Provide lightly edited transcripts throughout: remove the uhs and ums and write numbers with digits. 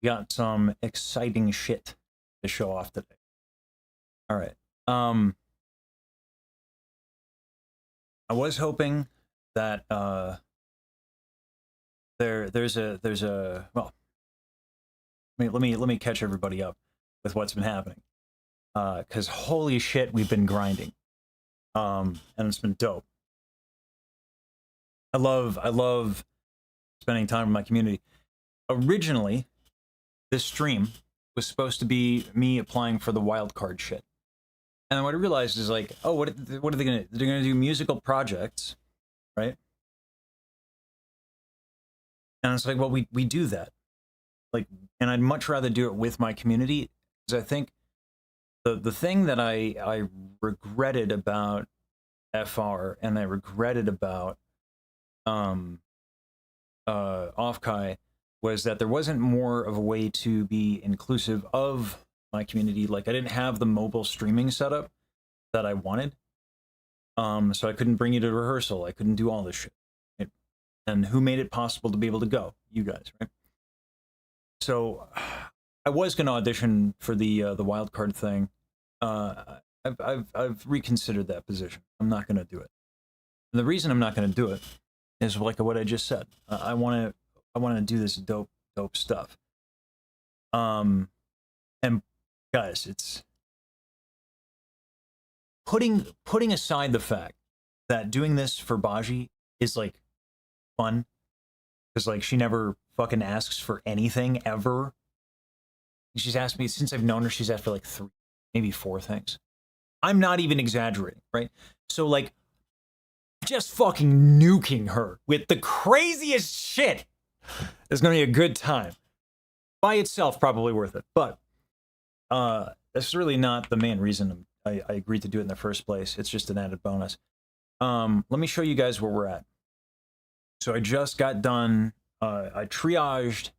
We got some exciting shit to show off today. All right. I was hoping that there's a well, let me catch everybody up with what's been happening. Because holy shit, we've been grinding. And it's been dope. I love spending time with my community. Originally, this stream was supposed to be me applying for the wild card shit. And what I realized is like, oh, what are they gonna? They're gonna do musical projects, right? And it's like, well, we do that, like, and I'd much rather do it with my community because I think the thing that I regretted about FR and I regretted about Offkai was that there wasn't more of a way to be inclusive of my community. Like I didn't have the mobile streaming setup that I wanted. So I couldn't bring you to rehearsal. I couldn't do all this shit. Right? And who made it possible to be able to go? You guys, right? So I was going to audition for the wild card thing. I've reconsidered that position. I'm not going to do it. And the reason I'm not going to do it is like what I just said. I want to do this dope stuff. And guys, it's putting aside the fact that doing this for Baji is like fun because like she never fucking asks for anything ever. She's asked me since I've known her. She's asked for like 3, maybe 4 things. I'm not even exaggerating, right? So like, just fucking nuking her with the craziest shit. It's gonna be a good time. By itself, probably worth it, but that's really not the main reason I agreed to do it in the first place. It's just an added bonus. Let me show you guys where we're at. So I just got done. I triaged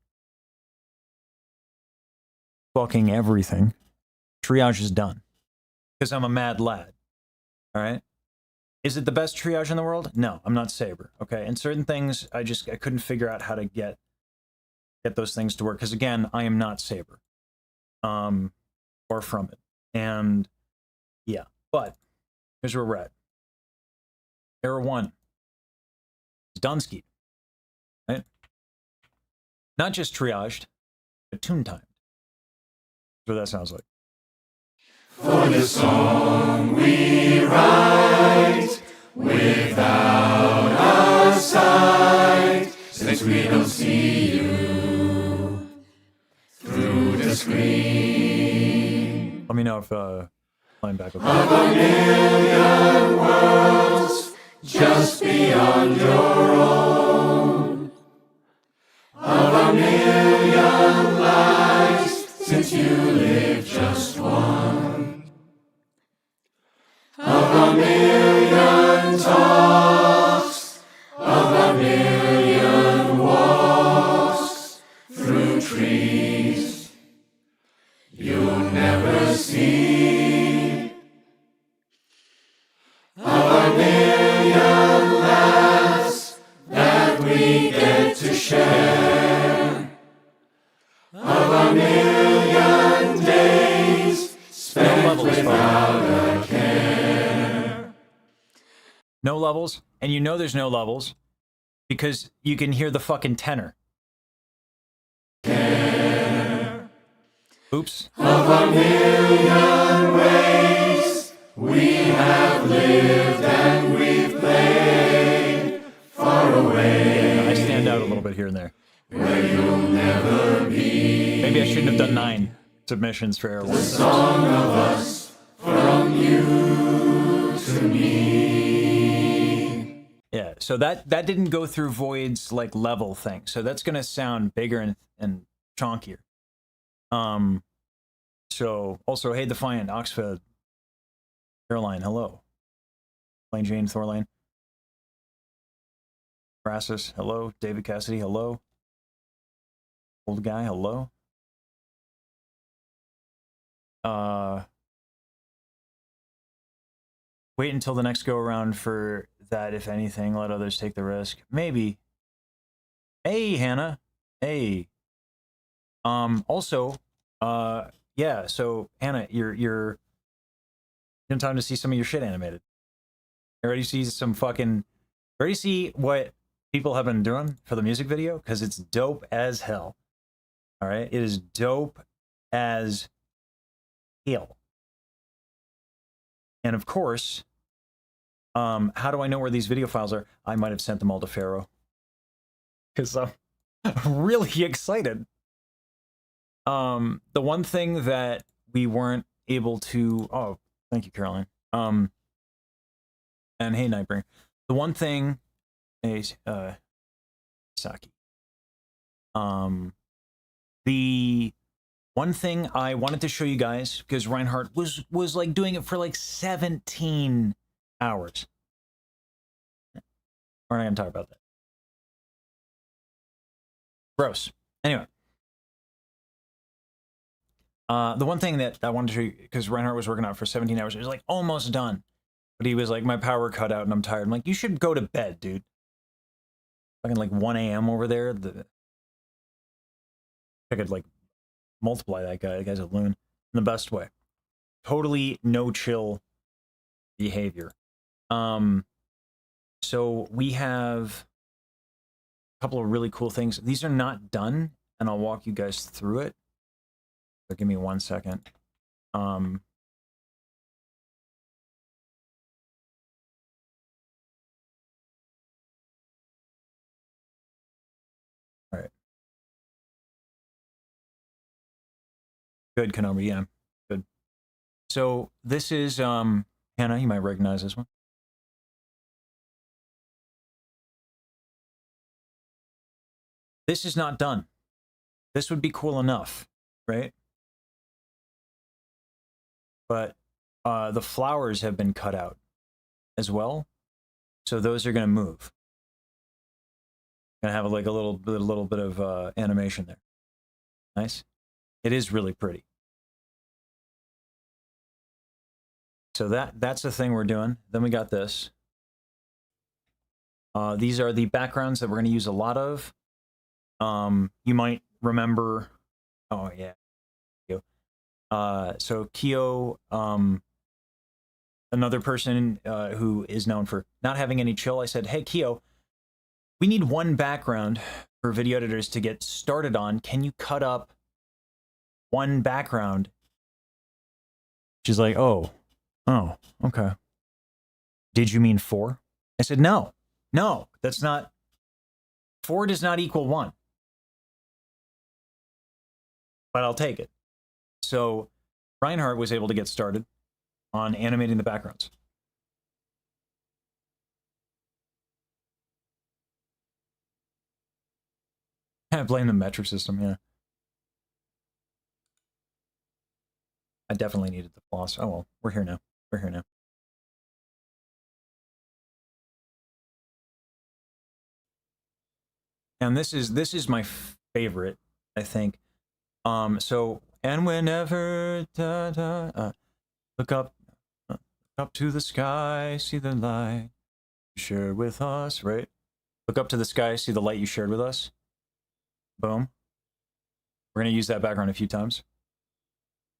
fucking everything. Triage is done because I'm a mad lad. All right. Is it the best triage in the world? No, I'm not Saber. Okay, and certain things I couldn't figure out how to get those things to work because again, I am not Saber, or from it, and yeah. But here's where we're at. Error 1. It's Dunsky, right? Not just triaged, but tune timed. That's what that sounds like. For the song we write without a sight, since we don't see you through the screen. Let me know if line back up. Of a million worlds just beyond your own, of a million lives since you live just one. Of a million talks, of a million walks through trees you'll never see, of a million laughs that we get to share, of a million days spent without a care. No levels, and you know there's no levels because you can hear the fucking tenor. Oops. Of a million ways we have lived and we've played far away. I stand out a little bit here and there. Where you'll never be. Maybe I shouldn't have done 9 submissions for Error 1. The song of us from you to me. Yeah, so that didn't go through Void's like level thing. So that's gonna sound bigger and chonkier. So also, hey, Defiant, Oxford, Caroline, hello. Plain Jane, Thorlane. Crassus, hello. David Cassidy, hello. Old guy, hello. Wait until the next go around for that, if anything. Let others take the risk. Maybe. Hey, Hannah. Hey. Also, yeah. So Hannah, you're in time to see some of your shit animated. You already see some fucking. Already see what people have been doing for the music video because it's dope as hell. All right, it is dope as hell. And of course, how do I know where these video files are? I might have sent them all to Pharaoh because I'm really excited. The one thing that we weren't able to. Oh, thank you, Caroline. And hey, Nightbringer. The one thing is Saki. The one thing I wanted to show you guys because Reinhardt was like doing it for like 17 hours. We're not gonna talk about that. Gross. Anyway. The one thing that I wanted to show you, because Reinhardt was working out for 17 hours, it was like almost done. But he was like, my power cut out and I'm tired. I'm like, you should go to bed, dude. Fucking like 1 a.m. over there. I could like multiply that guy. That guy's a loon in the best way. Totally no chill behavior. So we have a couple of really cool things. These are not done, and I'll walk you guys through it. So give me 1 second. All right. Good, Kenobi, yeah. Good. So this is Hannah, you might recognize this one. This is not done. This would be cool enough, right? But the flowers have been cut out as well. So those are going to move. Going to have like a little bit of animation there. Nice. It is really pretty. So that's the thing we're doing. Then we got this. These are the backgrounds that we're going to use a lot of. You might remember. Oh yeah. So Kyo, another person who is known for not having any chill. I said, hey Kyo, we need one background for video editors to get started on. Can you cut up one background? She's like, oh, okay. Did you mean 4? I said, no, that's not. 4 does not equal 1. But I'll take it. So Reinhardt was able to get started on animating the backgrounds. I blame the metric system, yeah. I definitely needed the floss. Oh well, we're here now. We're here now. And this is my favorite, I think. So and whenever look up to the sky, see the light you shared with us, right? Look up to the sky, see the light you shared with us. Boom. We're gonna use that background a few times.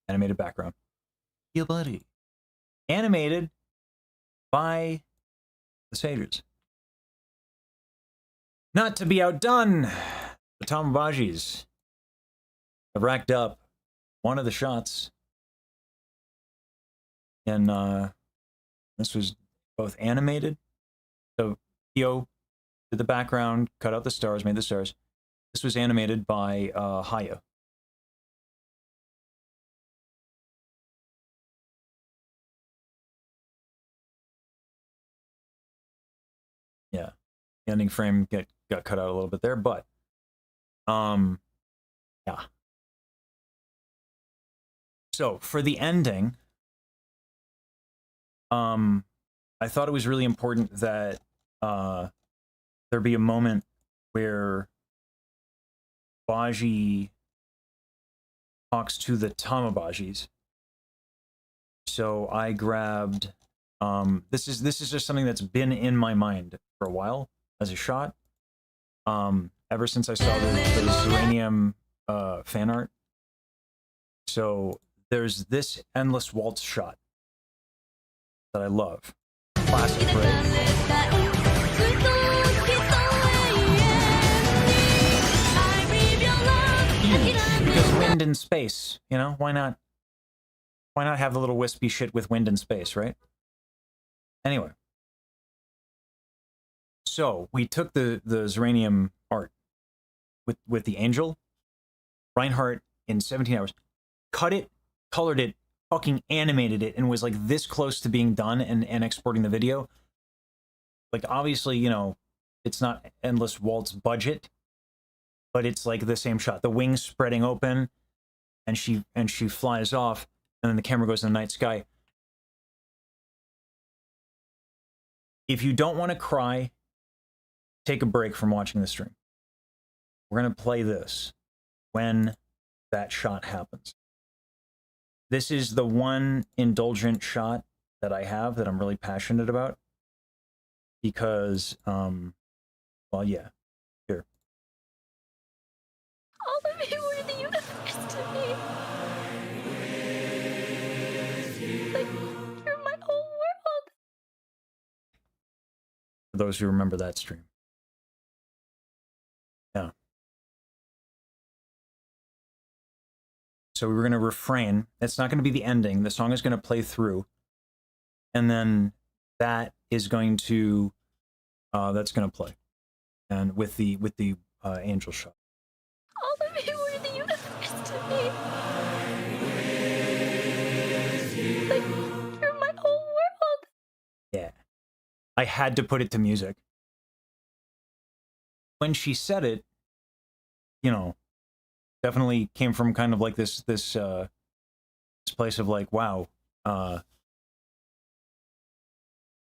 Animated background. Yeah, buddy. Animated by the Sages. Not to be outdone, the Bajis have racked up one of the shots. And this was both animated. So Kyo did the background, cut out the stars, made the stars. This was animated by Haya. Yeah. The ending frame got cut out a little bit there, but yeah. So for the ending, I thought it was really important that there be a moment where Baji talks to the Tamabajis. So I grabbed this is just something that's been in my mind for a while as a shot. Ever since I saw the Uranium fan art. So there's this endless waltz shot that I love. Classic, right? Because wind in space, you know, why not? Why not have the little wispy shit with wind in space, right? Anyway, so we took the Zeranium art with the angel, Reinhardt in 17 hours, cut it, colored it, fucking animated it, and was like this close to being done and exporting the video. Like obviously, you know, it's not Endless Waltz budget, but it's like the same shot. The wings spreading open, and she flies off, and then the camera goes in the night sky. If you don't want to cry, take a break from watching the stream. We're going to play this when that shot happens. This is the one indulgent shot that I have that I'm really passionate about because, well, yeah, here. All of you were the universe to me. Like, you're my whole world. For those who remember that stream. Yeah. So we were going to refrain. It's not going to be the ending. The song is going to play through. And then that is going to, that's going to play. And with the angel shot. All of you were the universe to me. Like, you're my whole world. Yeah. I had to put it to music. When she said it, you know, definitely came from kind of like this place of like, wow,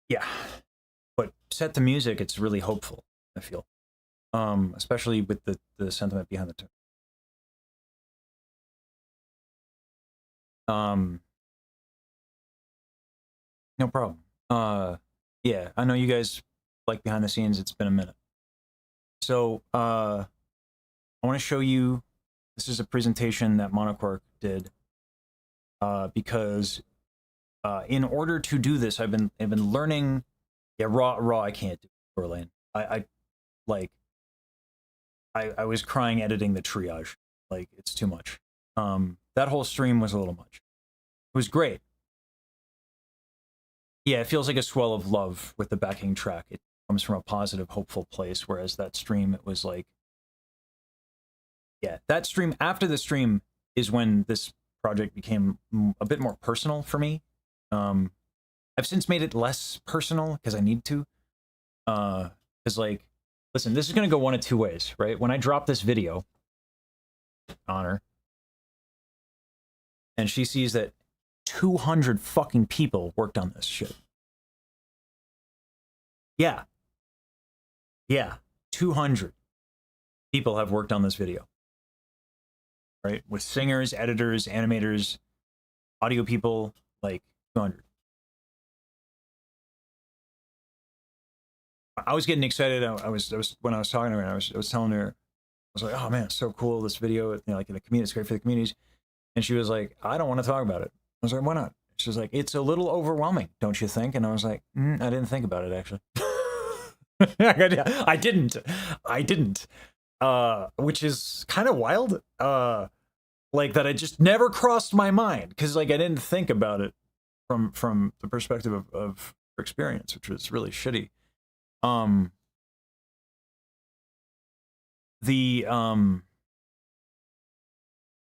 yeah. But set to music, it's really hopeful, I feel. Especially with the sentiment behind the tune. No problem. Yeah, I know you guys like behind the scenes. It's been a minute. So, I want to show you, this is a presentation that Monoquark did, because, in order to do this, I've been learning, yeah, raw, I can't do Berlin. I was crying editing the triage. Like, it's too much. That whole stream was a little much. It was great. Yeah, it feels like a swell of love with the backing track. It comes from a positive, hopeful place, whereas that stream, it was like, yeah, that stream, after the stream is when this project became a bit more personal for me. I've since made it less personal because I need to. Because, like, listen, this is going to go one of two ways, right? When I drop this video on her, and she sees that 200 fucking people worked on this shit. Yeah. Yeah. 200 people have worked on this video. Right? With singers, editors, animators, audio people, like 200. I was getting excited. I was when I was talking to her, I was telling her, I was like, oh man, it's so cool, this video, you know, like in the community, it's great for the communities. And she was like, I don't want to talk about it. I was like, why not? She was like, it's a little overwhelming, don't you think? And I was like, I didn't think about it, actually. I didn't. Which is kind of wild. Like that, it just never crossed my mind because, like, I didn't think about it from the perspective of experience, which was really shitty.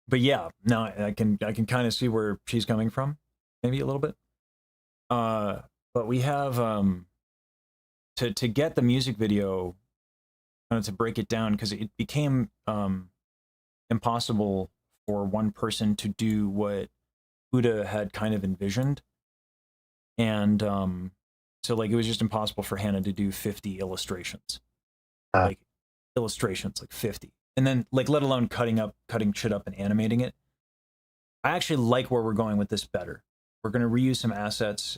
But yeah, no, I can kind of see where she's coming from, maybe a little bit. But we have to get the music video, to break it down, because it became impossible for one person to do what Uda had kind of envisioned, and so, like, it was just impossible for Hannah to do 50 illustrations, like 50, and then, like, let alone cutting shit up and animating it. I actually like where we're going with this better. We're going to reuse some assets.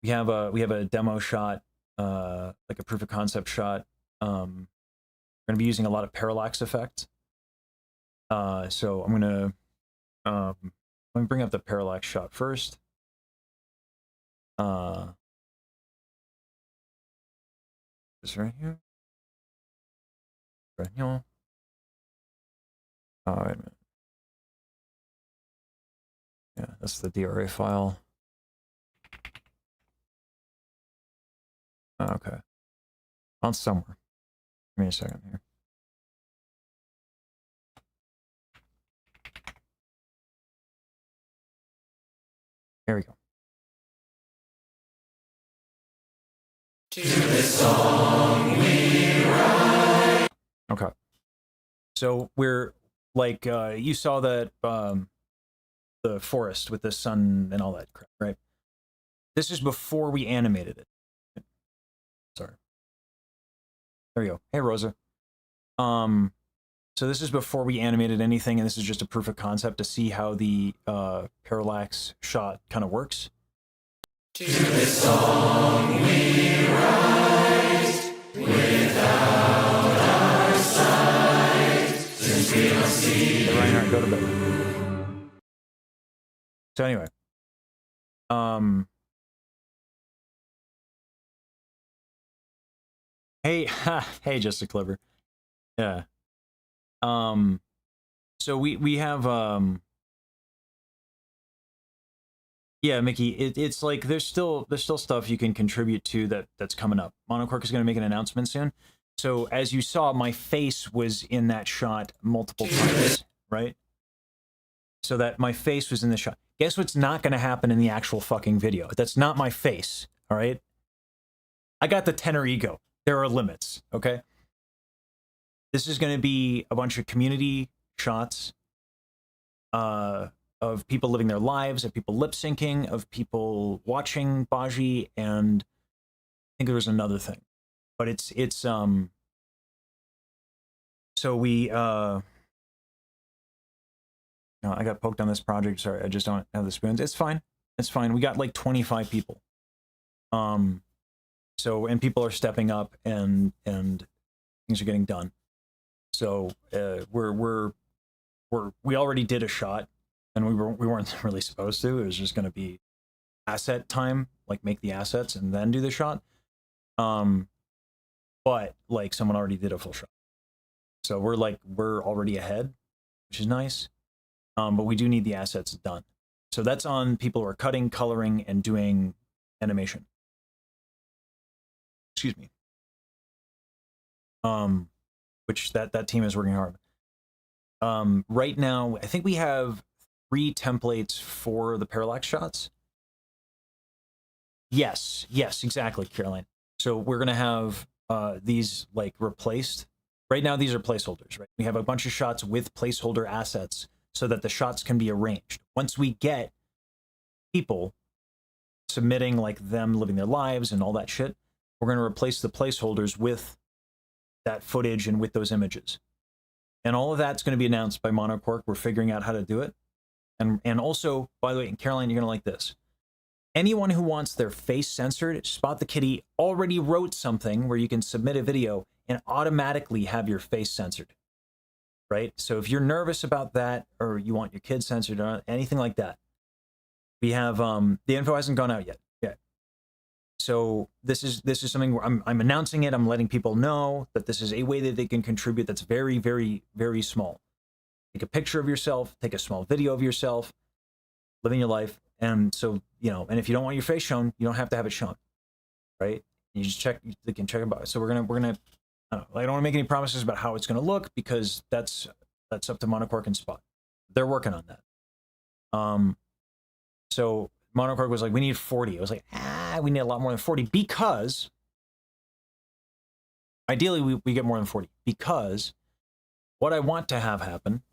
We have a demo shot, like a proof of concept shot. We're going to be using a lot of parallax effect. So I'm going to let me bring up the parallax shot first. This right here. Right here. Oh, wait a minute. Yeah, that's the DRA file. Okay. On somewhere. Give me a second here. Here we go. To this song we write. Okay. So we're like, you saw that the forest with the sun and all that crap, right? This is before we animated it. Sorry. There you go. Hey, Rosa. So this is before we animated anything, and this is just a proof of concept to see how the parallax shot kind of works. To this song we rise, without our sight, since we don't see. Hey, Reinhardt, go to bed. So anyway, hey, hey, just a clever, yeah. So we have yeah, Mickey, it's like there's still stuff you can contribute to that's coming up. Monocork is going to make an announcement soon. So as you saw, my face was in that shot multiple times, right? So that my face was in the shot. Guess what's not going to happen in the actual fucking video? That's not my face, all right? I got the tenor ego. There are limits, okay? This is going to be a bunch of community shots, of people living their lives, of people lip syncing, of people watching Baji, and I think there was another thing, but it's so we no, I got poked on this project. Sorry, I just don't have the spoons. It's fine. It's fine. We got like 25 people. So and people are stepping up and things are getting done. So we already did a shot. And we weren't really supposed to. It was just going to be asset time, like make the assets and then do the shot. But like someone already did a full shot, so we're already ahead, which is nice. But we do need the assets done. So that's on people who are cutting, coloring, and doing animation. Excuse me. Which that team is working hard. Right now, I think we have 3 templates for the parallax shots. Yes, exactly, Caroline. So we're gonna have these like replaced. Right now, these are placeholders, right? We have a bunch of shots with placeholder assets so that the shots can be arranged. Once we get people submitting like them living their lives and all that shit, we're gonna replace the placeholders with that footage and with those images. And all of that's gonna be announced by Monocork. We're figuring out how to do it. And also, by the way, and Caroline, you're going to like this. Anyone who wants their face censored, Spot the Kitty already wrote something where you can submit a video and automatically have your face censored, right? So if you're nervous about that or you want your kid censored or anything like that, we have, the info hasn't gone out yet. So this is something where I'm announcing it. I'm letting people know that this is a way that they can contribute that's very, very, very small. Take a picture of yourself, take a small video of yourself, living your life. And so, and if you don't want your face shown, you don't have to have it shown, right? You just they can check about it. So we're going to, I don't want to make any promises about how it's going to look because that's up to Monocork and Spot. They're working on that. So Monocork was like, we need 40. I was like, we need a lot more than 40 because ideally we get more than 40 because what I want to have happen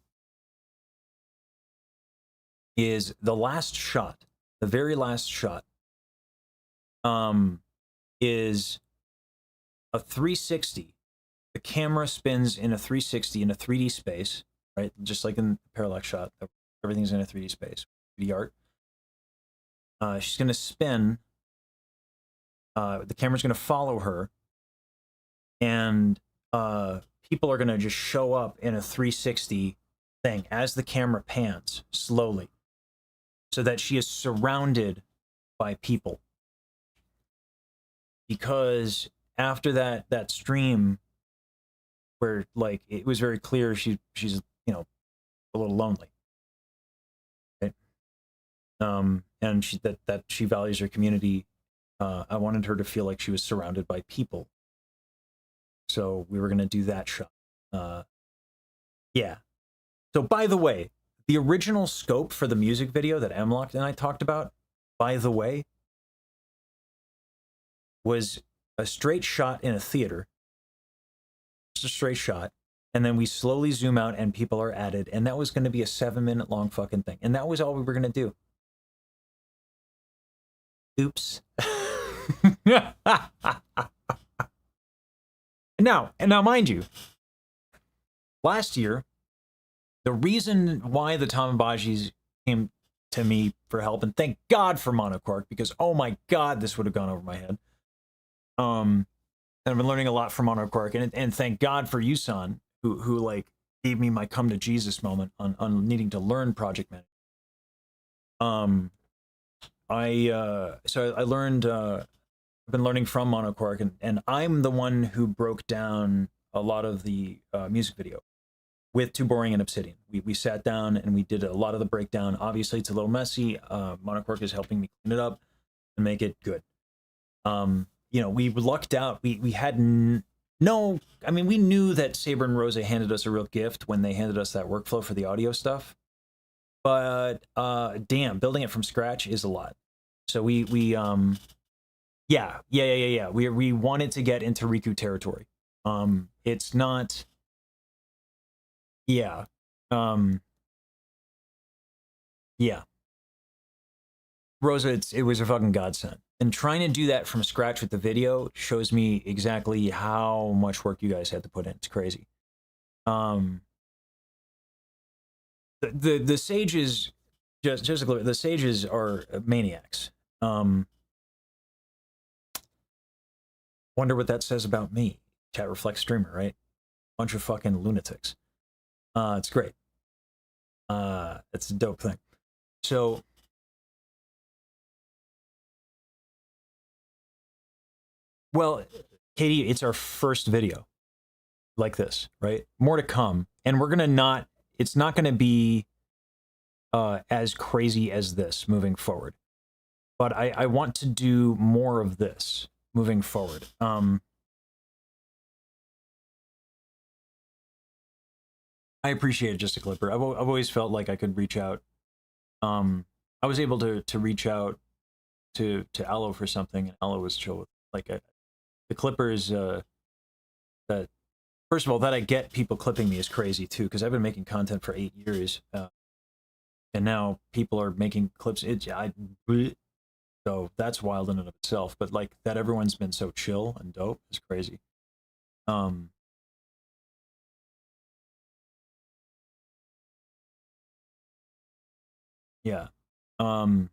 is the last shot, the very last shot, is a 360. The camera spins in a 360 in a 3D space, right? Just like in the parallax shot, everything's in a 3D space, 3D art. She's going to spin. The camera's going to follow her, and people are going to just show up in a 360 thing as the camera pans slowly, so that she is surrounded by people. Because after that stream, where like it was very clear she's you know a little lonely, right? And that she values her community. I wanted her to feel like she was surrounded by people, so we were gonna do that shot. Yeah. So by the way, the original scope for the music video that Emlock and I talked about, by the way, was a straight shot in a theater. Just a straight shot. And then we slowly zoom out and people are added. And that was going to be a 7-minute long fucking thing. And that was all we were going to do. Oops. Now, mind you, last year, the reason why the Tom and Bajis came to me for help, and thank God for Monocork, because oh my God, this would have gone over my head. And I've been learning a lot from Monocork, and thank God for Yusan, who like gave me my come to Jesus moment on needing to learn project management. So I learned, I've been learning from Monocork, and I'm the one who broke down a lot of the music video with Too Boring and Obsidian. We sat down and we did a lot of the breakdown. Obviously, it's a little messy. Monocork is helping me clean it up and make it good. You know, we lucked out. We had no, I mean, we knew that Saber and Rosa handed us a real gift when they handed us that workflow for the audio stuff. But damn, building it from scratch is a lot. So we wanted to get into Riku territory. It's not, yeah. Yeah. Rosa, it was a fucking godsend. And trying to do that from scratch with the video shows me exactly how much work you guys had to put in. It's crazy. The sages, just clear, the sages are maniacs. Wonder what that says about me. Chat reflects streamer, right? Bunch of fucking lunatics. It's great. It's a dope thing. So well, Katie, it's our first video like this, right? More to come. And we're gonna it's not gonna be as crazy as this moving forward. But I want to do more of this moving forward. I appreciate it, Just a Clipper. I've always felt like I could reach out. I was able to reach out to Aloe for something, and Aloe was chill with like the Clippers. That first of all, that I get people clipping me is crazy too, because I've been making content for 8 years, and now people are making clips. So that's wild in and of itself. But like that, everyone's been so chill and dope is crazy. Yeah. So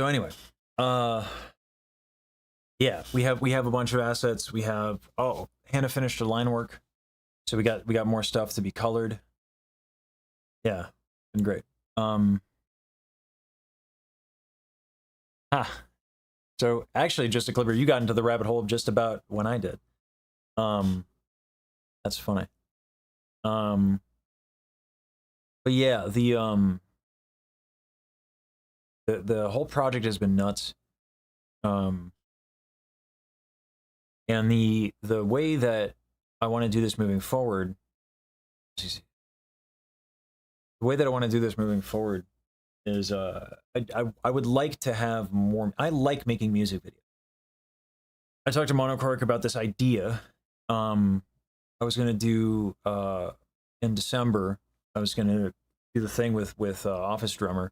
anyway, yeah, we have a bunch of assets. We have, oh, Hannah finished her line work, so we got more stuff to be colored. Yeah, been great. So actually, Just a Clipper, you got into the rabbit hole just about when I did. That's funny. But yeah, the whole project has been nuts. And the way that I want to do this moving forward, is I would like to have more. I like making music videos. I talked to Monocork about this idea. I was gonna do in December. I was gonna do the thing with Office Drummer,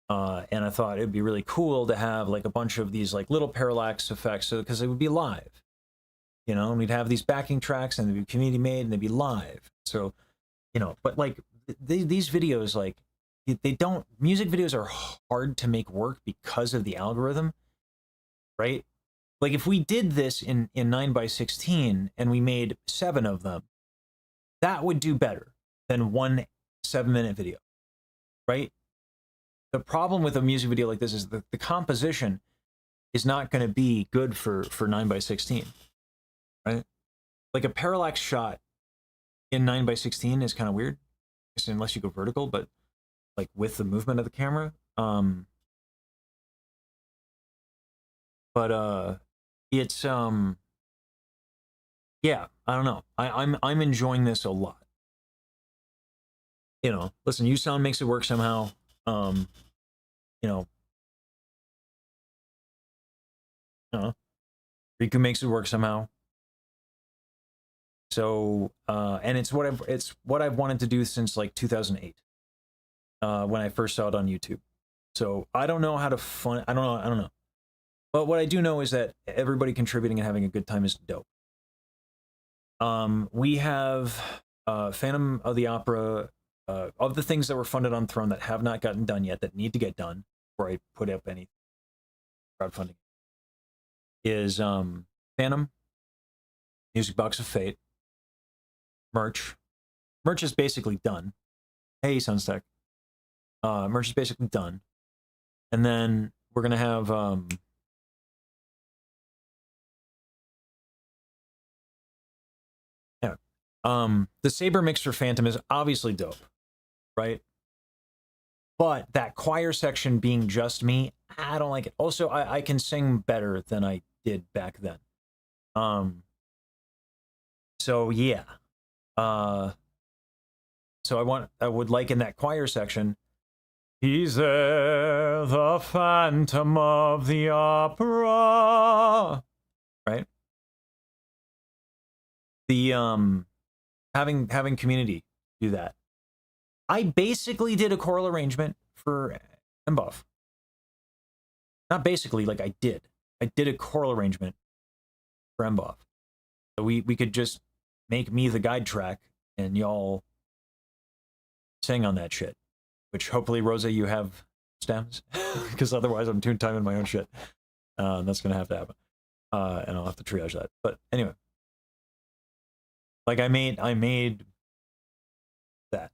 and I thought it'd be really cool to have like a bunch of these like little parallax effects, so because it would be live, you know, and we'd have these backing tracks and they'd be community made and they'd be live. So, you know, but like these videos, like they don't. Music videos are hard to make work because of the algorithm, right? Like if we did this in 9x16 and we made 7 of them, that would do better than one 7-minute video, right? The problem with a music video like this is the composition is not going to be good for 9x16, right? Like a parallax shot in 9x16 is kind of weird, unless you go vertical, but like with the movement of the camera. It's yeah, I don't know. I'm enjoying this a lot. You know, listen, USound makes it work somehow. You know, Riku makes it work somehow. So, and it's what I've wanted to do since like 2008, when I first saw it on YouTube. So I don't know how to I don't know. But what I do know is that everybody contributing and having a good time is dope. We have Phantom of the Opera, of the things that were funded on Throne that have not gotten done yet, that need to get done before I put up any crowdfunding, is Phantom, Music Box of Fate, merch. Merch is basically done. Hey, Sunstack. Merch is basically done. And then we're going to have... the Saber mix for Phantom is obviously dope, right? But that choir section being just me, I don't like it. Also, I can sing better than I did back then. So yeah. So I would like in that choir section, he's there, the Phantom of the Opera, right? The having community do that. I basically did a choral arrangement for Mbuff. Not basically, like I did a choral arrangement for Mbuff. So we could just make me the guide track and y'all sing on that shit. Which hopefully, Rosa, you have stems, because otherwise I'm too time in my own shit. That's gonna have to happen, and I'll have to triage that. But anyway, like I made that.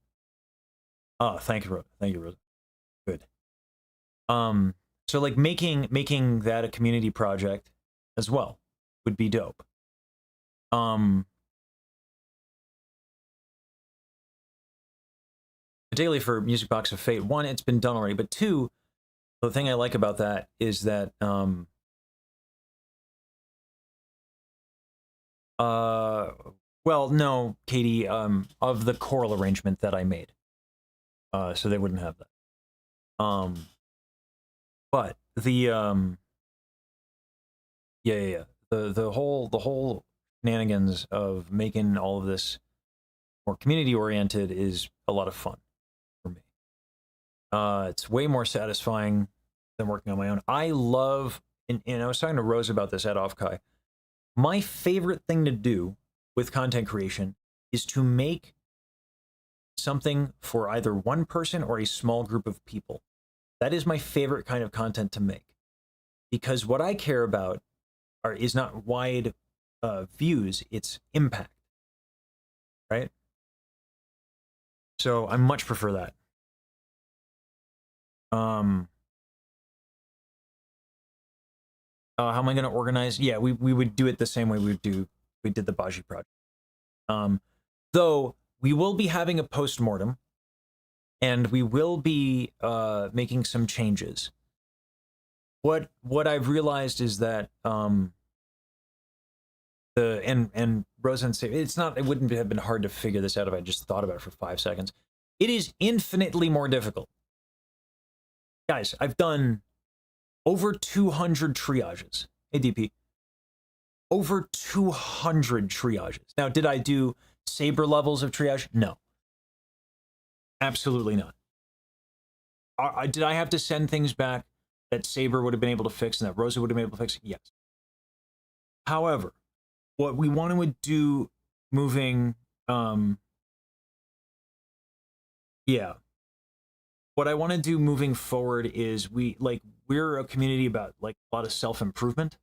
Oh, thank you, Rosa. Good. So like making that a community project as well would be dope. Daily for Music Box of Fate. 1, it's been done already, but 2, the thing I like about that is that well, no, Katie, of the choral arrangement that I made. So they wouldn't have that. But the yeah. The whole shenanigans of making all of this more community oriented is a lot of fun for me. It's way more satisfying than working on my own. I love, and I was talking to Rose about this at Offkai. My favorite thing to do with content creation is to make something for either one person or a small group of people. That is my favorite kind of content to make, because what I care about is not wide views, it's impact, right? So I much prefer that. How am I going to organize? Yeah, we would do it the same way we did the Baji project. Though we will be having a post-mortem, and we will be making some changes. What I've realized is that and Rosen said it wouldn't have been hard to figure this out if I just thought about it for 5 seconds. It is infinitely more difficult. Guys, I've done over 200 triages. ADP. Over 200 triages. Now, did I do Saber levels of triage? No. Absolutely not. Did I have to send things back that Saber would have been able to fix and that Rosa would have been able to fix? Yes. However, what we want to do moving, what I want to do moving forward is we're a community about like a lot of self-improvement.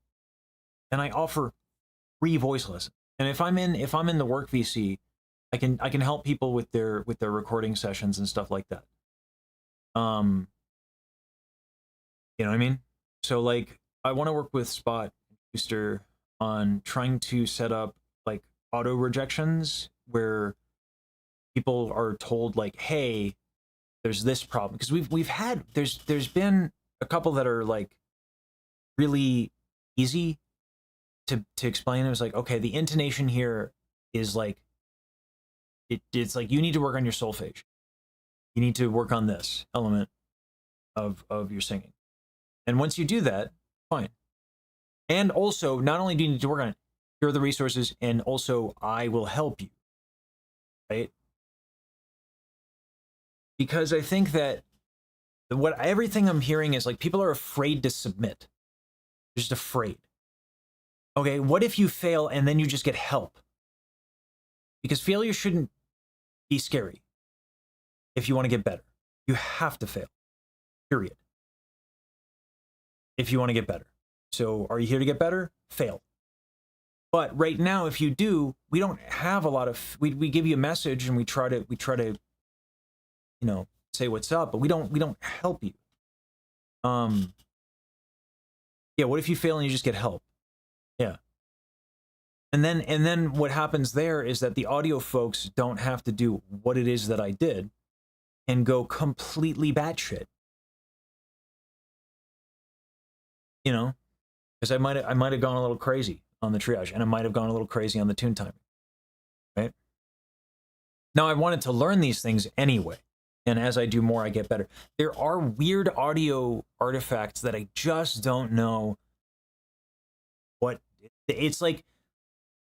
and I offer free voice lessons. And if I'm in the work VC, I can help people with their recording sessions and stuff like that. You know what I mean? So like I want to work with Spot and Booster on trying to set up like auto rejections where people are told like, hey, there's this problem, because we've had there's been a couple that are like really easy to explain. It was like, okay, the intonation here is like it's like you need to work on your solfege. You need to work on this element of your singing. And once you do that, fine. And also, not only do you need to work on it, here are the resources, and also I will help you. Right? Because I think that everything I'm hearing is like people are afraid to submit. They're just afraid. Okay, what if you fail and then you just get help? Because failure shouldn't be scary if you want to get better. You have to fail. Period. If you want to get better. So are you here to get better? Fail. But right now, if you do, we don't have a lot of, we give you a message and we try to, you know, say what's up, but we don't help you. Yeah, what if you fail and you just get help? Yeah. And then what happens there is that the audio folks don't have to do what it is that I did and go completely batshit. You know, because I might have gone a little crazy on the triage, and I might have gone a little crazy on the tune timing. Right? Now I wanted to learn these things anyway, and as I do more, I get better. There are weird audio artifacts that I just don't know what. It's like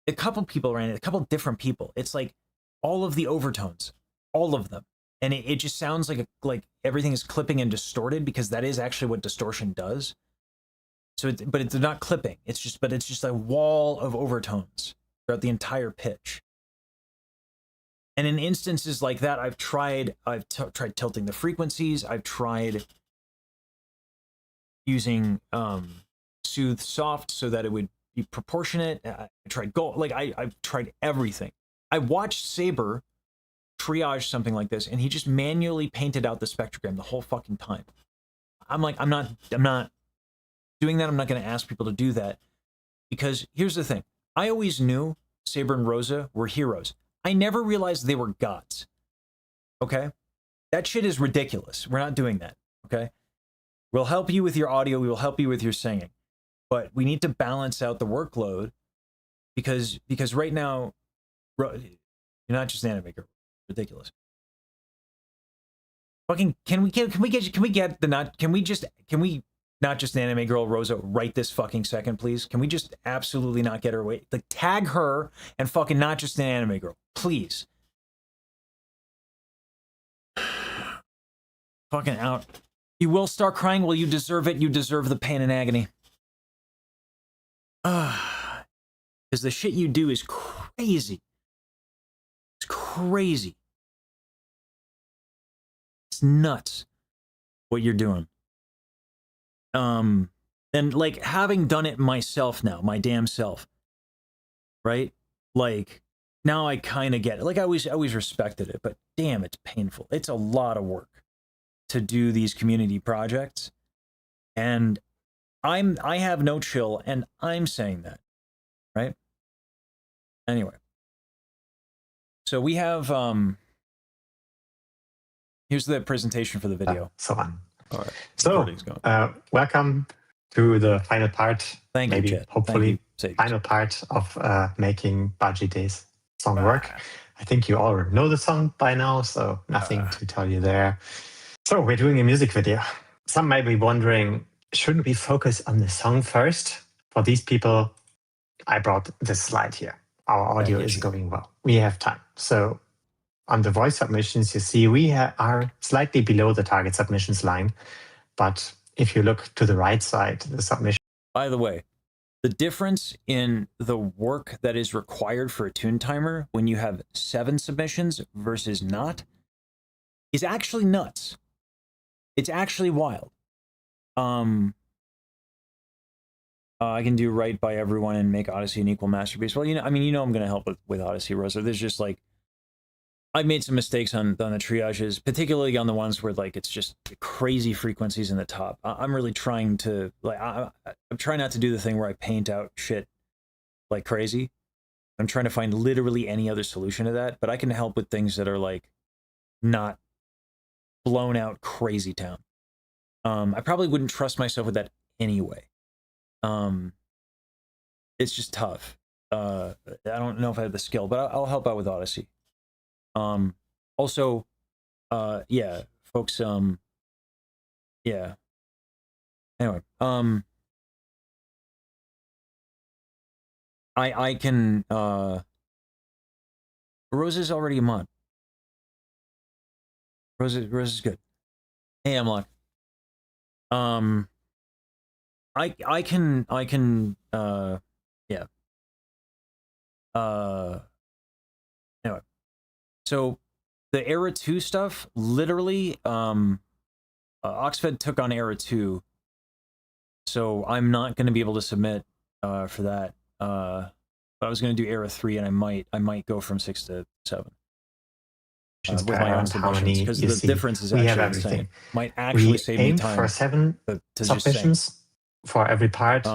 a couple people ran it, a couple different people. It's like all of the overtones, all of them, and it just sounds like everything is clipping and distorted, because that is actually what distortion does. So, but it's not clipping. It's just a wall of overtones throughout the entire pitch. And in instances like that, I've tried tilting the frequencies. I've tried using soothe soft so that it would be proportionate. I tried I've tried everything. I watched Saber triage something like this, and he just manually painted out the spectrogram the whole fucking time. I'm like, I'm not doing that. I'm not going to ask people to do that, because here's the thing. I always knew Saber and Rosa were heroes. I never realized they were gods. Okay? That shit is ridiculous. We're not doing that. Okay? We'll help you with your audio. We will help you with your singing. But we need to balance out the workload, because right now, you're not just an anime girl. Ridiculous. Fucking, can we not just an anime girl Rosa right this fucking second, please? Can we just absolutely not get her away? Like, tag her and fucking not just an anime girl, please. Fucking out. You will start crying. Well, you deserve it. You deserve the pain and agony. Because the shit you do is crazy. It's crazy. It's nuts what you're doing. And like, having done it myself now, my damn self, right? Like, now I kind of get it. Like, I always respected it, but damn, it's painful. It's a lot of work to do these community projects, and I have no chill, and I'm saying that, right? Anyway, so we have here's the presentation for the video. So on. All right. So, welcome to the final part. Thank you, maybe, Chet. hopefully, Thank you. final part of making Baji Day's song work. I think you all know the song by now, so nothing to tell you there. So we're doing a music video. Some may be wondering, shouldn't we focus on the song first? For these people, I brought this slide here. Our audio is going well. We have time. So on the voice submissions, you see we are slightly below the target submissions line. But if you look to the right side, the submission. By the way, the difference in the work that is required for a tune timer when you have 7 submissions versus not is actually nuts. It's actually wild. I can do right by everyone and make Odyssey an equal masterpiece. Well, I mean, I'm going to help with Odyssey, Rosa. There's just like, I've made some mistakes on the triages, particularly on the ones where like it's just crazy frequencies in the top. I'm really trying to like, I'm trying not to do the thing where I paint out shit like crazy. I'm trying to find literally any other solution to that, but I can help with things that are like not blown out crazy town. I probably wouldn't trust myself with that anyway. It's just tough. I don't know if I have the skill, but I'll help out with Odyssey. Also, yeah, folks, yeah. Anyway, I can, Rosa's already a mod. Rosa's good. Hey, Amlock. I can, yeah. Anyway, so the Era 2 stuff, literally, Oxfed took on Era 2, so I'm not going to be able to submit for that. But I was going to do Era 3, and I might go from 6 to 7 with my own submissions, because the difference is actually insane. Might actually save me time. We aimed for 7 submissions for every part,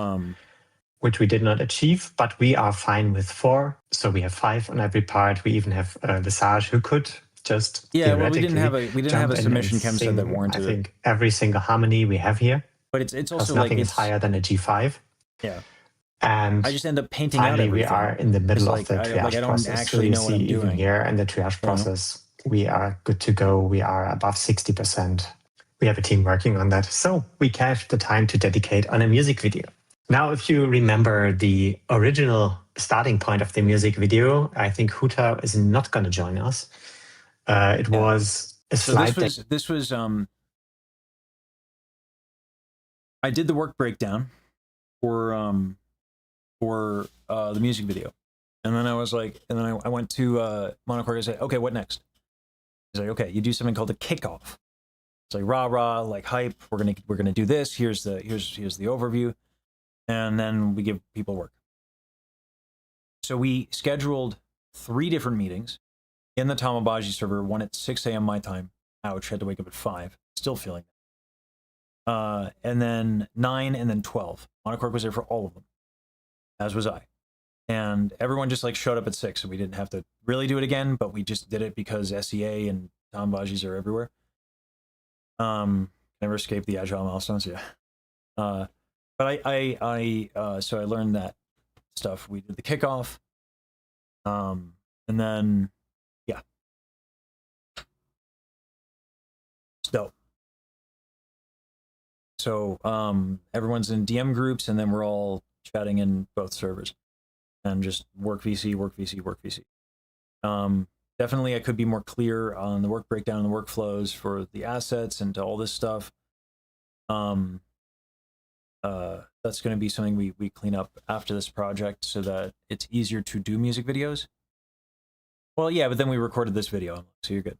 which we did not achieve, but we are fine with 4. So we have 5 on every part. We even have Visage, who could just well, we didn't have a submission chem set that warranted it. I think every single harmony we have here. But it's also nothing like is higher than a G5. Yeah. And I just end up painting finally, out everything. we are in the middle of the triage I don't process. actually know what I'm doing. Even here in the triage process, we are good to go. We are above 60%. We have a team working on that. So we have the time to dedicate on a music video. Now, if you remember the original starting point of the music video, I think Huta is not going to join us. It was a slide. This was I did the work breakdown for the music video, and then I was like, and then I went to Monocore and said, okay, what next? He's like, okay, you do something called a kickoff. It's like rah, like hype. We're gonna do this. Here's the overview, and then we give people work. So we scheduled 3 different meetings in the Baji server. One at 6 a.m. my time. Ouch! Had to wake up at 5. Still feeling that. And then 9, and then 12. Monocore was there for all of them, as was I. And everyone just like showed up at 6, so we didn't have to really do it again, but we just did it because SEA and Bajis are everywhere. Never escape the agile milestones, yeah. But so I learned that stuff. We did the kickoff, and then yeah, it's dope. So everyone's in DM groups, and then we're all chatting in both servers, and just work VC, work VC, work VC. Definitely, I could be more clear on the work breakdown and the workflows for the assets and to all this stuff. That's going to be something we clean up after this project so that it's easier to do music videos. Well, yeah, but then we recorded this video, so you're good,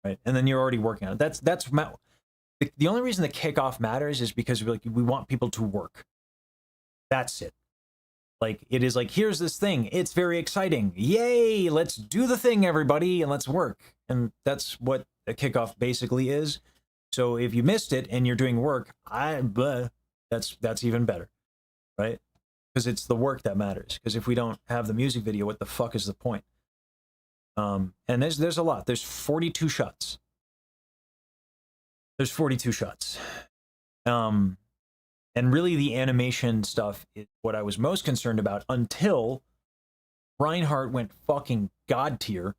right? And then you're already working on it. That's the only reason the kickoff matters is because we want people to work. That's it. Like, it is like, here's this thing. It's very exciting. Yay! Let's do the thing, everybody, and let's work. And that's what a kickoff basically is. So if you missed it and you're doing work, that's even better, right? Because it's the work that matters. Because if we don't have the music video, what the fuck is the point? And there's a lot. There's 42 shots. There's 42 shots. And really, the animation stuff is what I was most concerned about until Reinhardt went fucking god tier,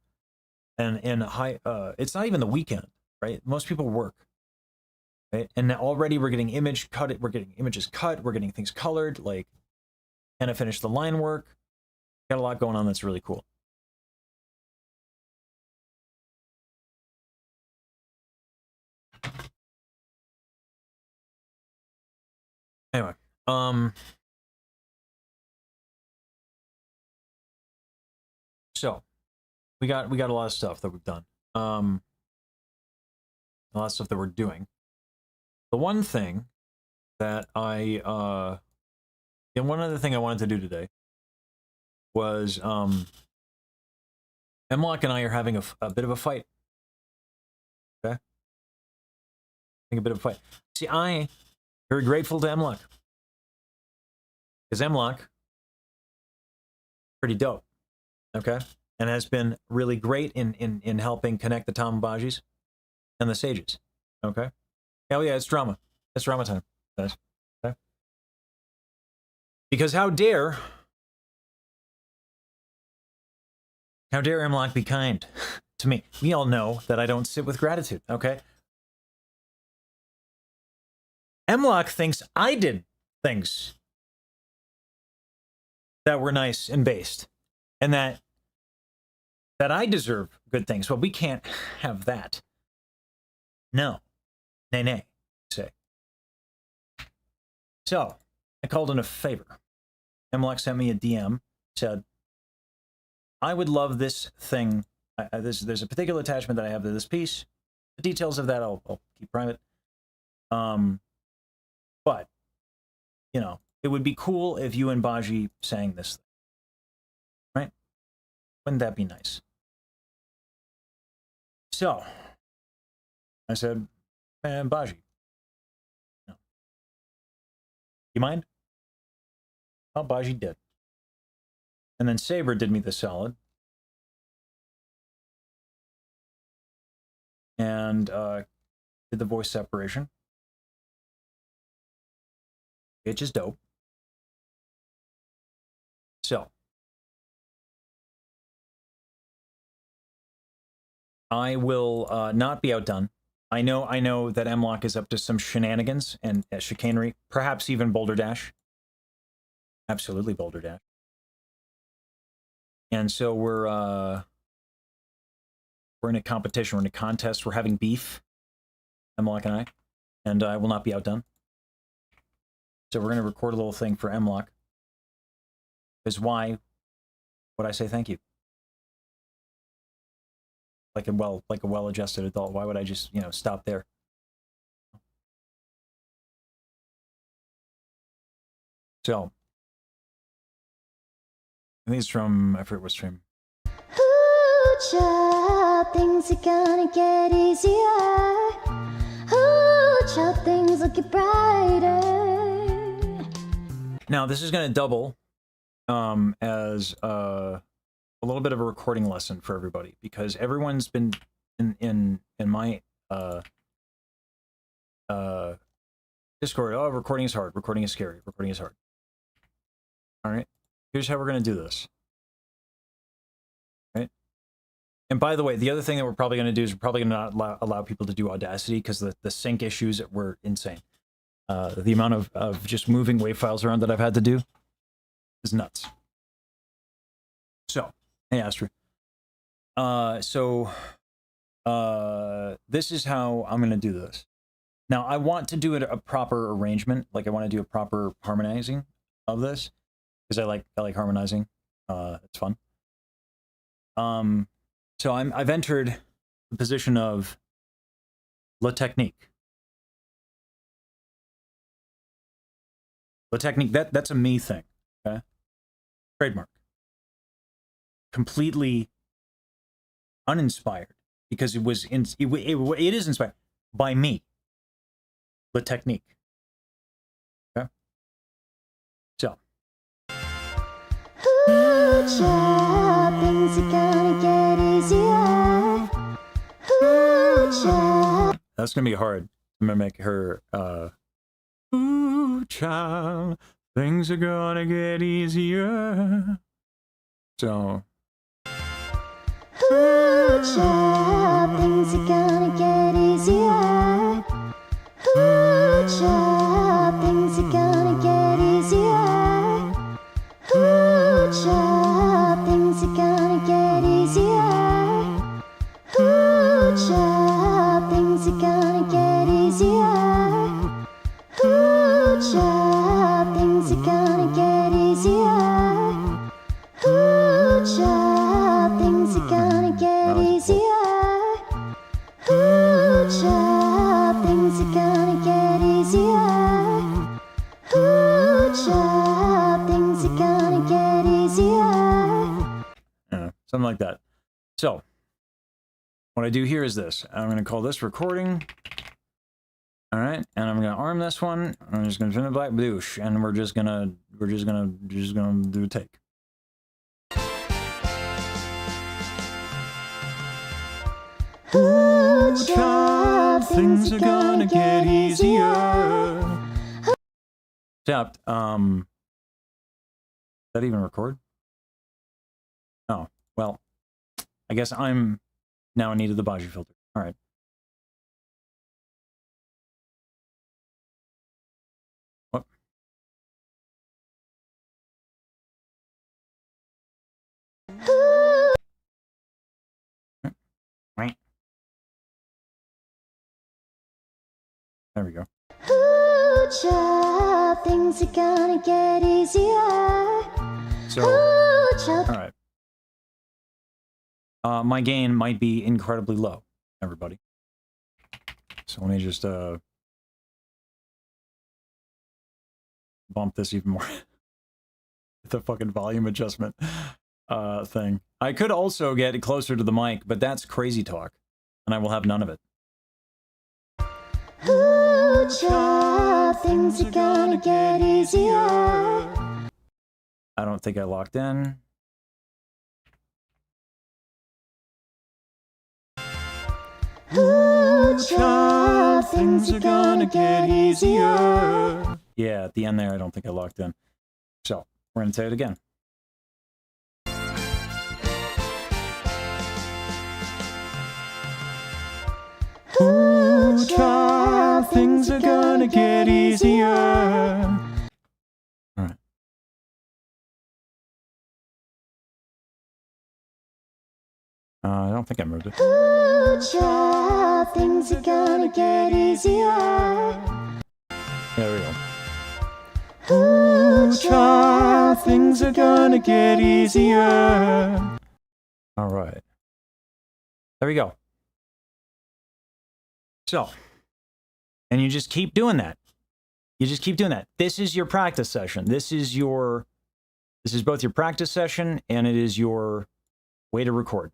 and high. It's not even the weekend, right? Most people work, right? And already we're getting images cut. We're getting things colored. Like, and I finished the line work. Got a lot going on that's really cool. Anyway, so we got a lot of stuff that we've done. A lot of stuff that we're doing. The one thing that I And one other thing I wanted to do today was Hemlock and I are having a bit of a fight. Okay? Having a bit of a fight. See, I very grateful to Hemlock. Because Hemlock, pretty dope. Okay? And has been really great in helping connect the Tom Bajis and the Sages. Okay? Hell yeah, it's drama. It's drama time, guys. Okay? Because how dare Hemlock be kind to me? We all know that I don't sit with gratitude, okay? Hemlock thinks I did things that were nice and based, and that I deserve good things. Well, we can't have that. No. Nay, nay, say. So, I called in a favor. Hemlock sent me a DM, said, I would love this thing. There's a particular attachment that I have to this piece. The details of that I'll keep private. But, you know, it would be cool if you and Baji sang this thing. Right? Wouldn't that be nice? So, I said, Baji, no. You mind? Well, Baji did. And then Saber did me the solid. And did the voice separation. Which is dope. So, I will not be outdone. I know that Hemlock is up to some shenanigans and chicanery, perhaps even Boulder Dash. Absolutely Boulder Dash. And so we're in a competition, we're in a contest, we're having beef, Hemlock and I will not be outdone. So we're going to record a little thing for Hemlock. Because why would I say thank you? Like a well-adjusted adult, why would I just, you know, stop there? So, I think it's from, I forget what stream. Ooh, child, things are gonna get easier. Ooh, child, things looking brighter. Now, this is going to double as a little bit of a recording lesson for everybody, because everyone's been in my Discord. Oh, recording is hard. Recording is scary. Recording is hard. All right. Here's how we're going to do this. Right. And by the way, the other thing that we're probably going to do is we're probably going to not allow people to do Audacity, because the sync issues were insane. The amount of just moving WAV files around that I've had to do is nuts. So, hey, Astrid. This is how I'm going to do this. Now, I want to do it a proper arrangement. Like, I want to do a proper harmonizing of this, because I like harmonizing. It's fun. So I've entered the position of La Technique. La Technique, that's a me thing. Okay? Trademark. Completely uninspired, because it is inspired by me. La Technique. Okay? So. Ooh, child, things are gonna get easier. Ooh, child. That's gonna be hard. I'm gonna make her ooh, child, things are gonna get easier. So. Ooh, child, things are gonna get easier. Ooh, child, things are gonna get easier. Ooh, child, things are gonna get easier. Ooh, child, things are gonna get easier. Ooh, child, things are gonna get easier. Ooh, child, things are gonna get easier. Ooh, child, things are gonna get easier. Ooh, child. Something like that. So, what I do here is this. I'm going to call this recording. All right, and I'm going to arm this one. I'm just going to turn it black bloosh, and we're just going to do a take. Ooh, child, things are gonna get easier. Except, does that even record? Oh, well, I guess I'm now in need of the Baji filter. All right. What? Right. There we go. Ooh, child, things are gonna get easier. So, Ooh, child. all right. My gain might be incredibly low, everybody. So let me just bump this even more. The fucking volume adjustment thing. I could also get closer to the mic, but that's crazy talk, and I will have none of it. Ooh, child, things are gonna get easier. I don't think I locked in. Ooh, child, things are gonna get easier. Yeah, at the end there, I don't think I locked in. So, we're going to say it again. Ooh, child, things are gonna get easier. All right. I don't think I moved it. Ooh, child, things are gonna get easier. There we go. Ooh, Child, things are gonna get easier. All right. There we go. So, and you just keep doing that. You just keep doing that. This is your practice session. This is both your practice session and it is your way to record.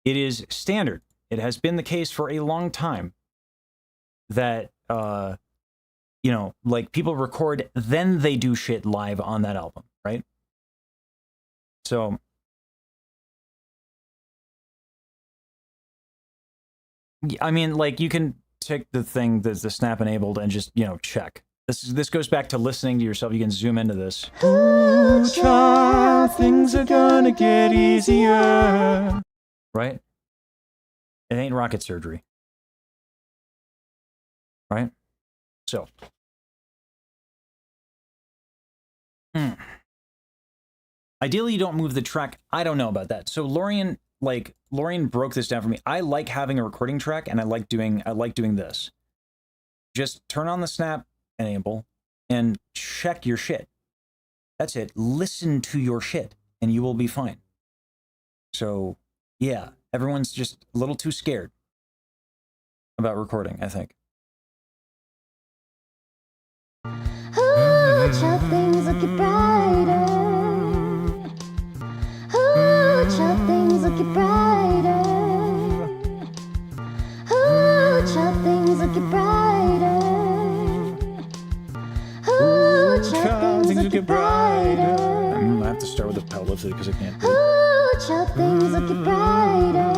It is standard. It has been the case for a long time that, you know, like people record, then they do shit live on that album, right? So, I mean, like you can take the thing that's the snap enabled and just, you know, check. This goes back to listening to yourself. You can zoom into this. Ooh, Child, things are gonna get easier. Right? It ain't rocket surgery. Right? So. Ideally, you don't move the track. I don't know about that. So Lorian broke this down for me. I like having a recording track and I like doing this. Just turn on the snap enable and check your shit. That's it. Listen to your shit and you will be fine. So, yeah, everyone's just a little too scared about recording, I think. ooh, child, things looking brighter. Ooh, child, things looking brighter. Ooh, child, things looking brighter. Ooh, child, things looking brighter. I have to start with the pedal lifted because I can't do it. Ooh, child, things looking brighter.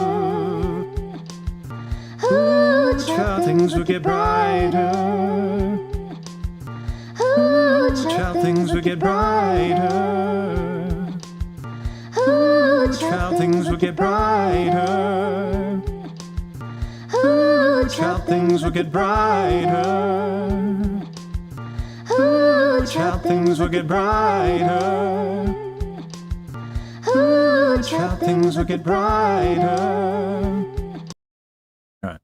Ooh, child, things looking brighter. Ooh, child, things looking brighter. Ooh, child, things looking brighter. Ooh, child, things looking brighter. Ooh, child, things looking brighter. Ooh, child, things looking brighter. All right.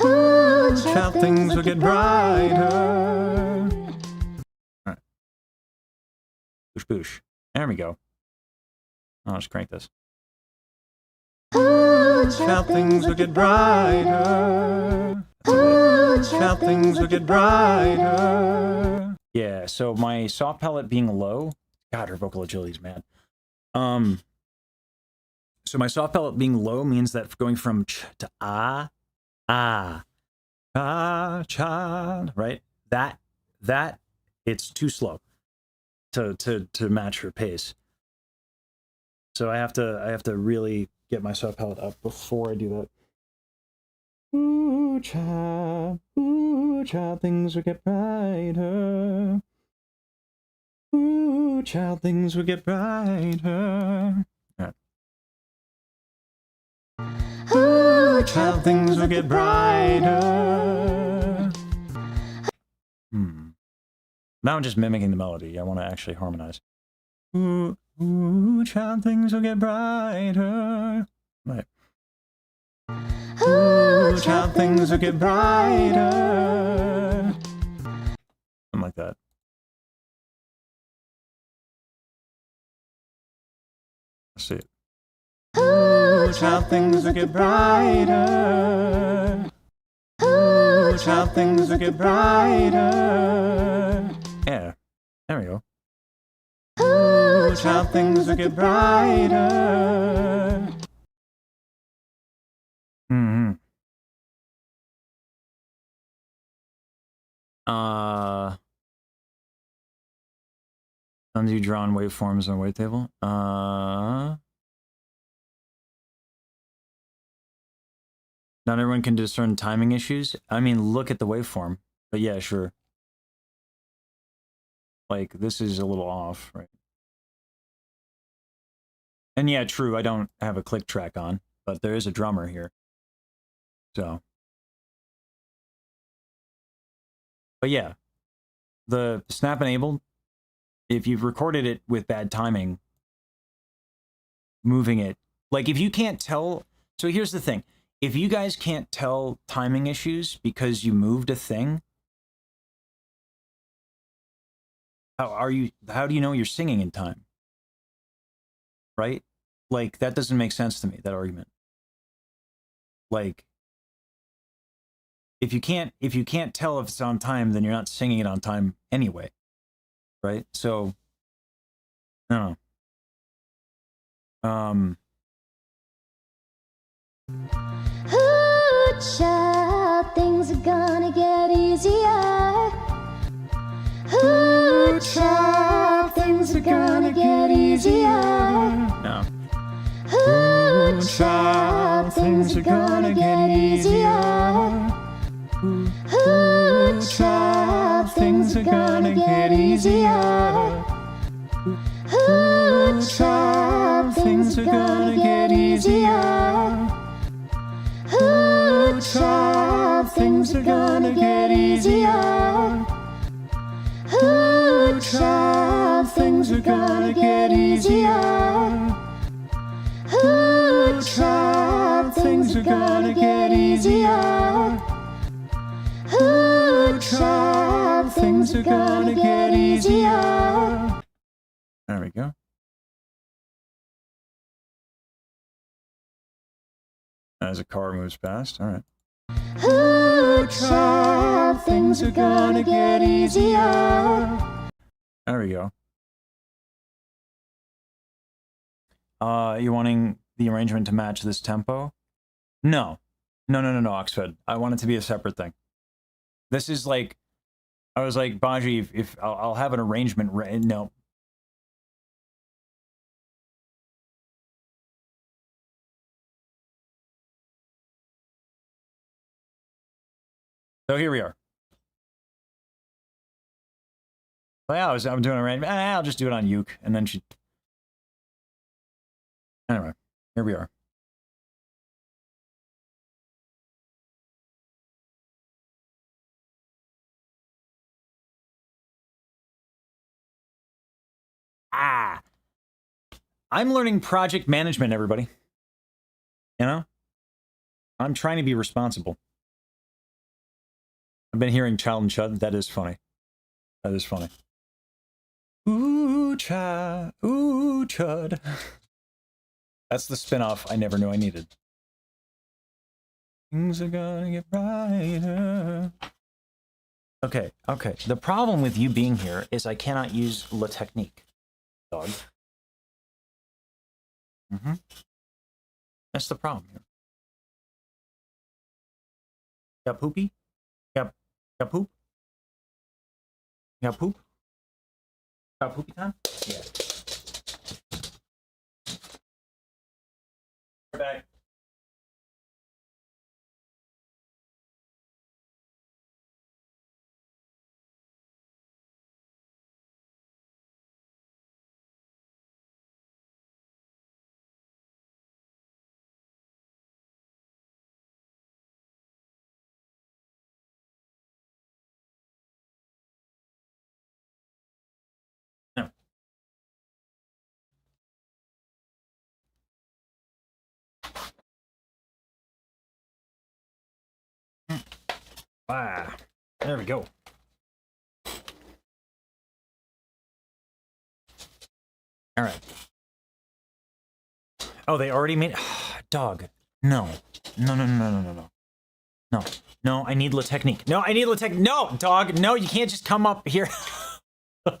Ooh, Child, things looking brighter. All right. Boosh, boosh. There we go. I'll just crank this. Ooh, Child, things looking brighter. Ooh, Child, things looking brighter. Yeah, so my soft palette being low, God, her vocal agility's mad. So my soft palate being low means that going from ch to ah, child, right? That it's too slow to match her pace. So I have to really get my soft palate up before I do that. Ooh, child, things will get brighter. Ooh, child, things will get brighter. Right. Ooh, child, things will get brighter. Now I'm just mimicking the melody. I want to actually harmonize. Ooh, child, things will get brighter. Right. Ooh, child, things will get brighter. Something like that. Let's see it. Ooh, child, things will get brighter. Ooh, child, things will get brighter. Yeah, there we go. Ooh, child, things will get brighter. Undo drawn waveforms on wavetable. Not everyone can discern timing issues. I mean, look at the waveform. But yeah, sure. Like, this is a little off, right? And yeah, true, I don't have a click track on, but there is a drummer here. So. But yeah, the snap enabled, if you've recorded it with bad timing, moving it, like if you can't tell, so here's the thing. If you guys can't tell timing issues because you moved a thing, how do you know you're singing in time? Right? Like, that doesn't make sense to me, that argument. Like, if you can't tell if it's on time, then you're not singing it on time anyway. Right? So, I don't know. Ooh, child, things are gonna get easier. Ooh, child, things are gonna get easier. No. Ooh, child, things are gonna get easier. Ooh, child, things are gonna get easier. Ooh, child, things are gonna get easier. Ooh, child, things are gonna get easier. Ooh, child, things are gonna get easier. Ooh, child, things are gonna get easier. Ooh, child, things are gonna get easier. There we go. As a car moves past, all right. Ooh, child, things are gonna get easier. There we go. You wanting the arrangement to match this tempo? No, Oxford. I want it to be a separate thing. This is like, I was like, Baji, if I'll have an arrangement. No. So here we are. Well, yeah, I'm doing an arrangement. I'll just do it on uke, and then she. Anyway, here we are. I'm learning project management, everybody. You know? I'm trying to be responsible. I've been hearing Child and Chud. That is funny. That is funny. Ooh, cha, ooh, chud. That's the spin-off I never knew I needed. Things are gonna get brighter. Okay. The problem with you being here is I cannot use La Technique, dog. Mm-hmm. That's the problem here. Got poopy? Got poop? Got poop? Got poopy time? Yeah. We're back. No. Ah, there we go. All right. Oh, they already made dog. No. No, no, no, no, no, no. No. No, I need La Technique. No, I need La Technique. No, dog. No, you can't just come up here. All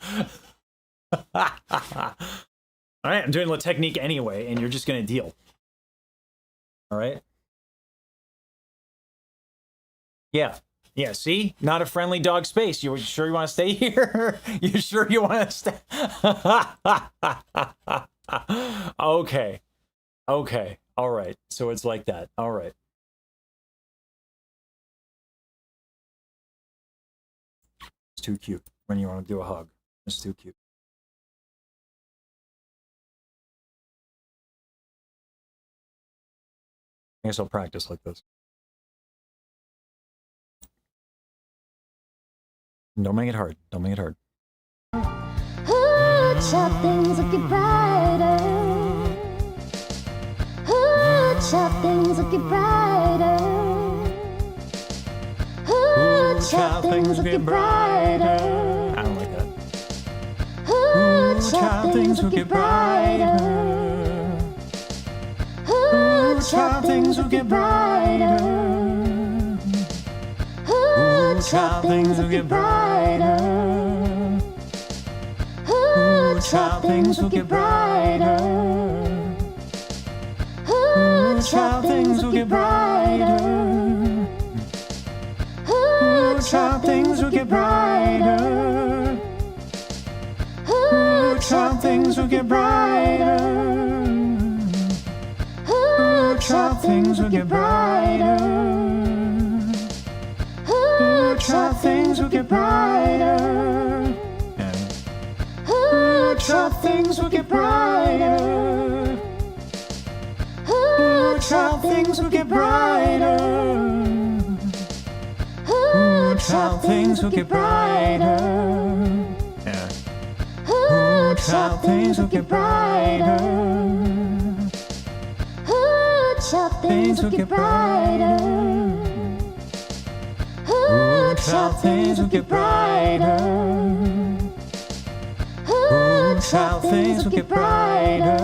right, I'm doing La Technique anyway, and you're just going to deal. All right? Yeah. Yeah, see? Not a friendly dog space. You sure you want to stay here? You sure you want to stay? Okay. Okay. All right. So it's like that. All right. It's too cute when you want to do a hug. It's too cute. I guess I'll practice like this. Don't make it hard. Don't make it hard. Ooh, child, things will get brighter. Ooh, child, things will get brighter. Ooh, child, things will get brighter. I don't like that. Ooh, child, things will get brighter. Ooh, child, things will get brighter. Ooh, child, things will get brighter. Ooh, child, things will get brighter. Ooh, child, things will get brighter. Ooh, child, things will get brighter. Ooh, child, things will get brighter. Ooh, child, things will get brighter. Ooh, child, things will get brighter. Ooh, child, things will get brighter. Ooh, child, things will get brighter. Ooh, child, things will get brighter. Yeah. Ooh, child, things will get brighter. Ooh, child, things will get brighter. Ooh, child, things will get brighter. Ooh, child, things will get brighter.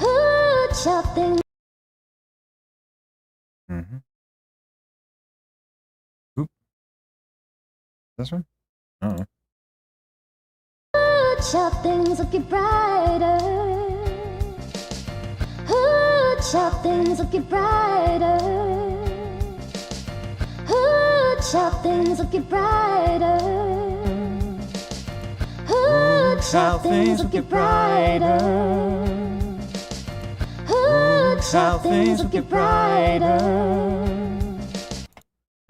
Ooh, child, things. Mm-hmm. Oop. This one? Oh. Ooh, child, things will get brighter. Ooh, child, things will get brighter. Ooh, child, things will get brighter. Ooh, child, things will get brighter. Ooh, child, things will get brighter.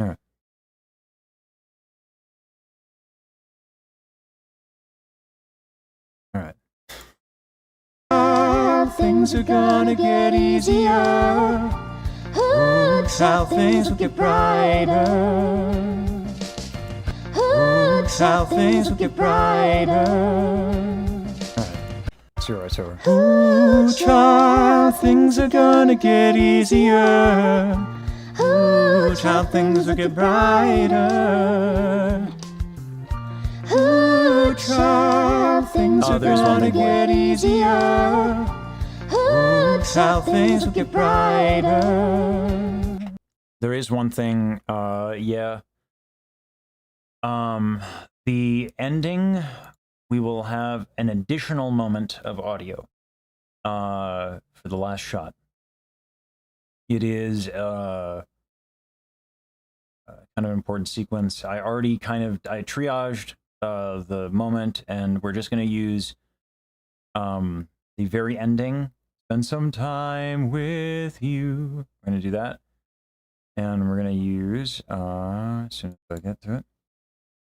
All right. All right. Things are gonna get easier. Ooh, child, things will get brighter. Ooh, child, things will get brighter. All right. Zero, it's over. Ooh, child, things are gonna get easier. Ooh, child, things will get brighter. Ooh, child, things Oh, are there's one gonna big boy. get easier. Ooh, child, things will get brighter. There is one thing, yeah. The ending, we will have an additional moment of audio. for the last shot. It is kind of important sequence. I already I triaged the moment, and we're just going to use the very ending. Spend some time with you. We're going to do that. And we're going to use, as soon as I get to it,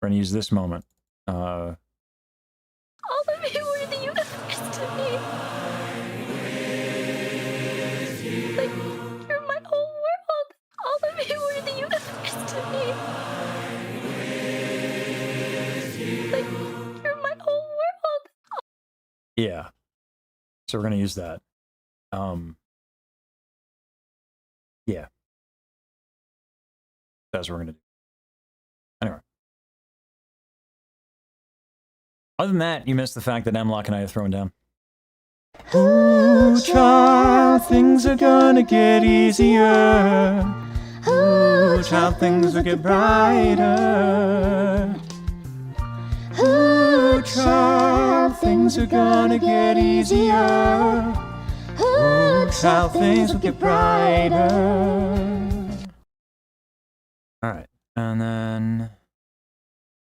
we're going to use this moment. All of you were the universe to me. Like, you're my whole world. All of you were the universe to me. Like, you're my whole world. Yeah. So we're going to use that. Yeah. That's what we're going to do. Anyway. Other than that, you missed the fact that Emlock and I are throwing down. Ooh, child, things are gonna get easier. Ooh, child, things will get brighter. Ooh, child, things are gonna get easier. Ooh, child, things will get brighter. All right. And then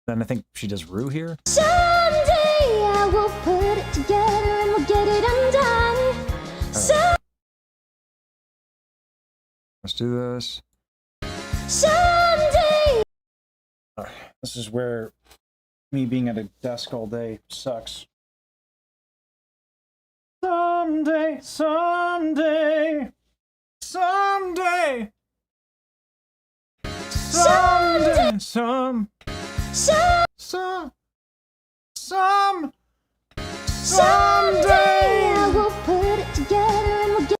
I think she does Rue here. Someday I will put it together and we'll get it undone. Let's do this. Someday. This is where me being at a desk all day sucks. Someday, someday, someday, someday, Someday I will put it together and we'll get.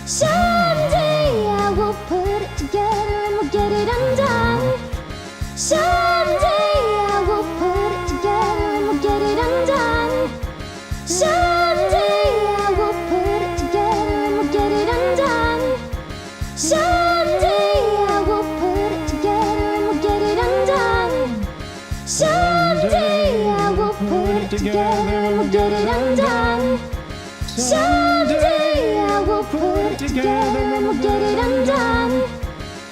Someday I will put it together and we'll get it undone. Someday I will put it together and we'll get it undone. Someday I will put it together and we'll get it undone. Someday I will put it together and we'll get it undone. Someday I will put it together and we'll get it undone. Someday I will put it together and we'll get it undone.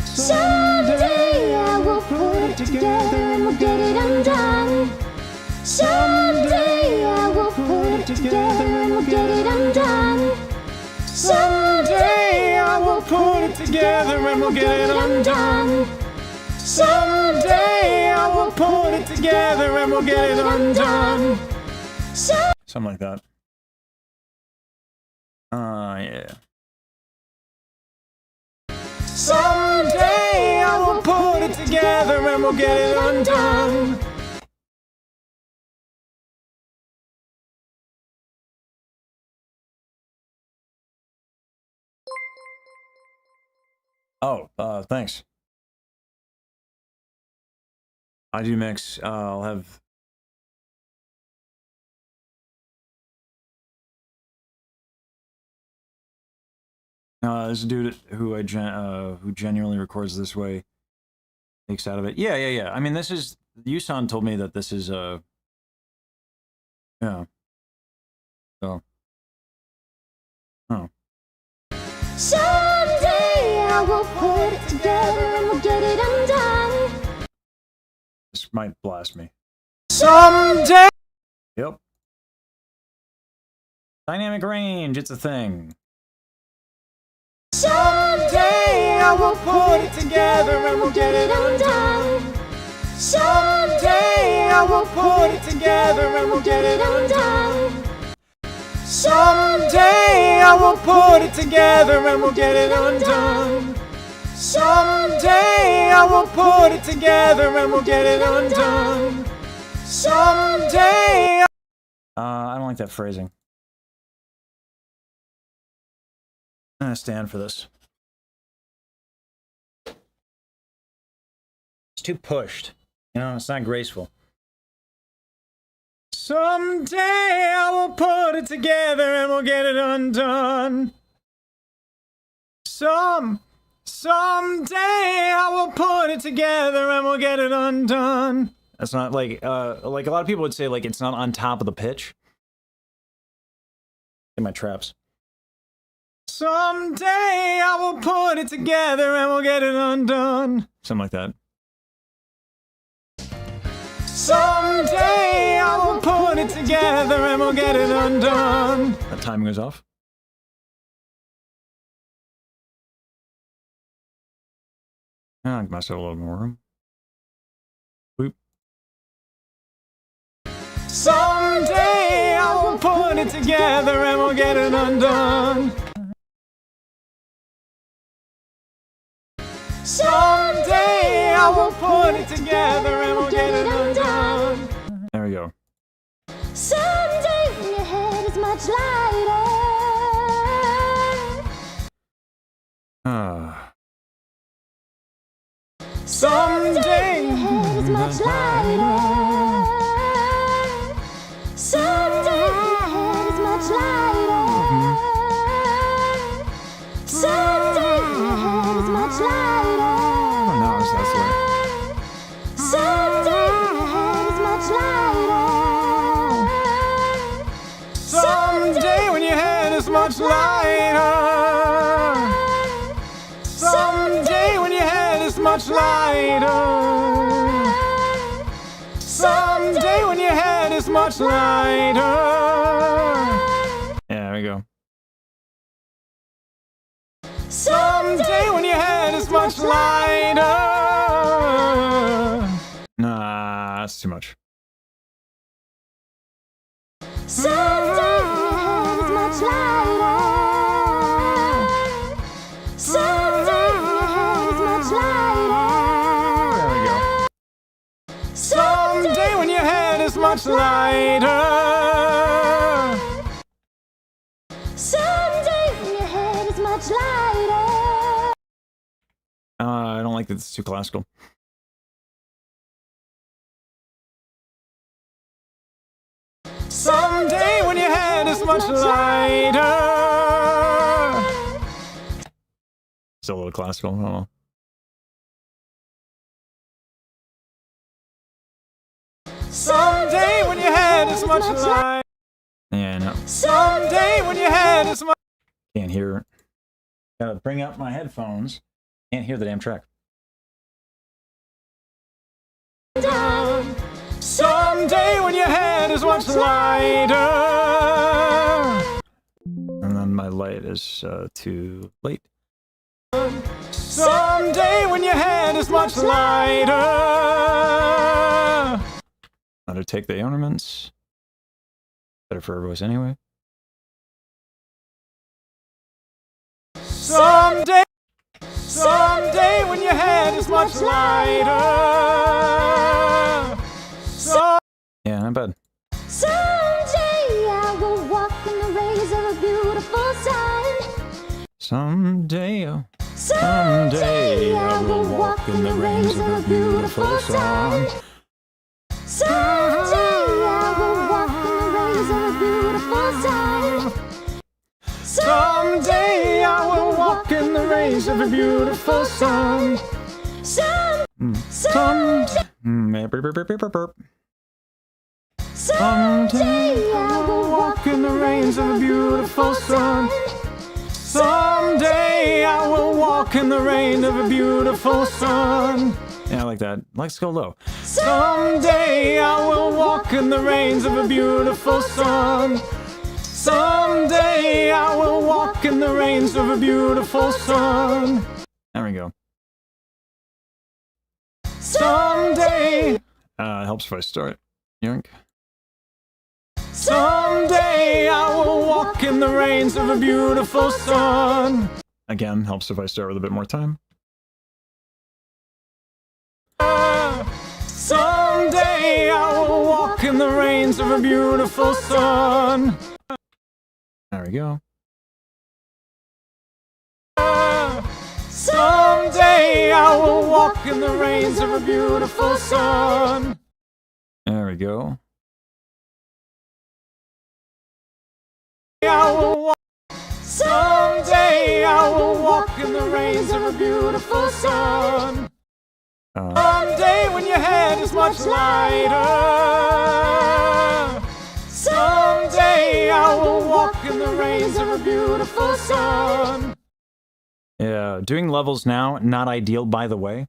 Someday I will put it together and we'll get it undone. Someday I will put it together and we'll get it undone. Someday I will put it together and we'll get it undone. Someday I will put it together and we'll get it undone. something like that. Yeah. Someday I will put it together and we'll get it undone. Oh, thanks. I do mix. I'll have. There's a dude who who genuinely records this way, takes out of it. Yeah. I mean, this is Yusan told me that this is yeah. So. Oh. Someday I will put it together and we'll get it undone. This might blast me. Someday. Yep. Dynamic range, it's a thing. Someday I will put it together and we'll get it undone. Someday I will put it together and we'll get it undone. Someday I will put it together and we'll get it undone. Someday I will put it together and we'll get it undone. Someday. I don't like that phrasing. I'm gonna stand for this. It's too pushed. You know, it's not graceful. Someday I will put it together and we'll get it undone. Someday I will put it together and we'll get it undone. That's not like a lot of people would say like it's not on top of the pitch. In my traps. Someday I will put it together and we'll get it undone. Something like that. Someday I will put it together and we'll get it undone. That timing was off. I give myself a little more room. Boop. Someday I will put it together and we'll get it undone. Someday I will put it together and we'll get it undone. There we go. Someday when your head is much lighter. Someday your head is much lighter. Someday your head is much lighter. Someday your head is much lighter. No, that's the way. Someday your head is much lighter. Someday when your head is much lighter. Someday when your head is much lighter. Someday when your head is much lighter. Yeah, there we go. Someday when your head is much lighter. Nah, that's too much. Someday your head is much lighter. Someday your head is much lighter. There we go. Someday when your head is much lighter. Someday when your head is much lighter. I don't like that it's too classical. Someday when your head is much lighter. Still a little classical, I don't know. Someday when your head is much lighter. Yeah, no. Someday when your head is much. Can't hear it. Gotta bring up my headphones. Can't hear the damn track. Someday when your head is much lighter. And then my light is too late. Someday when your head is much lighter. Let her take the ornaments. Better for her voice anyway. Someday when your head is much lighter. Yeah, not bad. Someday I will walk in the rays of a beautiful sun. Someday I will walk in the rays of a beautiful sun. Someday I will walk in the rays of a beautiful sun. Someday I will walk in the rays of a beautiful sun. Someday I will walk in the rays of a beautiful sun. Someday I will walk in the rain of a beautiful sun. Yeah, I like that. Let's go low. Someday I will walk in the rains of a beautiful sun. Someday I will walk in the rains of a beautiful sun. There we go. Someday. It helps if I start. Yoink. Someday I will walk in the rains of a beautiful sun. Again, helps if I start with a bit more time. Someday I will walk in the rains of a beautiful sun. There we go. Someday I will walk in the rains of a beautiful sun. There we go. Someday I will walk in the rays of a beautiful sun. Someday when your head is much lighter. Someday I I will walk in the rays of a beautiful sun. Yeah, doing levels now, not ideal, by the way.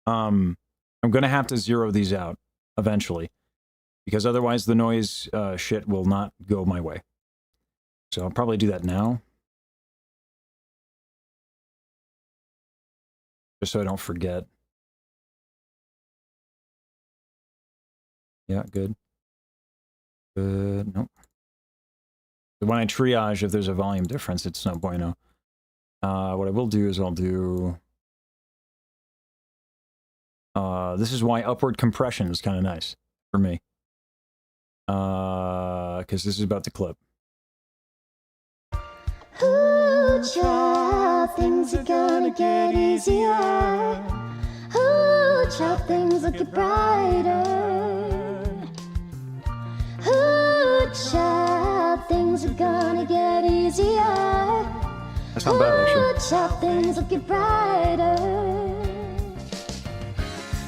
I'm gonna have to zero these out eventually, because otherwise the noise shit will not go my way. So I'll probably do that now, just so I don't forget. Yeah, good. Good. Nope. When I triage, if there's a volume difference, it's no bueno. What I will do is I'll do... this is why upward compression is kind of nice for me. Because this is about to clip. Ooh, child, things are gonna get easier. Ooh, child, things look brighter. Ooh, child, things are gonna get easier. That's not bad, actually. Ooh, child, things look brighter.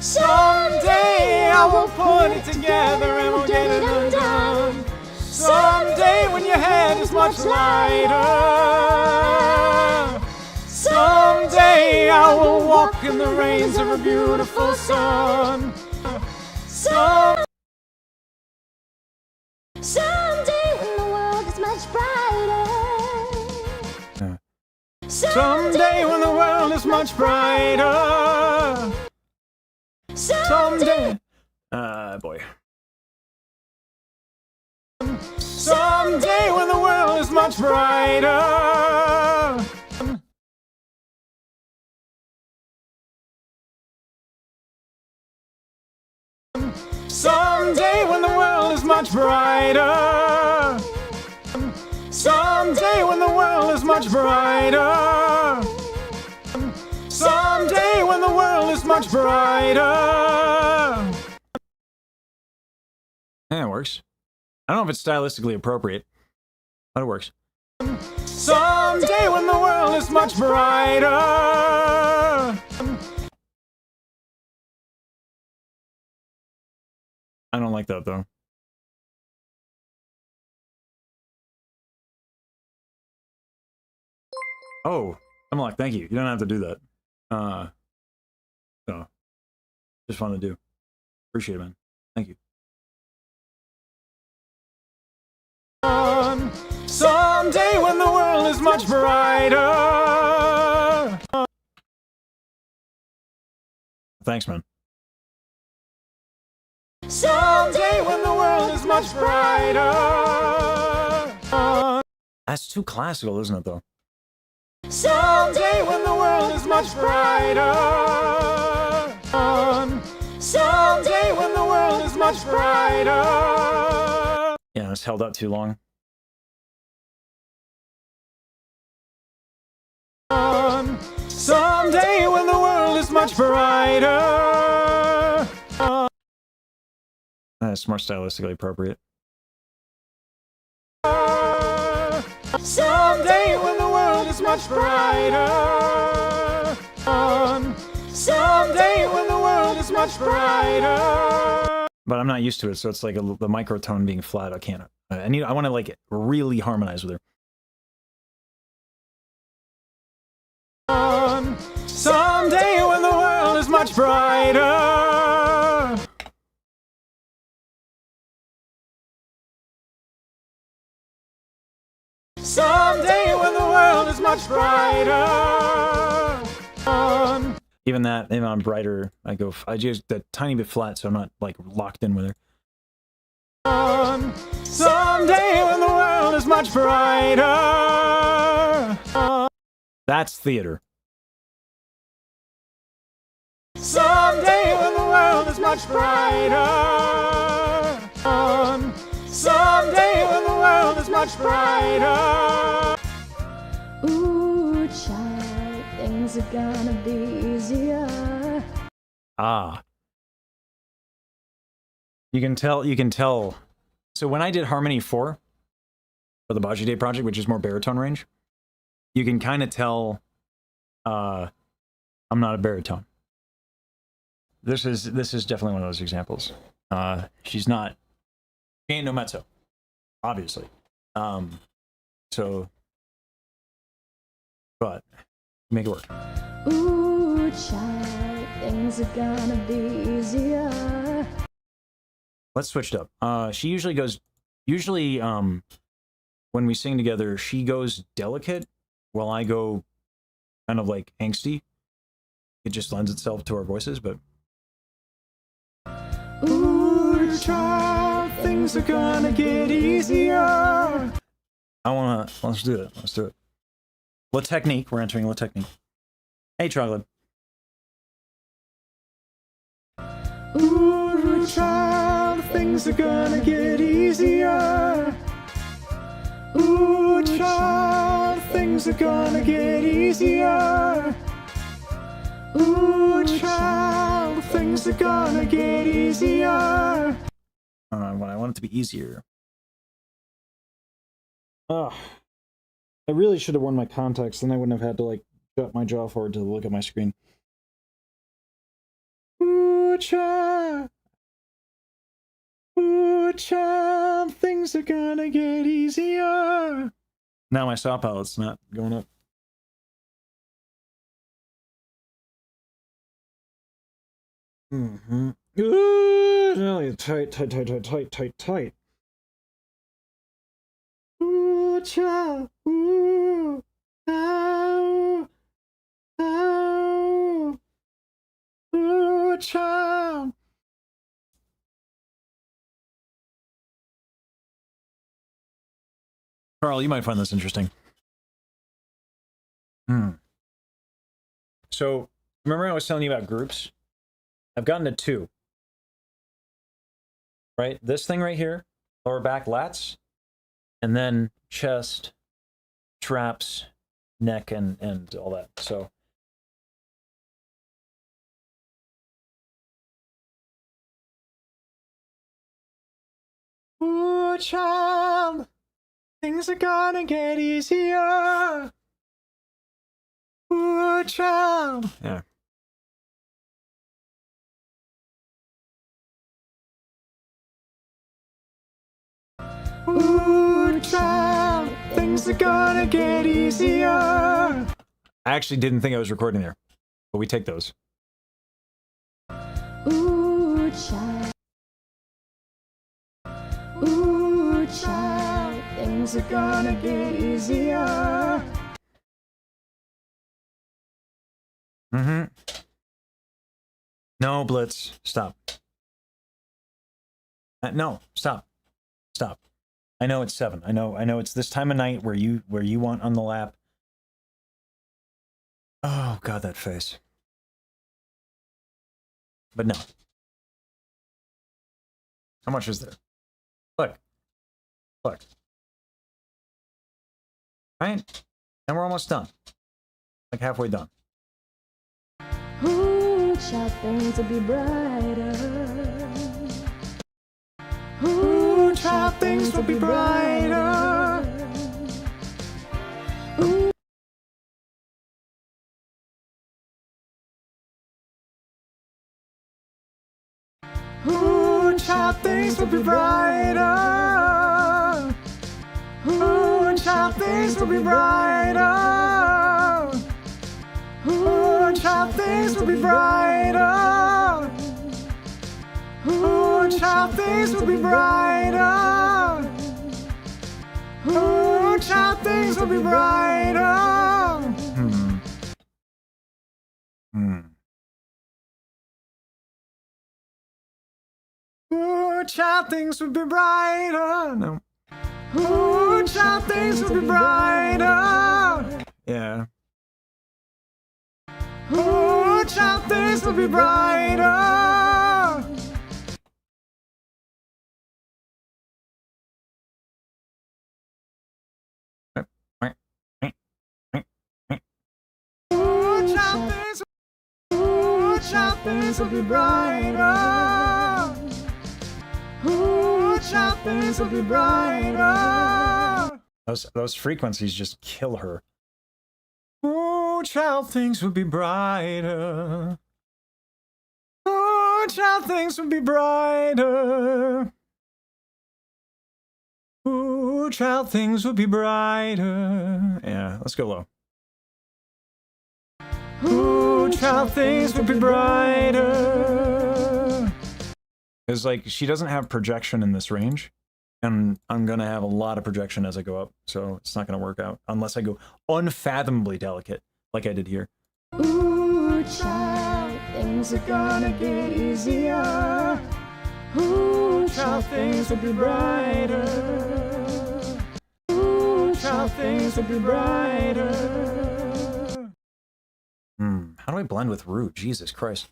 Someday I will put it together and we'll get it undone. Someday when your head is much lighter. Someday I will walk in the rays of a beautiful sun. Someday when the world is much brighter. Someday when the world is much brighter. Someday. Boy. Someday when the world is much brighter. Someday when the world is much brighter. Someday when the world is much brighter. Someday when the world is much brighter. Yeah, it works. I don't know if it's stylistically appropriate, but it works. Someday when the world is much brighter. I don't like that, though. Oh, Hemlock, thank you. You don't have to do that. So, just fun to do. Appreciate it, man. Thank you. Someday when the world is much brighter. Thanks, man. Someday when the world is much brighter. That's too classical, isn't it, though? Someday when the world is much brighter. Someday when the world is much brighter. Yeah, it's held up too long. Someday when the world is much brighter. That's more stylistically appropriate. Someday when the world is much brighter. Someday when the world is much brighter. But I'm not used to it, so it's like the microtone being flat. I can't. I want to like really harmonize with her. Someday when the world is much brighter. Someday when the world is much brighter. Even that, even on brighter, I just a tiny bit flat, so I'm not like locked in with her. Someday when the world is much brighter. That's theater. Someday when the world is much brighter. Someday when the world is much brighter. Ooh, child, things are gonna be easier. Ah. You can tell. So when I did Harmony 4 for the Baji Day project, which is more baritone range, you can kind of tell I'm not a baritone. This is definitely one of those examples. She ain't no mezzo, obviously. So, but make it work. Ooh, child, things are gonna be easier. Let's switch it up. She usually goes. Usually, when we sing together, she goes delicate, while I go kind of like angsty. It just lends itself to our voices, but. Ooh, child, things are gonna get easier. Let's do it. Let's do it. La Technique. We're entering La Technique. Hey, Chocolate. Ooh, child, things are gonna get easier. Ooh, child, things are gonna get easier. Ooh, child, things are gonna get easier. I want it to be easier. Oh, I really should have worn my contacts, then I wouldn't have had to like shut my jaw forward to look at my screen. Ooh, child, things are gonna get easier. Now my saw palette's not going up. Mm-hmm. Ooh, tight. Ooh, child, ooh, ow, ow, ooh, child. Carl, you might find this interesting. So, remember I was telling you about groups? I've gotten to 2. Right? This thing right here, lower back lats, and then chest, traps, neck, and all that. So, Ooh, child, things are gonna get easier. Ooh, child. yeah. Ooh, child, things are gonna get easier. I actually didn't think I was recording there, but we take those. Ooh, child. Ooh, child, things are gonna get easier. Mm-hmm. No, Blitz, stop. No, stop. Stop. I know it's 7. I know it's this time of night where you want on the lap. Oh god, that face. But no. How much is there? Look. Right? And we're almost done. Like halfway done. Ooh, child, things will be brighter. Ooh, child, things will be brighter. Ooh. Ooh, child, things will be brighter. Ooh, child, things will be brighter. Ooh, child, things will be brighter. Ooh, child, things will be brighter. Ooh, child, things will be brighter. Ooh, child, things will be brighter. No. Ooh, child, things will be brighter. Yeah. Ooh, child, things will be brighter. Ooh, child, things will be brighter. Ooh, child, things will be brighter. Those frequencies just kill her. Ooh, child, things will be brighter. Ooh, child, things will be brighter. Ooh, Ooh, child, things would be brighter. Yeah, let's go low. Ooh, child, things would be brighter. Because, like, she doesn't have projection in this range. And I'm going to have a lot of projection as I go up. So it's not going to work out unless I go unfathomably delicate, like I did here. Ooh, child, things are gonna get easier. Ooh, child, things will be brighter. Ooh, child, things will be brighter. How do I blend with root? Jesus Christ.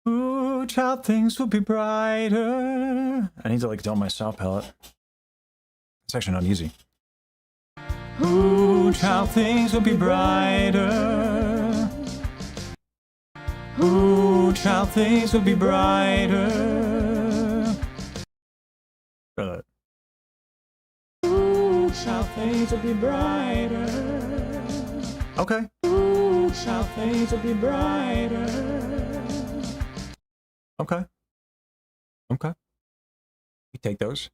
Ooh, child, things will be brighter. I need to, like, dull my saw palette. It's actually not easy. Ooh, child, things will be brighter. Ooh, child, things will be brighter. Ooh, child, things will be brighter. Okay. Ooh, child, things will be brighter. Okay. Okay. We take those.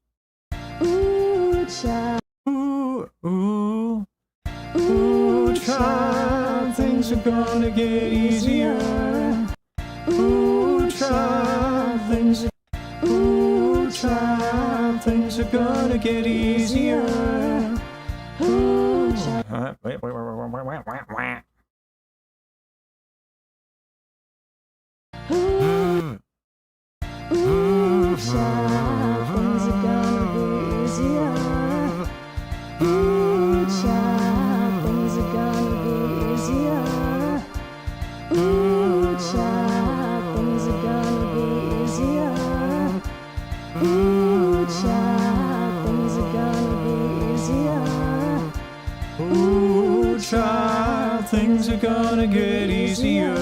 Ooh, child. Ooh, ooh. Ooh, child, things are gonna get easier. Ooh, child, things are... Ooh, child, things are gonna get easier. Ooh, child. Wait. Ooh, child, things are gonna get easier. Ooh, child, things are gonna get easier. Ooh, child, things are gonna get easier. Ooh, child, things are gonna get easier. Ooh, child, things are gonna get easier.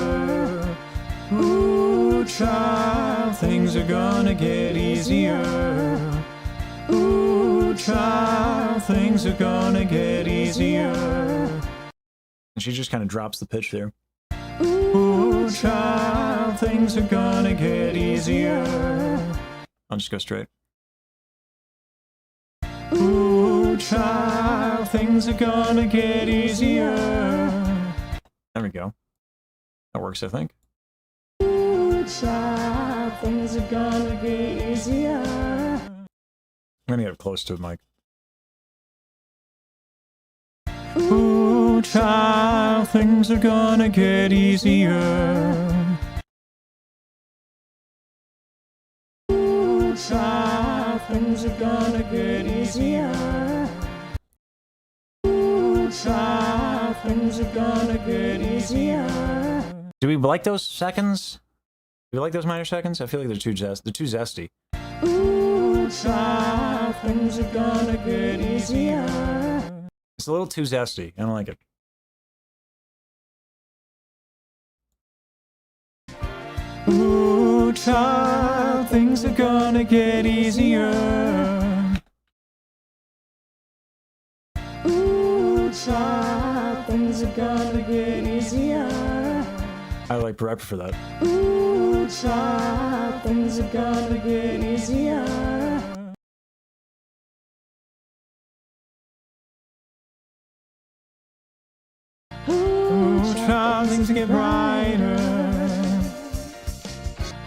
Ooh, child, things are gonna get easier. Ooh, child, things are gonna get easier. And she just kind of drops the pitch there. Ooh, child, things are gonna get easier. I'll just go straight. Ooh, child, things are gonna get easier. There we go. That works, I think. Ooh, child, things are gonna get easier. I'm gonna get close to the mic. Ooh, child, things are gonna get easier. Ooh, child, things are gonna get easier. Ooh, child, things are gonna get easier. Do we like those seconds? Do we like those minor seconds? I feel like they're too zesty. Ooh, child, things are gonna get easier. It's a little too zesty. I don't like it. Ooh, child, things are gonna get easier. Ooh, child, things are gonna get easier. I prefer that. Ooh, child, things are gonna get easier. Ooh, child, things will get brighter.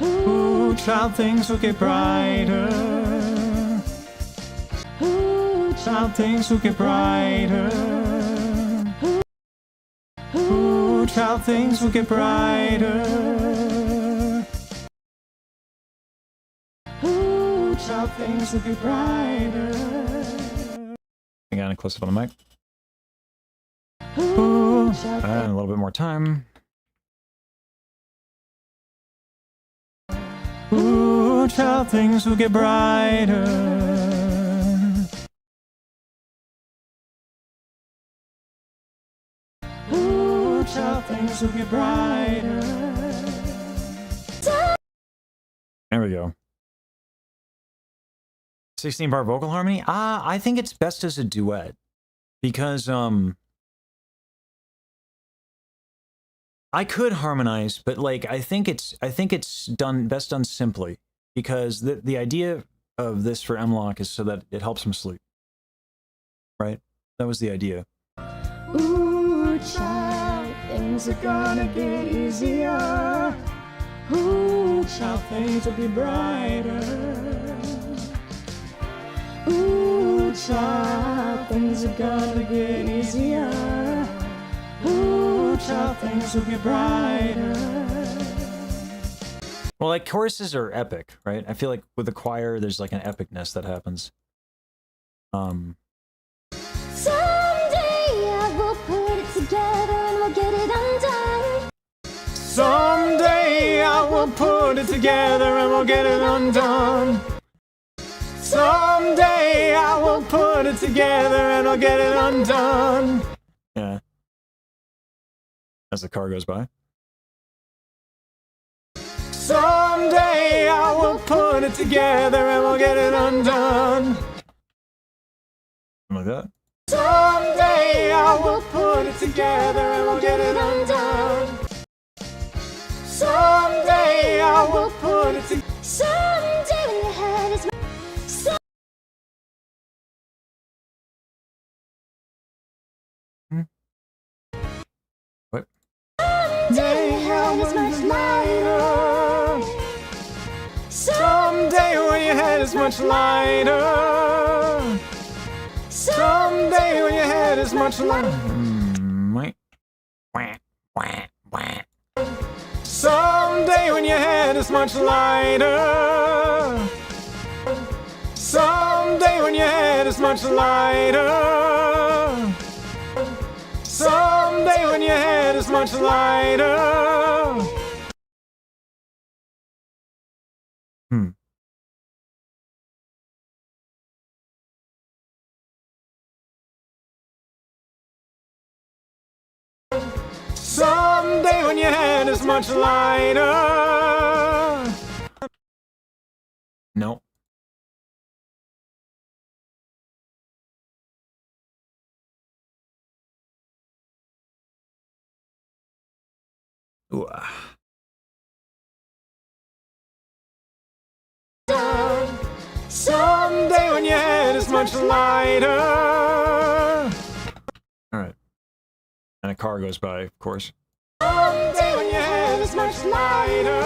Ooh, child, things will get brighter. Ooh, Child, things will get brighter. Ooh, child, things will get brighter. ooh, child, things will be brighter. I got a close up on the mic. Ooh, child, And a little bit more time. Ooh, child, things will get brighter. Ooh, child, things will get brighter. There we go. 16-bar vocal harmony? I think it's best as a duet. Because, I could harmonize, but like I think it's best done simply, because the idea of this for M-Lock is so that it helps him sleep. right? That was the idea. Ooh, child, things are gonna get easier. Ooh, child, things will be brighter. Ooh, child, things are gonna get easier. Ooh, child, things will be brighter. Well, like choruses are epic, right? I feel like with the choir, there's like an epicness that happens. Someday I will put it together and we'll get it undone. Someday I will put it together and we'll get it undone. Someday I will put it together and I'll get it undone. Yeah. As the car goes by. Someday I will put it together and we'll get it undone. Something like that. Someday I will put it together and we'll get it undone. Someday I will put it together. Someday when your head is What? someday when your head is much lighter. Someday when your head is much lighter. Someday when your head is much lighter. Someday when your head is much lighter. Someday when your head is much lighter. Someday when your head is much lighter. Someday when your head is much lighter. No. Ooh, ah. Someday when your head is much lighter. All right. And a car goes by, of course. Someday when your head is much lighter.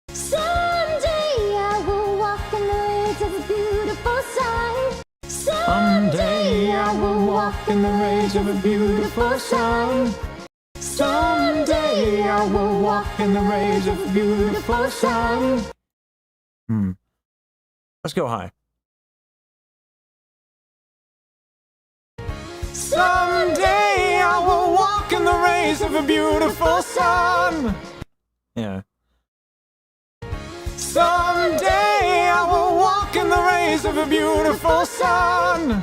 Someday I will walk in the rays of a beautiful sun. Someday I will walk in the rays of a beautiful sun. Someday I will walk in the rays of a beautiful sun. Let's go high. Someday I will walk in the rays of a beautiful sun. Yeah. Someday I will walk in the rays of a beautiful sun.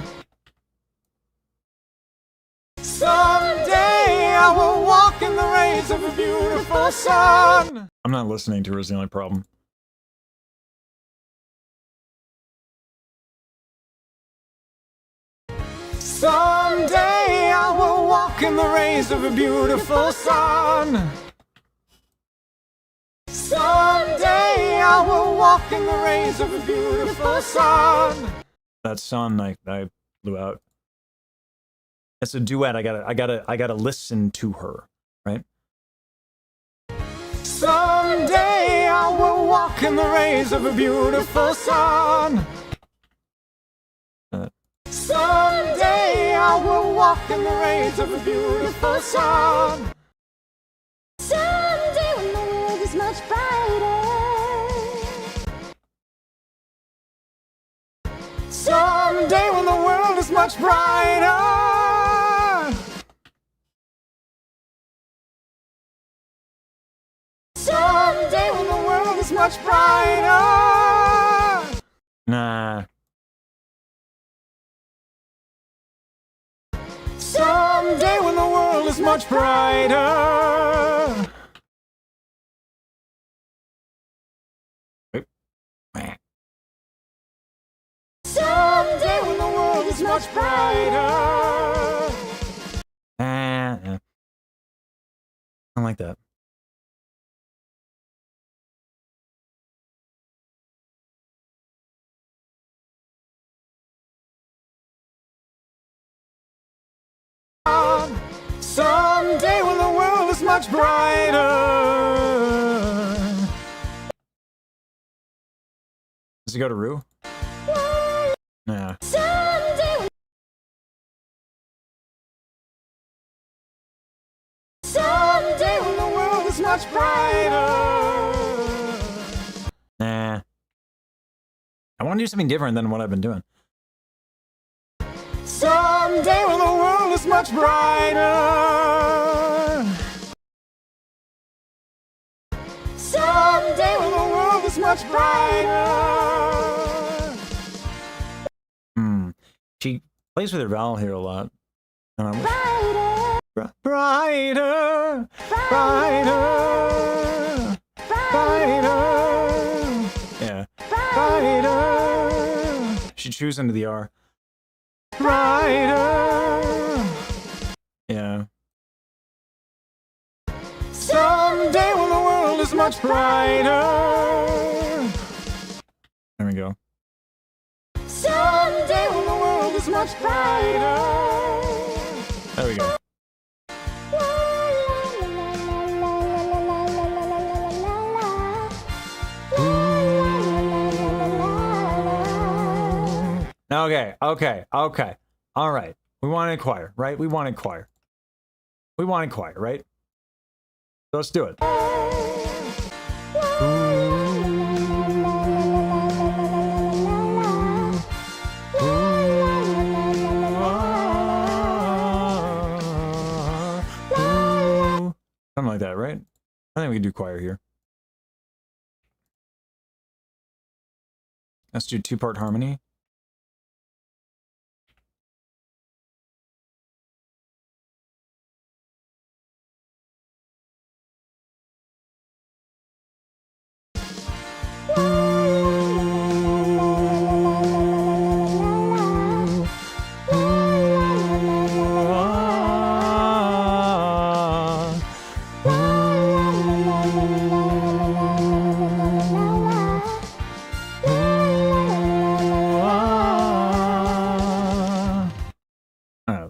Someday I will walk in the rays of a beautiful sun. I'm not listening to her is the only problem. Someday I will walk in the rays of a beautiful sun. Someday I will walk in the rays of a beautiful sun. That sun, I blew out. It's a duet. I gotta listen to her, right? Someday I will walk in the rays of a beautiful sun. Someday I will walk in the rays of a beautiful sun. Someday when the world is much brighter. Someday when the world is much brighter. Someday when the world is much brighter. Nah. Someday when the world is much brighter. Someday when the world is much brighter. I don't like that. much brighter. Does he go to Rue? Nah. Someday, someday when the world is much brighter. Nah. I want to do something different than what I've been doing. Someday when the world is much brighter. Someday when the world is much brighter. She plays with her vowel here a lot. And I wish- Brighter, brighter, brighter. Yeah. Brighter. She chews into the R. Brighter. Yeah. Someday when the world is much brighter. There we go. someday when the world is much brighter. There we go. Okay. All right. We want to inquire, right? We want to inquire, right? So let's do it. Something like that, right? I think we can do choir here. Let's do two-part harmony.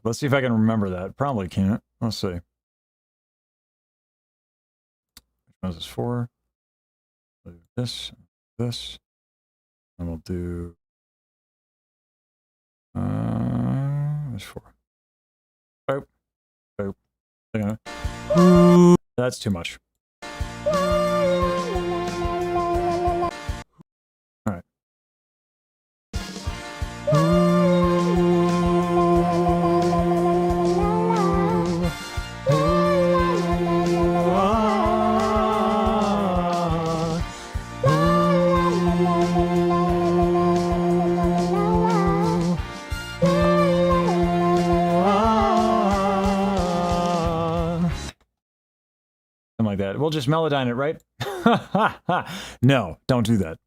Let's see if I can remember that. Probably can't. Let's see. Which one is this for? We'll do this, this, and we'll do this for. Oh, oh, that's too much. All right. Like that. We'll just melodyne it, right? No, don't do that.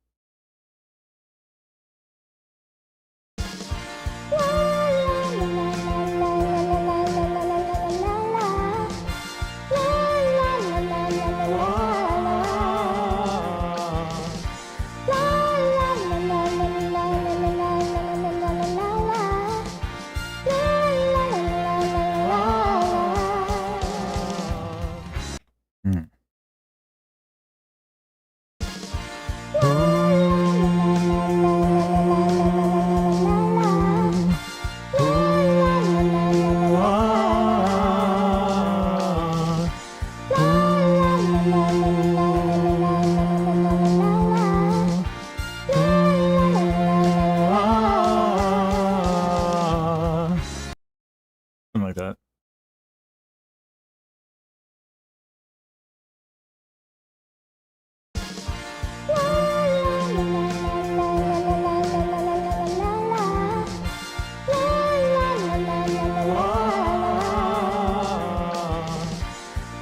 Something like that.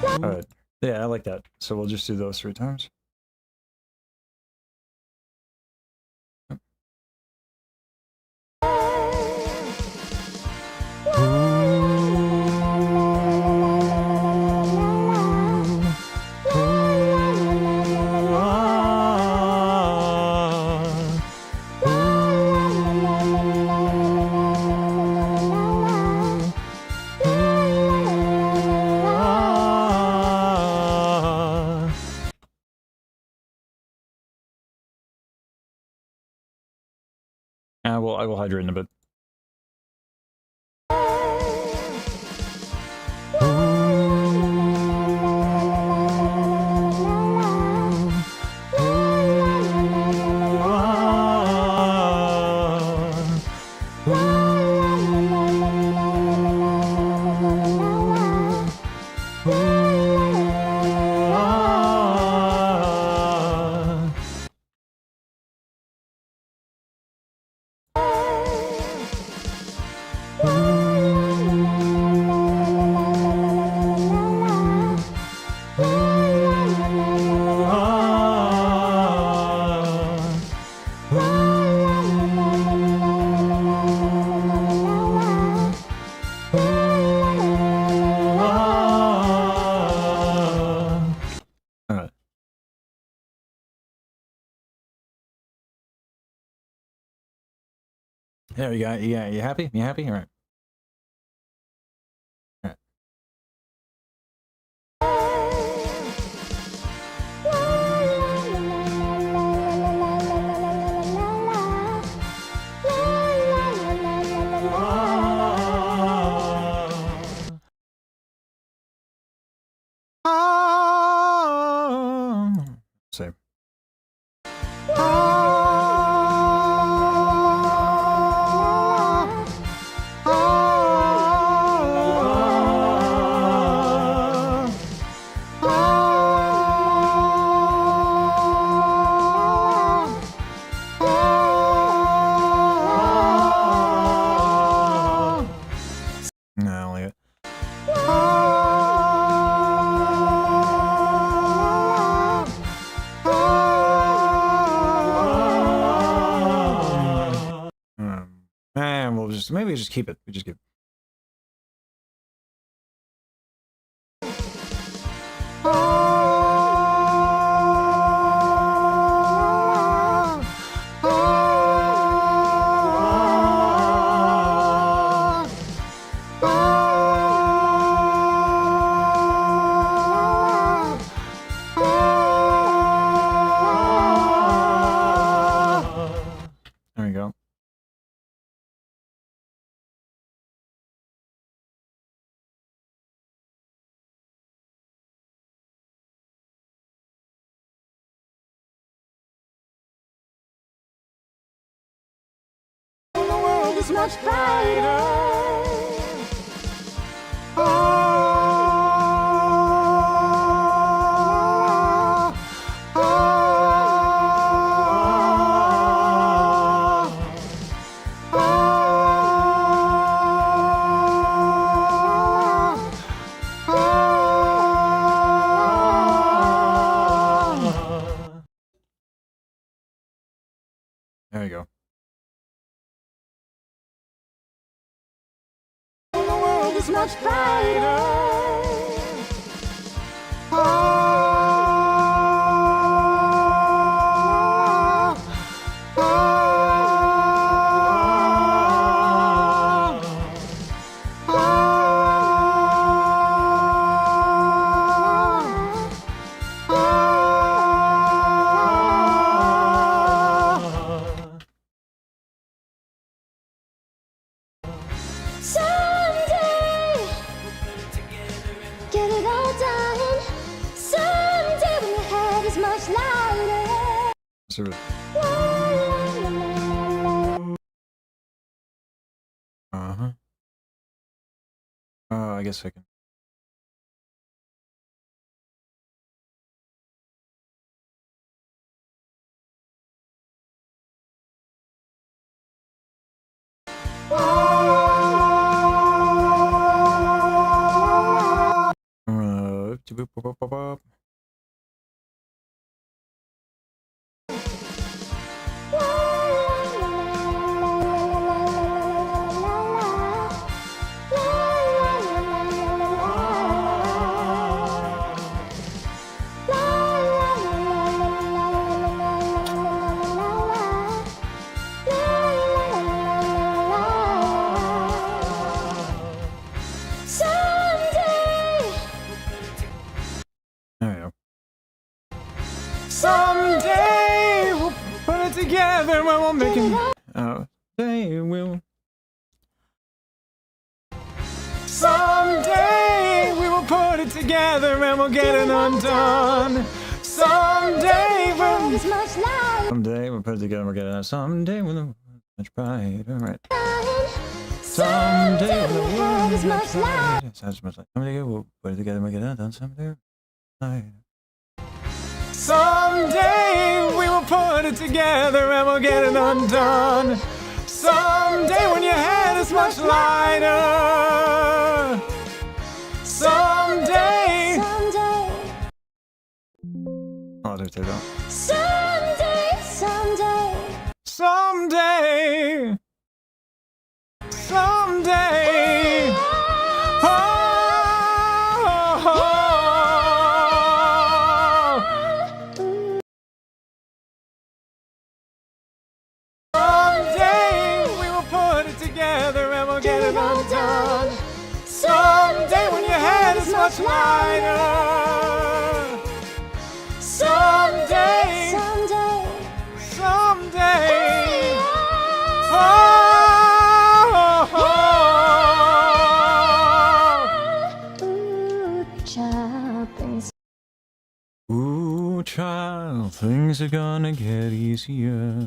All right. Yeah, I like that. So we'll just do those 3 times. will hydrate in a bit. There you go. Yeah, you happy? You happy? All right. All right. Same. No, I don't like it. Man, we'll just maybe just keep it. We just keep it. There we go. The world is much brighter. There we go. The world is much brighter. Someday, get it all done. Someday when your head is much lighter. Sort of. Uh-huh. I guess I can. Boop. There we go. Someday we'll put it together when we'll make it. Oh, day it together and we'll get it undone. Someday we'll... As much light Someday we'll put it together and we'll get it undone. Someday we'll... Much pride, alright. Someday when the world is much light. Someday we'll put it together and we'll get it undone. Someday we will put it together and we'll get it undone. Someday when your head is much lighter. Someday. Oh, there's that. Someday. Someday we will put it together and we'll get it undone. Someday when your head is much lighter. Someday. Ooh, child, things are gonna get easier.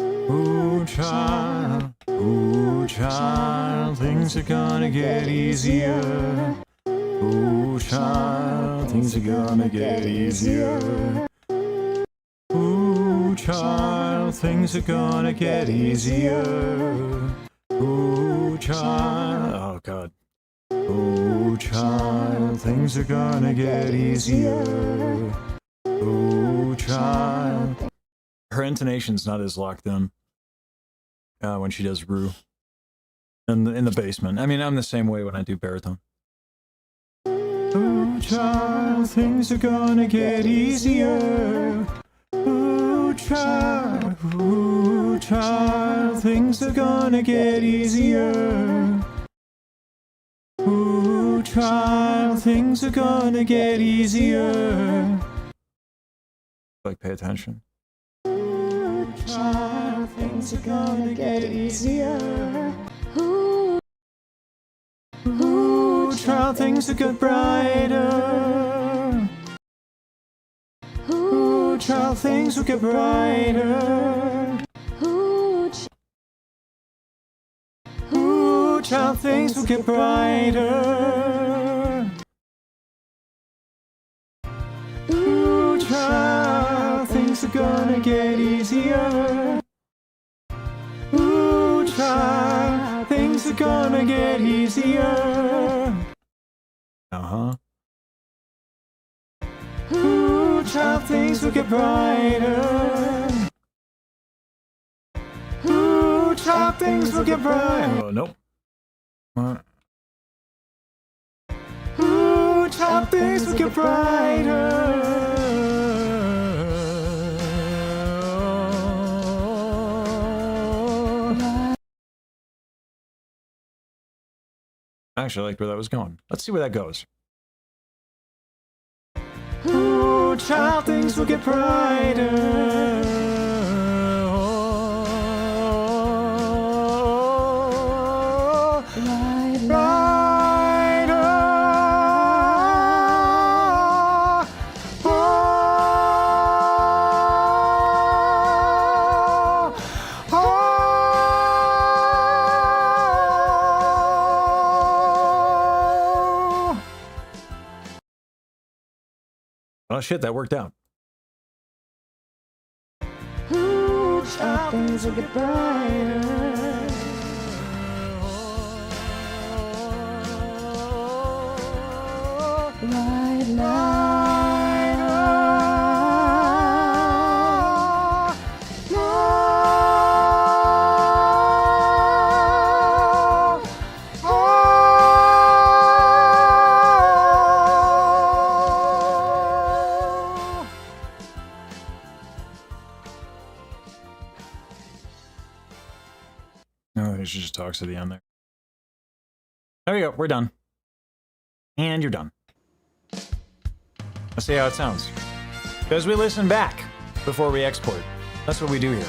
Ooh, child, things are gonna get easier. Ooh, child, things are gonna get easier. Ooh, child, things are gonna get easier. Ooh, child, oh God. Ooh, child, things are gonna get easier. Ooh, child. Her intonation's not as locked in when she does Rue in the basement. I mean, I'm the same way when I do baritone. Ooh, child, things are gonna get easier. Ooh, child, things are gonna get easier. Ooh, child, things are gonna get easier. Like, pay attention. Ooh, child, things are gonna get easier. Ooh, child, things will get brighter. Ooh, child, things will get brighter. Child, things will get brighter. Ooh, child, things are gonna get easier. Ooh, child, things are gonna get easier. Uh-huh. Ooh, child, things will get brighter. Ooh, child, things will get brighter. Oh, nope. Ooh, child, things will get brighter. I actually liked where that was going. Let's see where that goes. Ooh, child, things will get brighter. Oh shit, that worked out. Ooh, child, things will get brighter. Light, she just talks to the end there. There we go. We're done. And you're done. Let's see how it sounds. Because we listen back before we export. That's what we do here.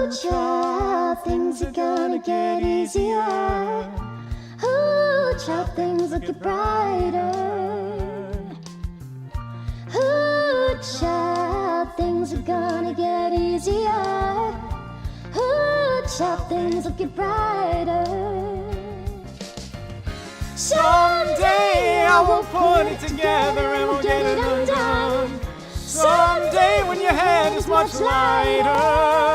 Ooh, child, things are gonna get easier. Ooh, child, things will get brighter. Ooh, child, things are gonna get easier. Ooh, child, things will get brighter. Someday I will put it together and we'll get it undone. Someday when your head is much lighter.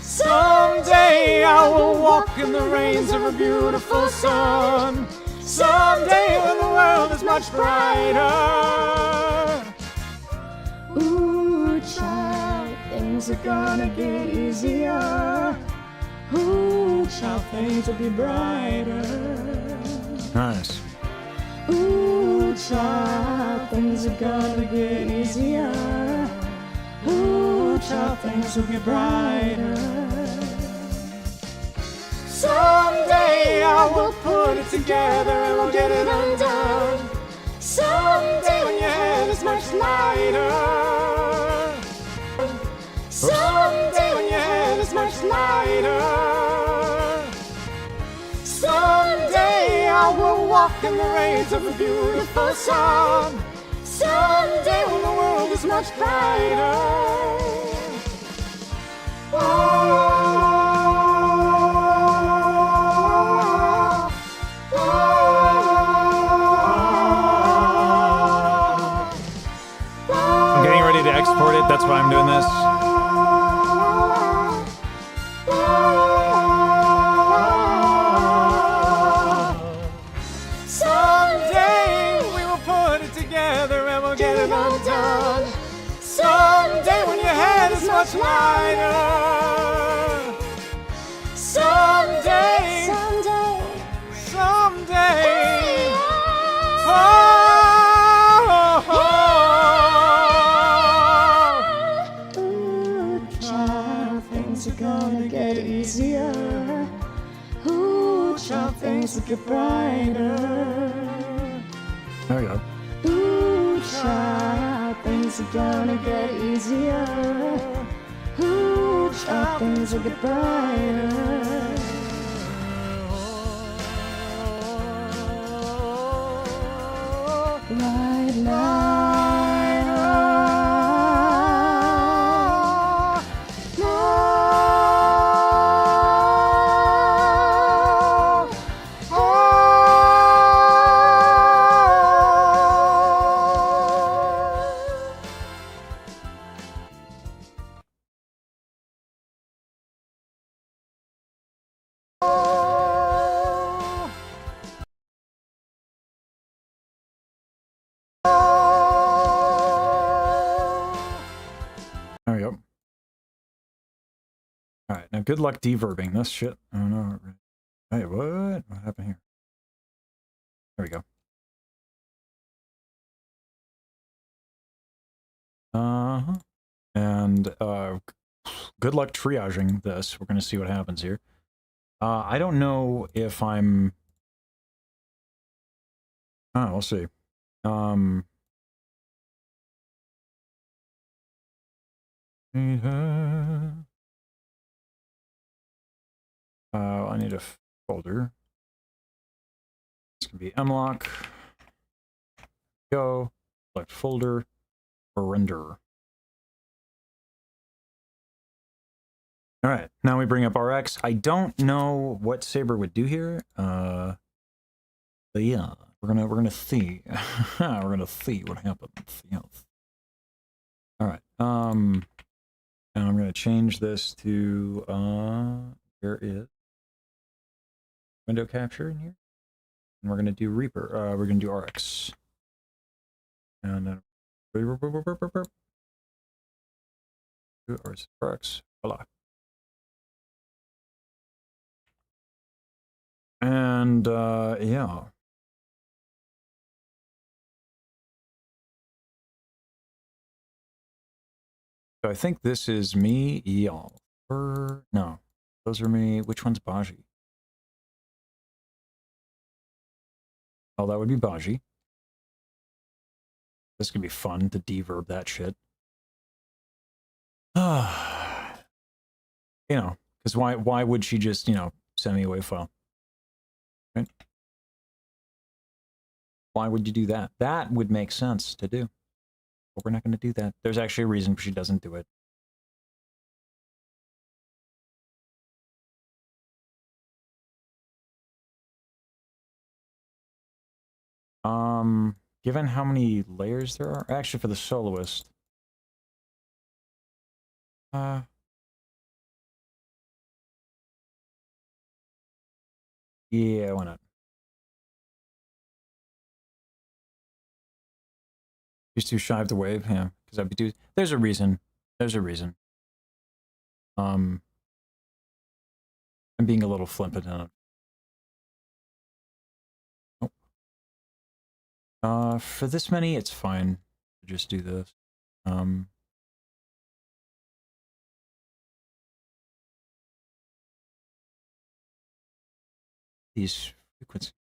Someday I will walk in the rays of a beautiful sun. Someday when the world is much brighter. Ooh, child, things are gonna get easier. Ooh, child, things will be brighter. Nice. Ooh, child, things are gonna get easier. Ooh, child, things will get brighter. Someday I will put it together and we'll get it undone. Someday when your head is much lighter. Someday when your head is much lighter. Someday I will walk in the rays of a beautiful sun. Someday when the world is much brighter. I'm getting ready to export it, that's why I'm doing this. Someday we will put it together and we'll get it undone. Someday when your head is much lighter. Someday, someday. Ooh, child, things are gonna get easier. Ooh, child, things will get brighter. There we go. Ooh, child, things are gonna get easier. Ooh, child, things will get brighter. Right There we go. Alright, now good luck deverbing this shit. I don't know. Hey, what? What happened here? There we go. And good luck triaging this. We're gonna see what happens here. I don't know if I'm we'll see. I need a folder. It's gonna be mlock. Go. Select folder. Or render. All right, now we bring up RX. I don't know what Saber would do here. But yeah, we're gonna see. We're gonna see what happens. Yes. All right. And I'm gonna change this to where is window capture in here, and we're gonna do Reaper. We're gonna do RX, and then RX. Voila. And yeah. So I think this is me, y'all. Or no, those are me. Which one's Baji? Oh, that would be Baji. This could be fun to deverb that shit. You know, because why would she just, you know, send me a WAV file? Right? Why would you do that? That would make sense to do. But we're not going to do that. There's actually a reason she doesn't do it. Given how many layers there are, actually for the soloist, yeah, why not? She's too shy of the wave, yeah, because I'd be too. There's a reason. There's a reason. I'm being a little flippant on it. For this many, it's fine to just do this. These frequencies.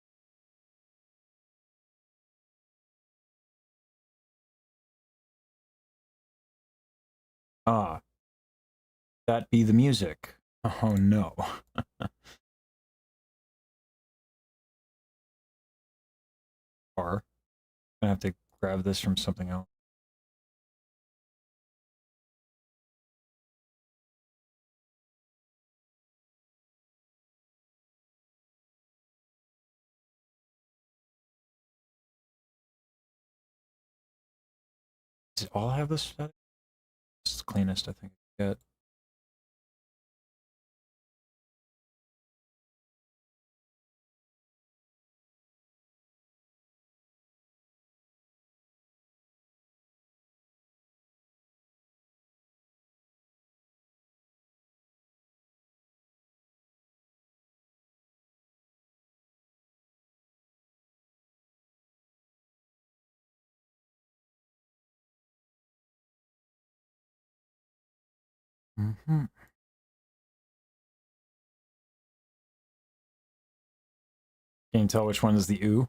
Ah, that be the music. Oh no. Or I have to grab this from something else. Does it all have this? It's the cleanest I think I get. Mm-hmm. Can you tell which one is the ooh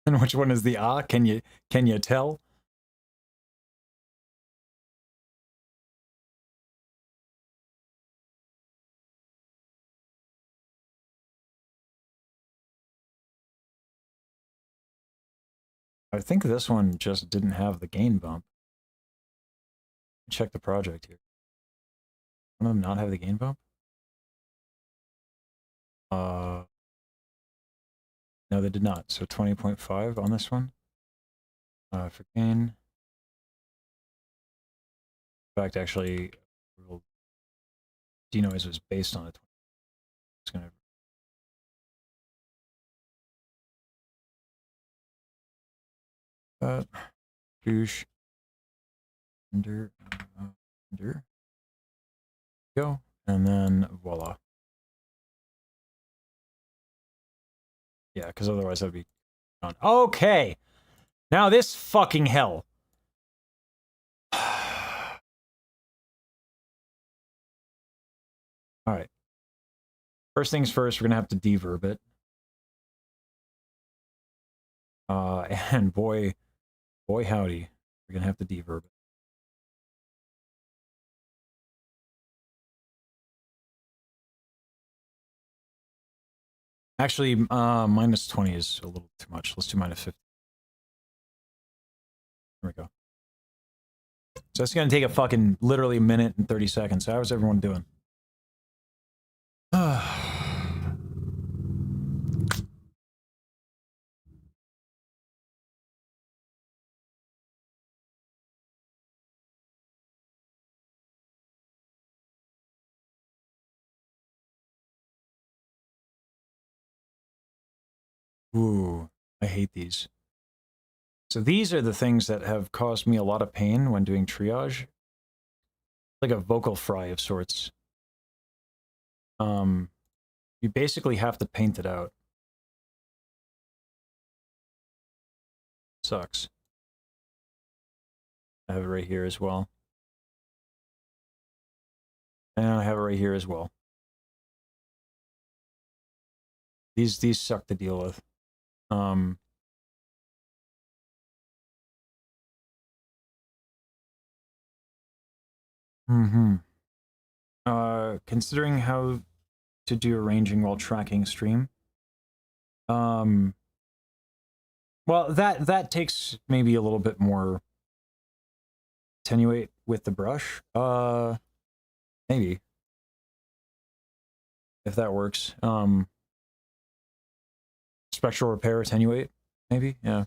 and which one is the ah? Can you tell? I think this one just didn't have the gain bump. Check the project here. One of them not have the gain bump? No, they did not. So 20.5 on this one. For gain. In fact, actually, denoise was based on it. It's gonna. Douche. Under. Go. And then voila. Yeah, because otherwise I'd be gone. Okay. Now this fucking hell. All right. First things first, we're gonna have to deverb it. And boy howdy, we're gonna have to deverb it. Actually, minus 20 is a little too much. Let's do minus 50. There we go. So that's gonna take a fucking literally a minute and 30 seconds. How's everyone doing? Ooh, I hate these. So these are the things that have caused me a lot of pain when doing triage. Like a vocal fry of sorts. You basically have to paint it out. Sucks. I have it right here as well. And I have it right here as well. These suck to deal with. Considering how to do arranging while tracking stream. Well, that takes maybe a little bit more attenuate with the brush. Maybe. If that works. Spectral repair attenuate, maybe? Yeah.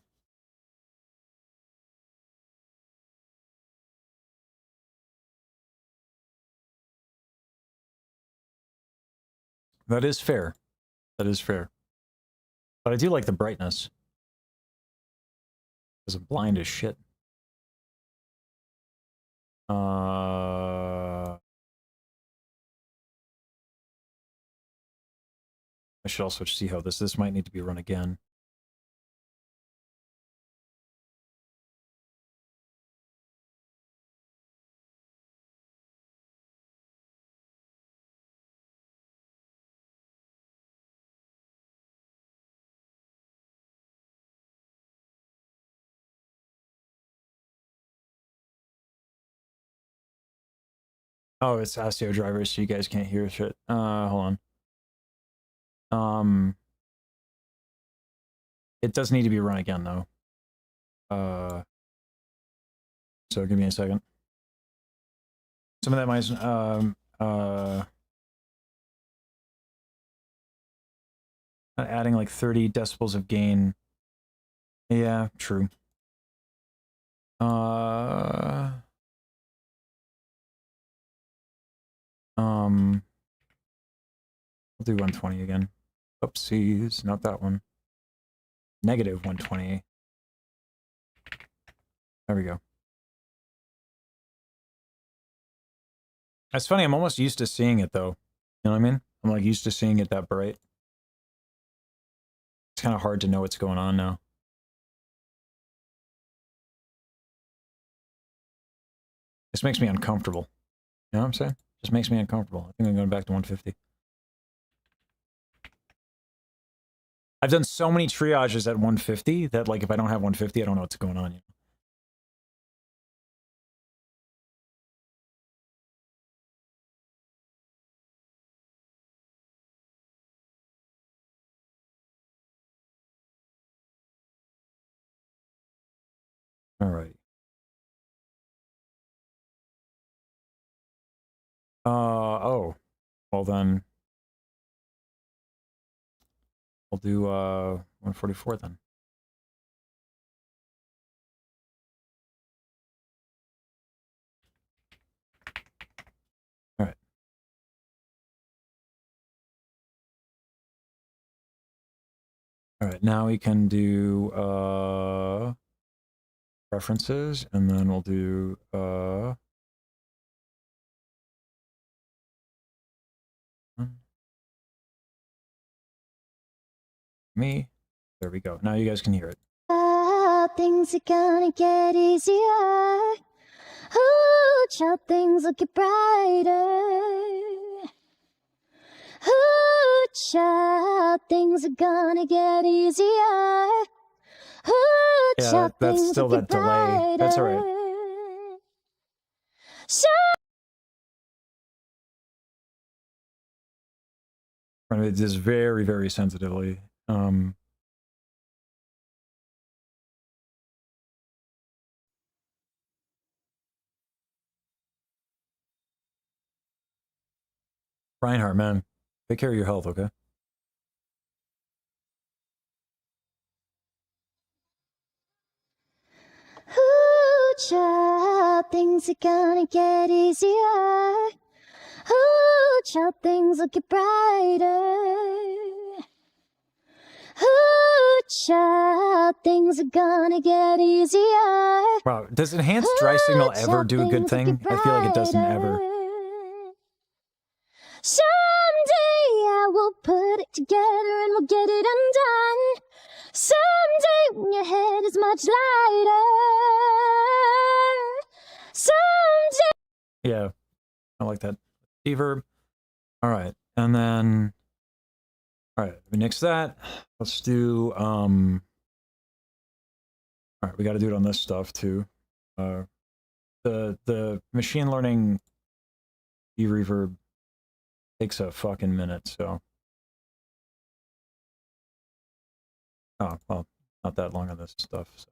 That is fair. That is fair. But I do like the brightness. Because I'm blind as shit. I should also see how this might need to be run again. Oh, it's ASIO drivers, so you guys can't hear shit. Hold on. It does need to be run again, though. So give me a second. Some of that might, adding like 30 decibels of gain. Yeah, true. I'll do 120 again. Oopsies, not that one. Negative 120. There we go. That's funny, I'm almost used to seeing it though. You know what I mean? I'm like used to seeing it that bright. It's kind of hard to know what's going on now. This makes me uncomfortable. You know what I'm saying? Just makes me uncomfortable. I think I'm going back to 150. I've done so many triages at 150 that like if I don't have 150, I don't know what's going on. You know? All right. Oh. Well then. I'll do 144 then. All right. All right, now we can do preferences, and then we'll do me. There we go. Now you guys can hear it. Things are gonna get easier. Oh, child, things looking brighter. Oh, child, things are gonna get easier. Oh, Yeah, child, that's things still looking that delay. That's all right. brighter. It is very, very sensitively. Reinhardt, man, take care of your health, okay? Ooh, child, things are gonna get easier. Ooh, child, things looking brighter. Ooh, child, things are gonna get easier. Wow, does enhanced dry signal ever do a good thing? I feel like it doesn't ever. Someday I will put it together and we'll get it undone. Someday when your head is much lighter. Someday. Yeah, I like that. Reverb. All right, and then, all right, we nix that. Let's do, all right, we got to do it on this stuff too. The machine learning reverb Takes a fucking minute, so. Oh, well, not that long on this stuff. So.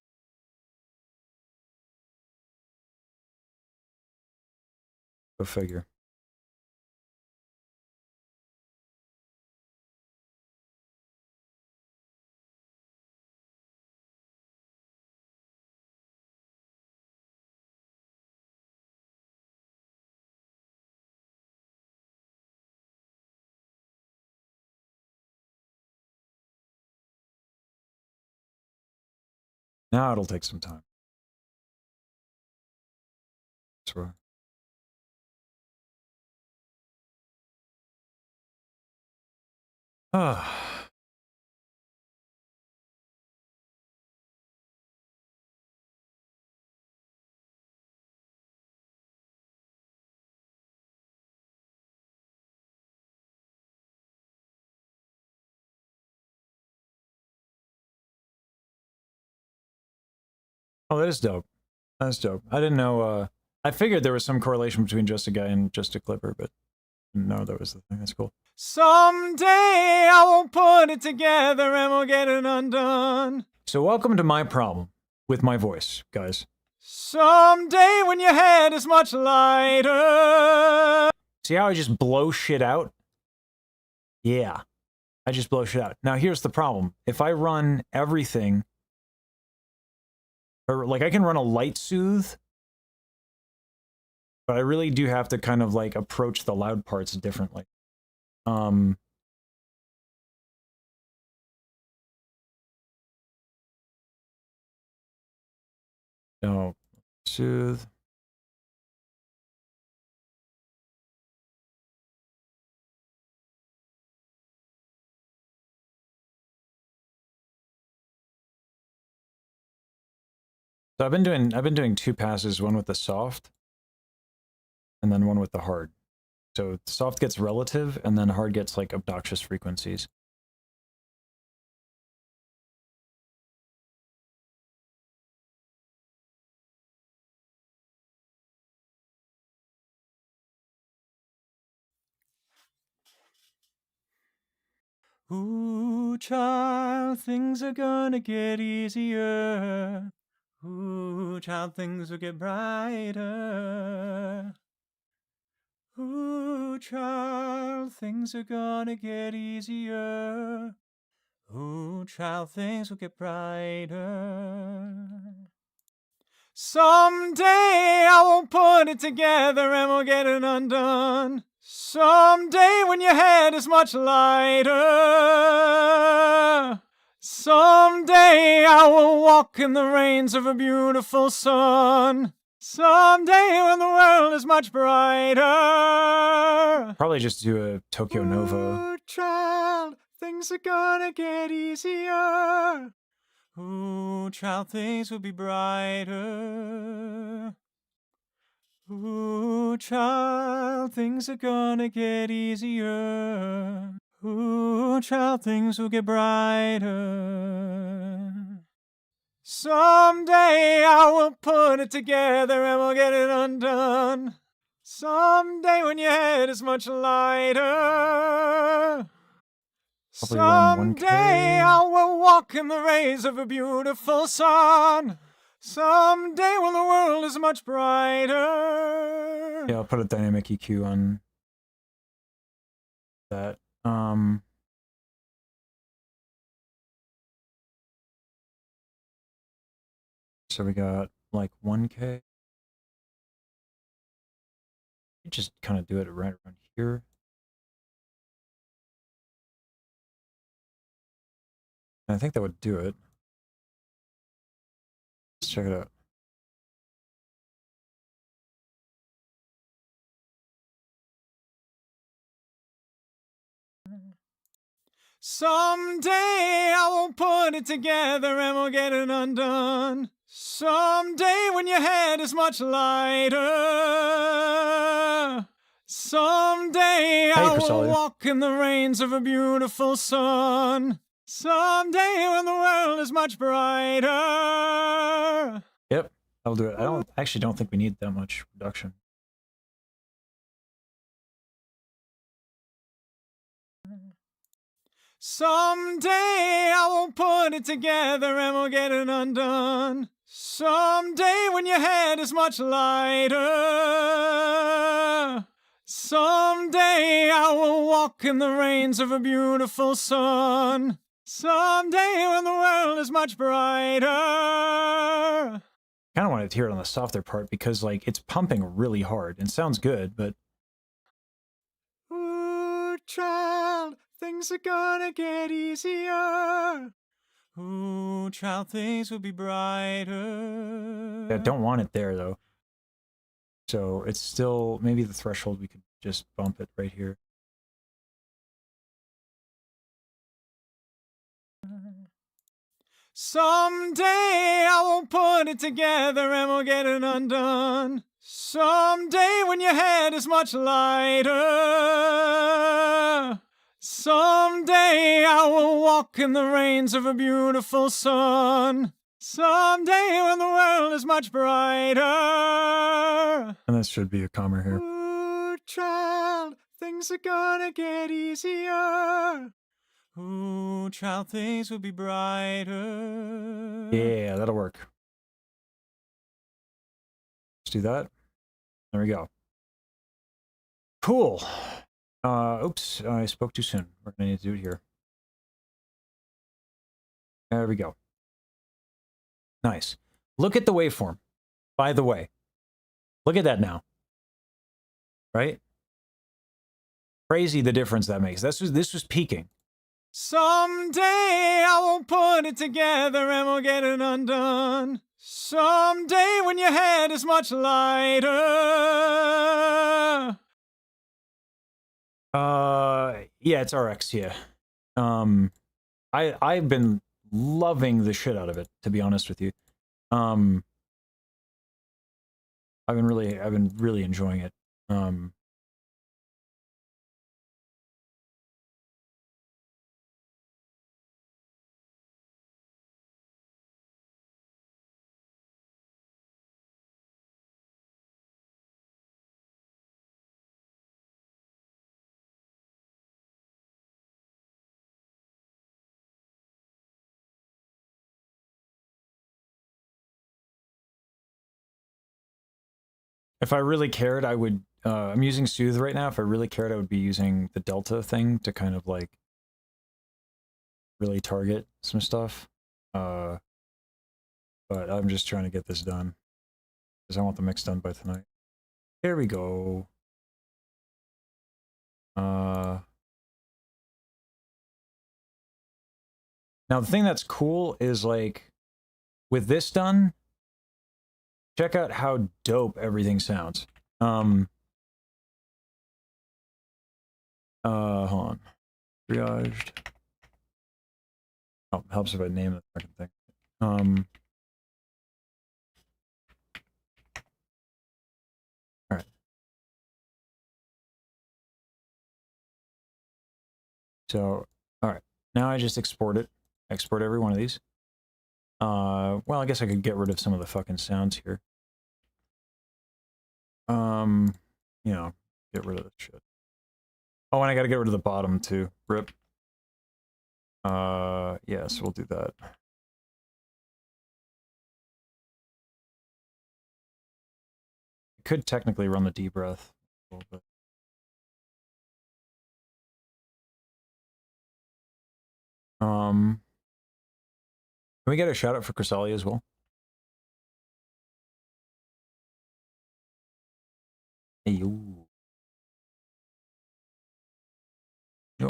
Go figure. Now it'll take some time. Swear. Ah. Oh, that is dope. That's dope. I didn't know, I figured there was some correlation between Just a Guy and Just a Clipper, but no, that was the thing. That's cool. Someday I will put it together and we'll get it undone. So welcome to my problem with my voice, guys. Someday when your head is much lighter. See how I just blow shit out? Yeah. I just blow shit out. Now here's the problem. If I run everything, or like I can run a light soothe, but I really do have to kind of like approach the loud parts differently. No, soothe. So I've been doing two passes, one with the soft and then one with the hard. So the soft gets relative and then hard gets like obnoxious frequencies. Ooh, child, things are gonna get easier. Ooh, child, things will get brighter. Ooh, child, things are gonna get easier. Ooh, child, things will get brighter. Someday I will put it together and we'll get it undone. Someday when your head is much lighter. Someday I will walk in the rains of a beautiful sun. Someday when the world is much brighter. Probably just do a Tokyo Nova. Ooh, child, things are gonna get easier. Ooh, child, things will be brighter. Ooh, child, things are gonna get easier. Ooh, child, things will get brighter. Someday I will put it together and we'll get it undone. Someday when your head is much lighter. Someday I will walk in the rays of a beautiful sun. Someday when the world is much brighter. Yeah, I'll put a dynamic EQ on that. So we got like 1K. Just kind of do it right around here. And I think that would do it. Let's check it out. Someday I will put it together and we'll get it undone. Someday when your head is much lighter. Someday I will walk in the rains of a beautiful sun. Someday when the world is much brighter. Yep, I'll do it. I actually don't think we need that much reduction. Someday I will put it together and we'll get it undone. Someday when your head is much lighter. Someday I will walk in the rains of a beautiful sun. Someday when the world is much brighter. I kind of wanted to hear it on the softer part because, like, it's pumping really hard and sounds good, but... Ooh, child, things are gonna get easier. Ooh, child, things will be brighter. I don't want it there, though. So it's still... Maybe the threshold, we could just bump it right here. Someday I will put it together and we'll get it undone. Someday when your head is much lighter. Someday I will walk in the rains of a beautiful sun. Someday when the world is much brighter. And this should be a comma here. Ooh, child, things are gonna get easier. Ooh, child, things will be brighter. Yeah, that'll work. Let's do that. There we go. Cool. Oops, I spoke too soon. We're gonna need to do it here. There we go. Nice. Look at the waveform, by the way. Look at that now. Right? Crazy the difference that makes. This was peaking. Someday I will put it together and we'll get it undone. Someday when your head is much lighter. Yeah, it's RX, yeah. I've been loving the shit out of it, to be honest with you. I've been really enjoying it. If I really cared, I would, I'm using Soothe right now. If I really cared, I would be using the Delta thing to kind of like really target some stuff. But I'm just trying to get this done because I want the mix done by tonight. Here we go. Now the thing that's cool is like with this done, check out how dope everything sounds. Hold on. Triaged. Oh, helps if I name the fucking thing. All right. So, all right. Now I just export it. Export every one of these. Well, I guess I could get rid of some of the fucking sounds here. You know, get rid of the shit. Oh, and I gotta get rid of the bottom too. Rip. Yes, we'll do that. I could technically run the deep breath a little bit. Can we get a shout out for Chrysalia as well? Hey, yo. Yo.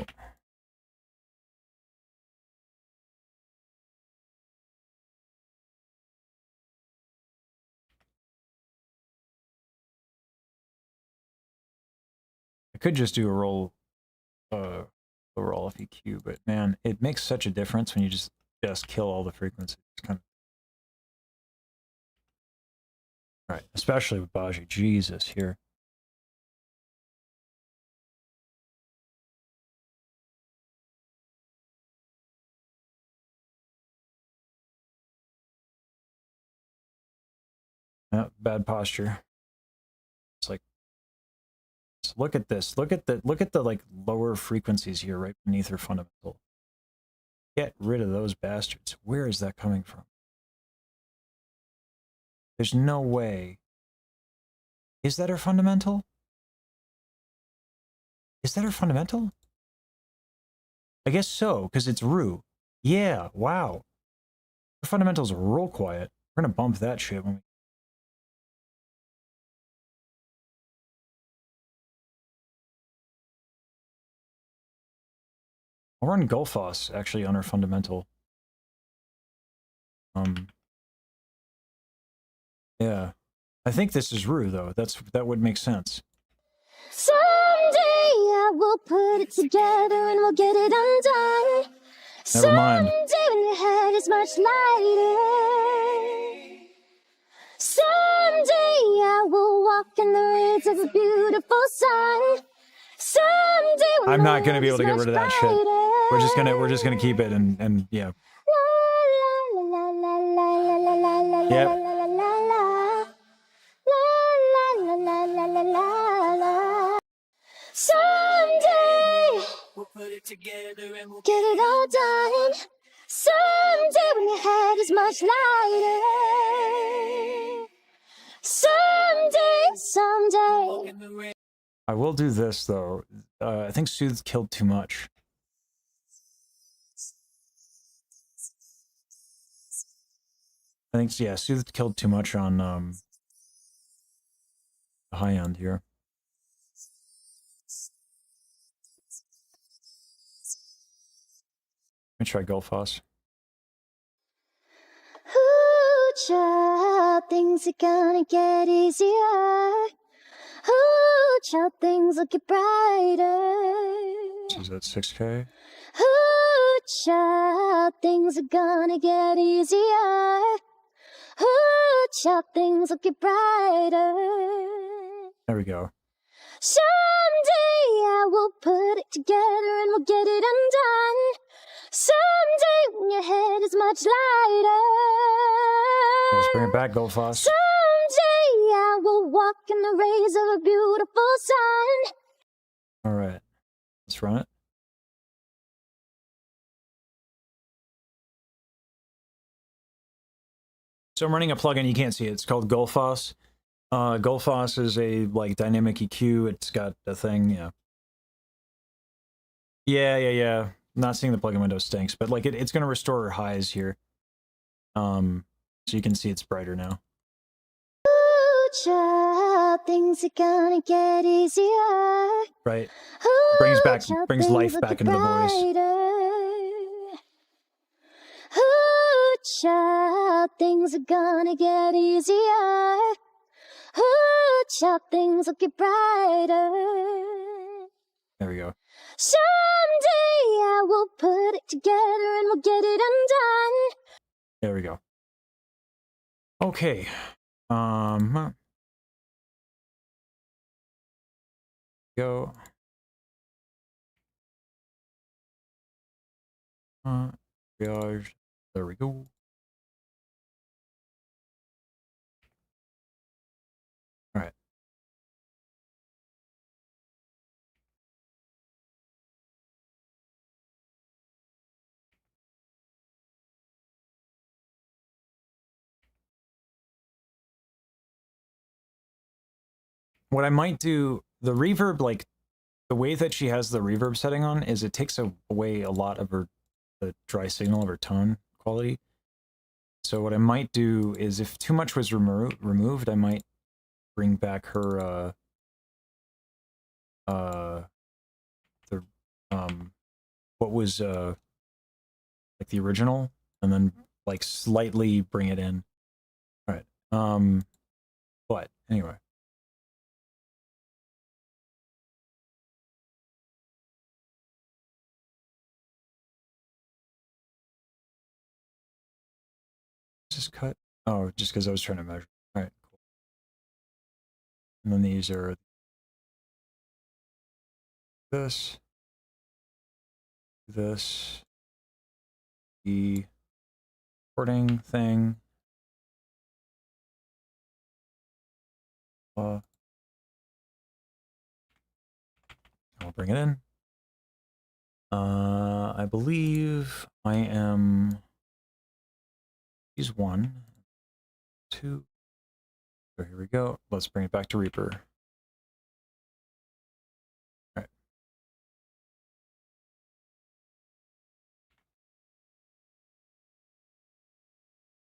I could just do a roll off EQ, but man, it makes such a difference when you just kill all the frequencies. It's kind of... All right, especially with Baji. Jesus, here. Bad posture. It's like, look at this. Look at the like lower frequencies here, right beneath her fundamental. Get rid of those bastards. Where is that coming from? There's no way. Is that her fundamental? Is that her fundamental? I guess so, because it's Rue. Yeah, wow. Her fundamental's real quiet. We're gonna bump that shit when we... I'll run Gulfos, actually, on her fundamental. Yeah. I think this is Rue, though. That would make sense. Someday I will put it together and we'll get it undone. Never mind. Someday when your head is much lighter. Someday I will walk in the rays of a beautiful sun. Someday when I'm not the gonna be able to world get is rid of that much shit. brighter. We're just gonna keep it and yeah. La la la la la la la la Yep. la la la la. La la la la la la la. Someday we'll put it together and we'll get it all done. Someday when your head is much lighter. Someday. I will do this though. I think Soothe killed too much. I think yeah, Soothe killed too much on the high end here. Let me try Gulfos. Ooh, child, things are gonna get easier. Ooh, child, things looking brighter. Is that 6K? Ooh, child, things are gonna get easier. Ooh, child, things looking brighter. There we go. Someday I will put it together and we'll get it undone. Someday when your head is much lighter. Let's bring it back, Gulfos. Someday I will walk in the rays of a beautiful sun. All right, let's run it. So I'm running a plugin. You can't see it. It's called Gulfos. Gulfos is a like dynamic EQ. It's got a thing. Yeah. Yeah. Not seeing the plugin window stinks, but like it's going to restore highs here. So you can see it's brighter now. Ooh, child, things are gonna get easier. Right. Ooh, Brings life back into the voice. Ooh, child, things are gonna get easier. Ooh, child, things will get brighter. There we go. Someday I will put it together and we'll get it undone. There we go. Okay. Go. Triage. There we go. All right. What I might do, the reverb, like the way that she has the reverb setting on is it takes away a lot of the dry signal of her tone quality. So what I might do is if too much was removed, I might bring back her what was like the original, and then like slightly bring it in. All right. But anyway. Just cut. Oh, just because I was trying to measure. All right, cool. And then these are this, the recording thing. I'll bring it in. I believe I am. He's 1, 2. So here we go. Let's bring it back to Reaper. All right.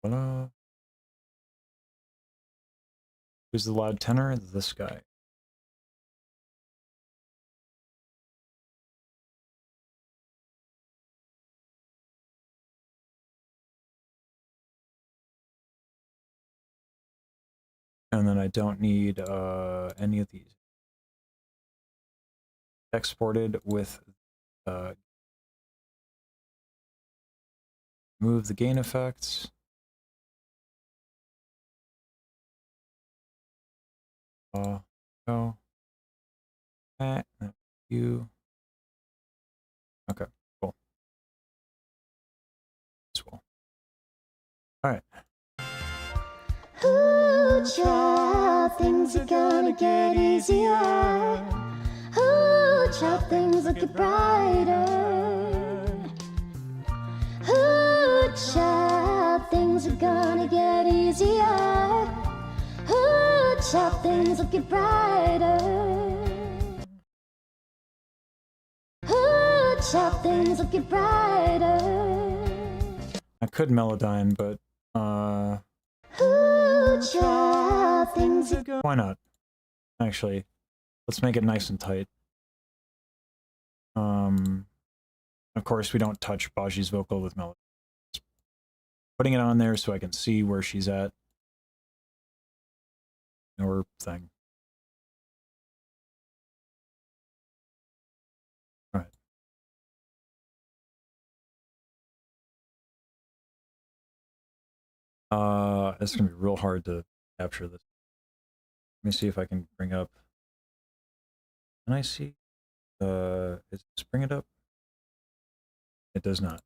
Voila. Who's the loud tenor? This guy. And then I don't need any of these. Exported with move the gain effects. Go. You. Okay, cool. As well. All right. Ooh, child, things are gonna get easier. Ooh, child, things look brighter. Ooh, child, things are gonna get easier. Ooh, child, things look brighter. Ooh, child, things look brighter. I could Melodyne, but Ooh, child, things are why not? Actually, let's make it nice and tight. Of course, we don't touch Baji's vocal with Melody. Just putting it on there so I can see where she's at. Or thing. All right. It's gonna be real hard to capture this. Let me see if I can bring up. Can I see? Is this bring it up? It does not.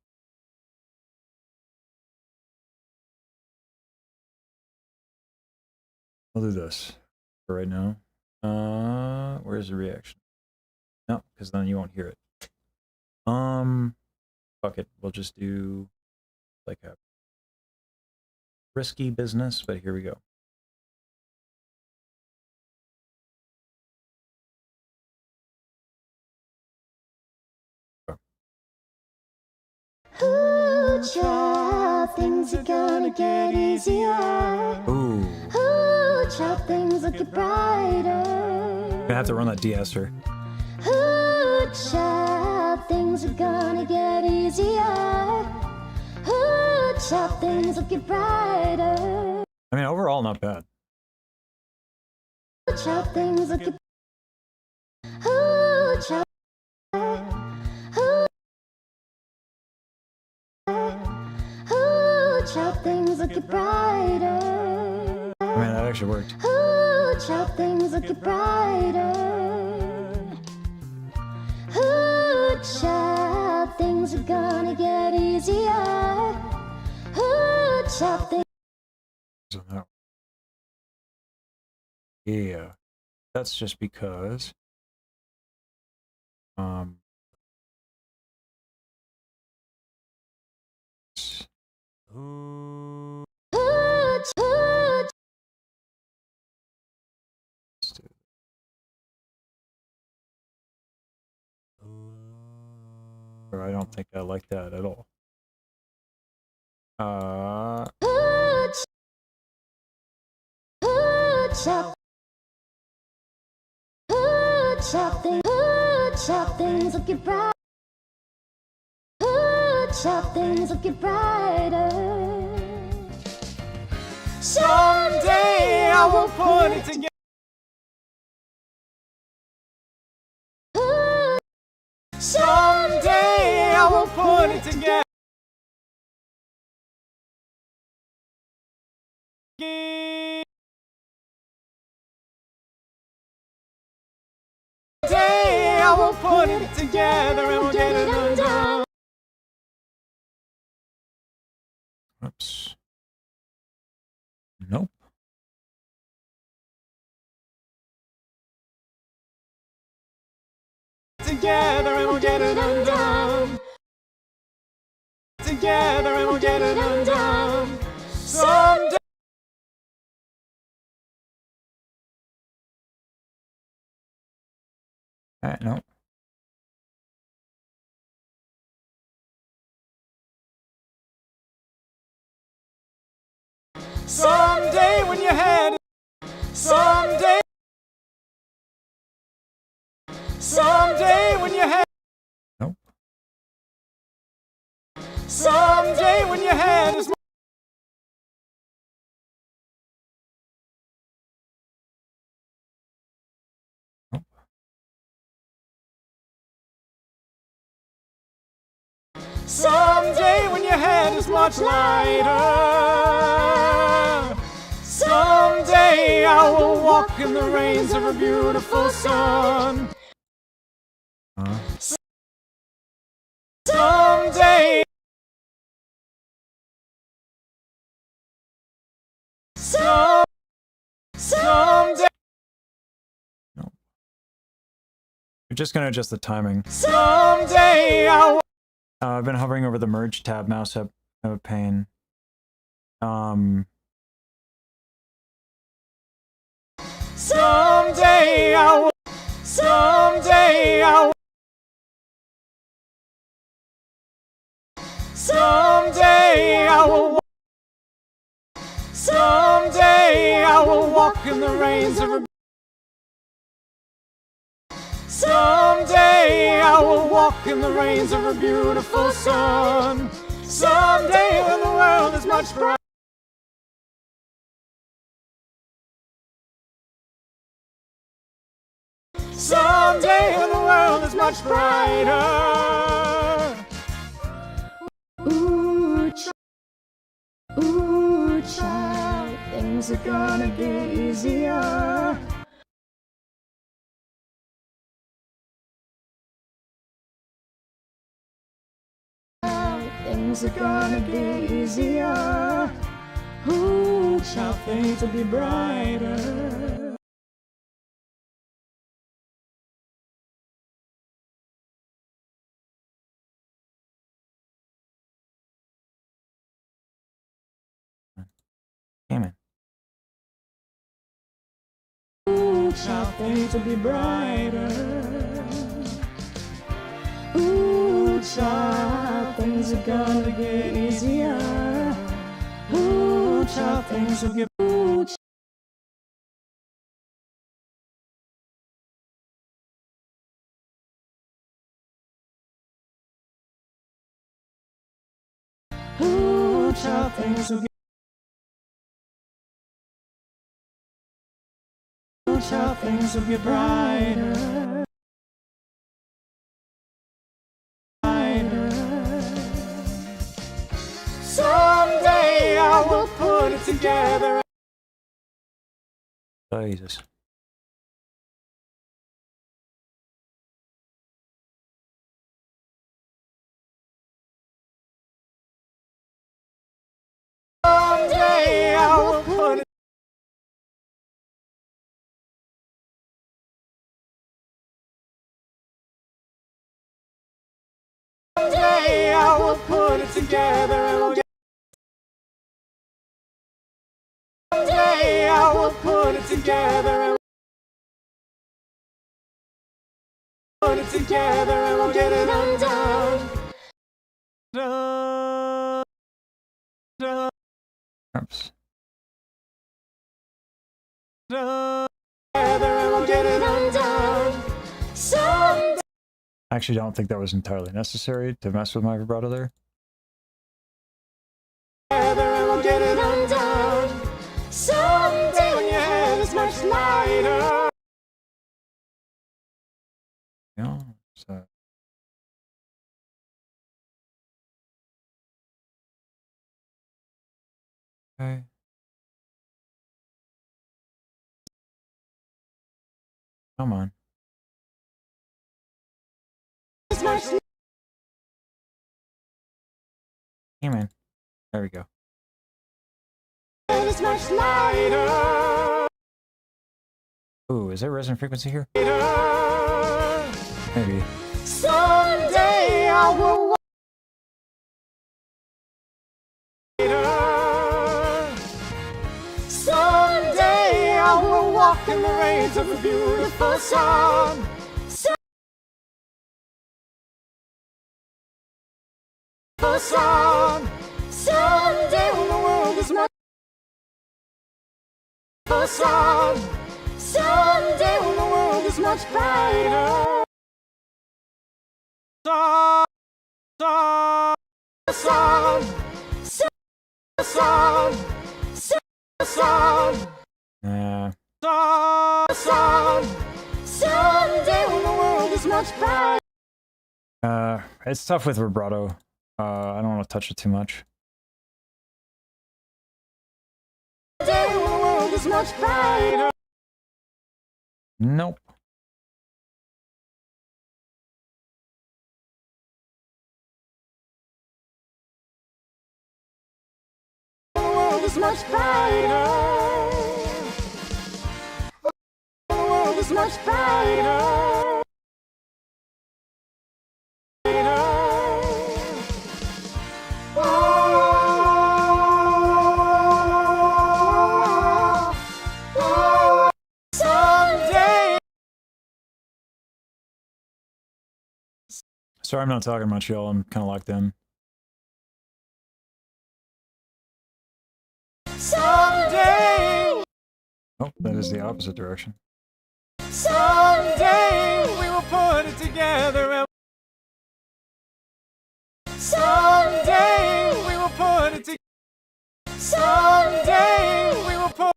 I'll do this for right now. Where's the reaction? No, because then you won't hear it. Fuck it. We'll just do like a risky business, but here we go. Ooh, child, things are gonna get easier. Ooh. Ooh, child, things look brighter. Gonna have to run that de-esser. Ooh, child, things are gonna get easier. Ooh, child, things look brighter. I mean, overall, not bad. Ooh, child, things look. Ooh, child. Ooh, child, things look brighter. I mean, that actually worked. Ooh, child, things look brighter. Ooh, child, things are gonna get easier. Ooh, child, things. Yeah, that's just because. Ooh, ooh, I don't think I like that at all. child. Ooh, child, things look bright. Ooh, child, things look brighter. Someday I will put it together. Someday I will put it together. Someday I will put it together and we'll get it undone. Oops. Nope. Together and we'll get it undone. together and we'll get it undone. Someday. No. Someday when your head. Someday. Someday when your head. Nope. Someday when your head is. Nope. Someday when your head is much lighter. Someday I will walk in the rays of a beautiful sun. Someday. Someday. No. You're just gonna adjust the timing. Someday I will. I've been hovering over the merge tab. Mouse up. No pain. Someday I will. Someday I will. Someday I will. Someday I will walk in the rains of a. Someday I will walk in the rains of a beautiful sun. Someday when the world is much brighter. Someday when the world is much brighter. Ooh, child, things are gonna get easier. Things are gonna get easier. Ooh, child, things will be brighter. Damn. Ooh, child, things will be brighter. Ooh, child, things are gonna get easier. Ooh, child, things will get. Ooh, child, things will get. Ooh, child, things will get brighter. Someday I will put it together. Jesus. Someday I will put it. Someday I will put it together and we'll get. Someday I will put it together and put it together and we'll get it undone. Oops. Together and we'll get it undone. Someday. I actually don't think that was entirely necessary to mess with my vibrato there. Together and we'll get it undone. Someday when your head is much lighter. Yeah, so. Okay. Come on. Come on. There we go. It's much lighter. Ooh, is there resonant frequency here? Maybe. Someday I will night of a beautiful song. Song. Someday when the world is much song. Someday when the world is much brighter. Song. Song. Song. Song. Song. Song. Someday when the world is much brighter. It's tough with vibrato. I don't want to touch it too much. Someday when the world is much brighter. Nope. The world is much brighter. The world is much brighter. Sorry, I'm not talking much, y'all. I'm kind of locked in. Someday. Oh, that is the opposite direction. Someday we will put it together. And someday we will put it together. Someday we will put.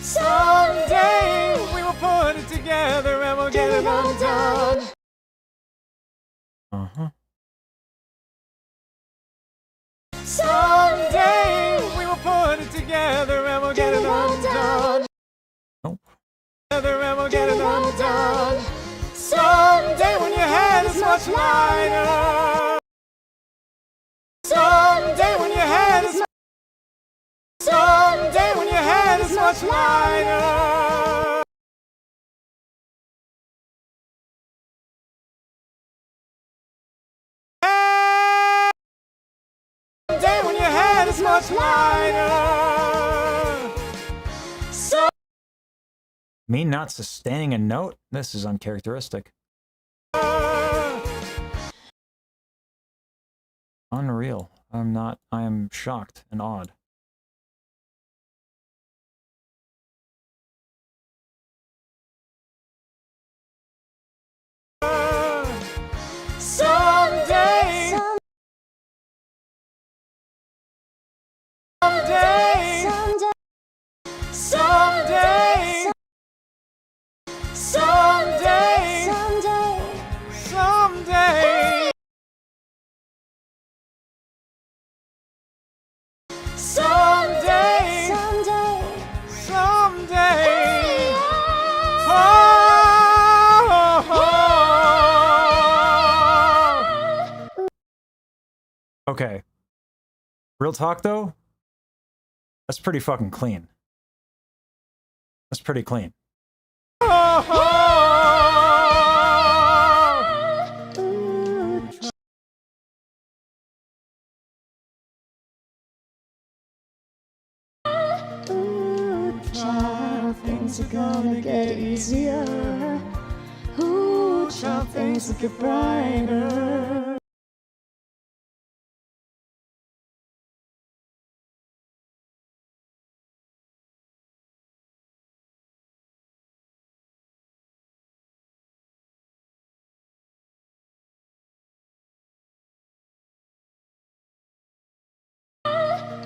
Someday we will put it together and we'll get it all done. Uh-huh. Someday we will put it together and we'll get it all done. Nope. Together and we'll get it all done. Someday when your head is much lighter. Someday when your head is. Someday when your head is much lighter. Someday when your head is much lighter. So Me not sustaining a note? This is uncharacteristic. Unreal. I am shocked and awed. someday. Someday. Someday. Someday. Someday. Someday. Someday. Okay. Real talk, though? That's pretty fucking clean. That's pretty clean. Child, things are gonna get easier. Ooh, child, things will get brighter.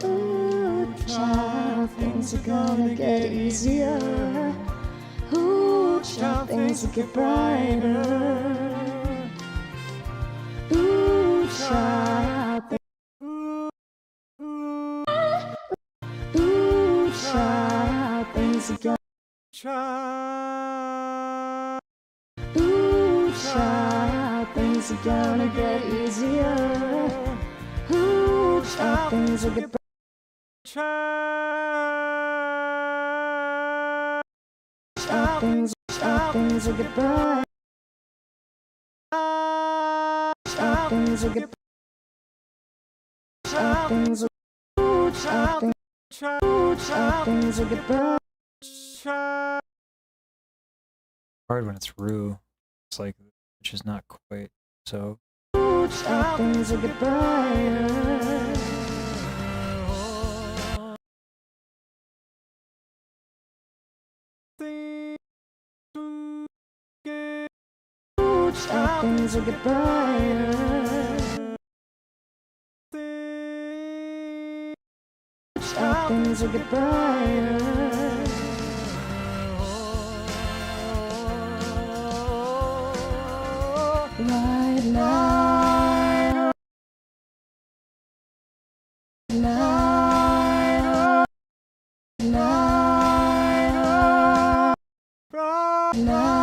Ooh, child, things are gonna get easier. Ooh, child, things will get brighter. Ooh, child, ooh, child, things are gonna. Ooh, child, things are gonna get easier. Ooh, child, things will get. Child, things will get bright. Child, things will get. Child, things will. Ooh, child, things. Ooh, How things will get bright. Hard when it's Rue. It's like, which is not quite so. How things will get brighter. How things will get brighter. How things will get brighter. Right now. Now. Now. Now.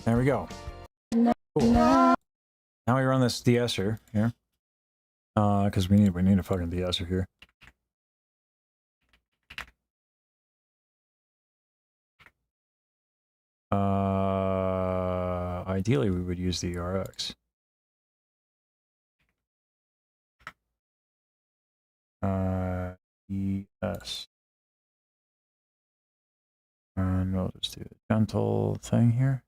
There we go. Cool. Now we run this de-esser here. Because we need a fucking de-esser here. Ideally we would use the RX. ES. And we'll just do a gentle thing here.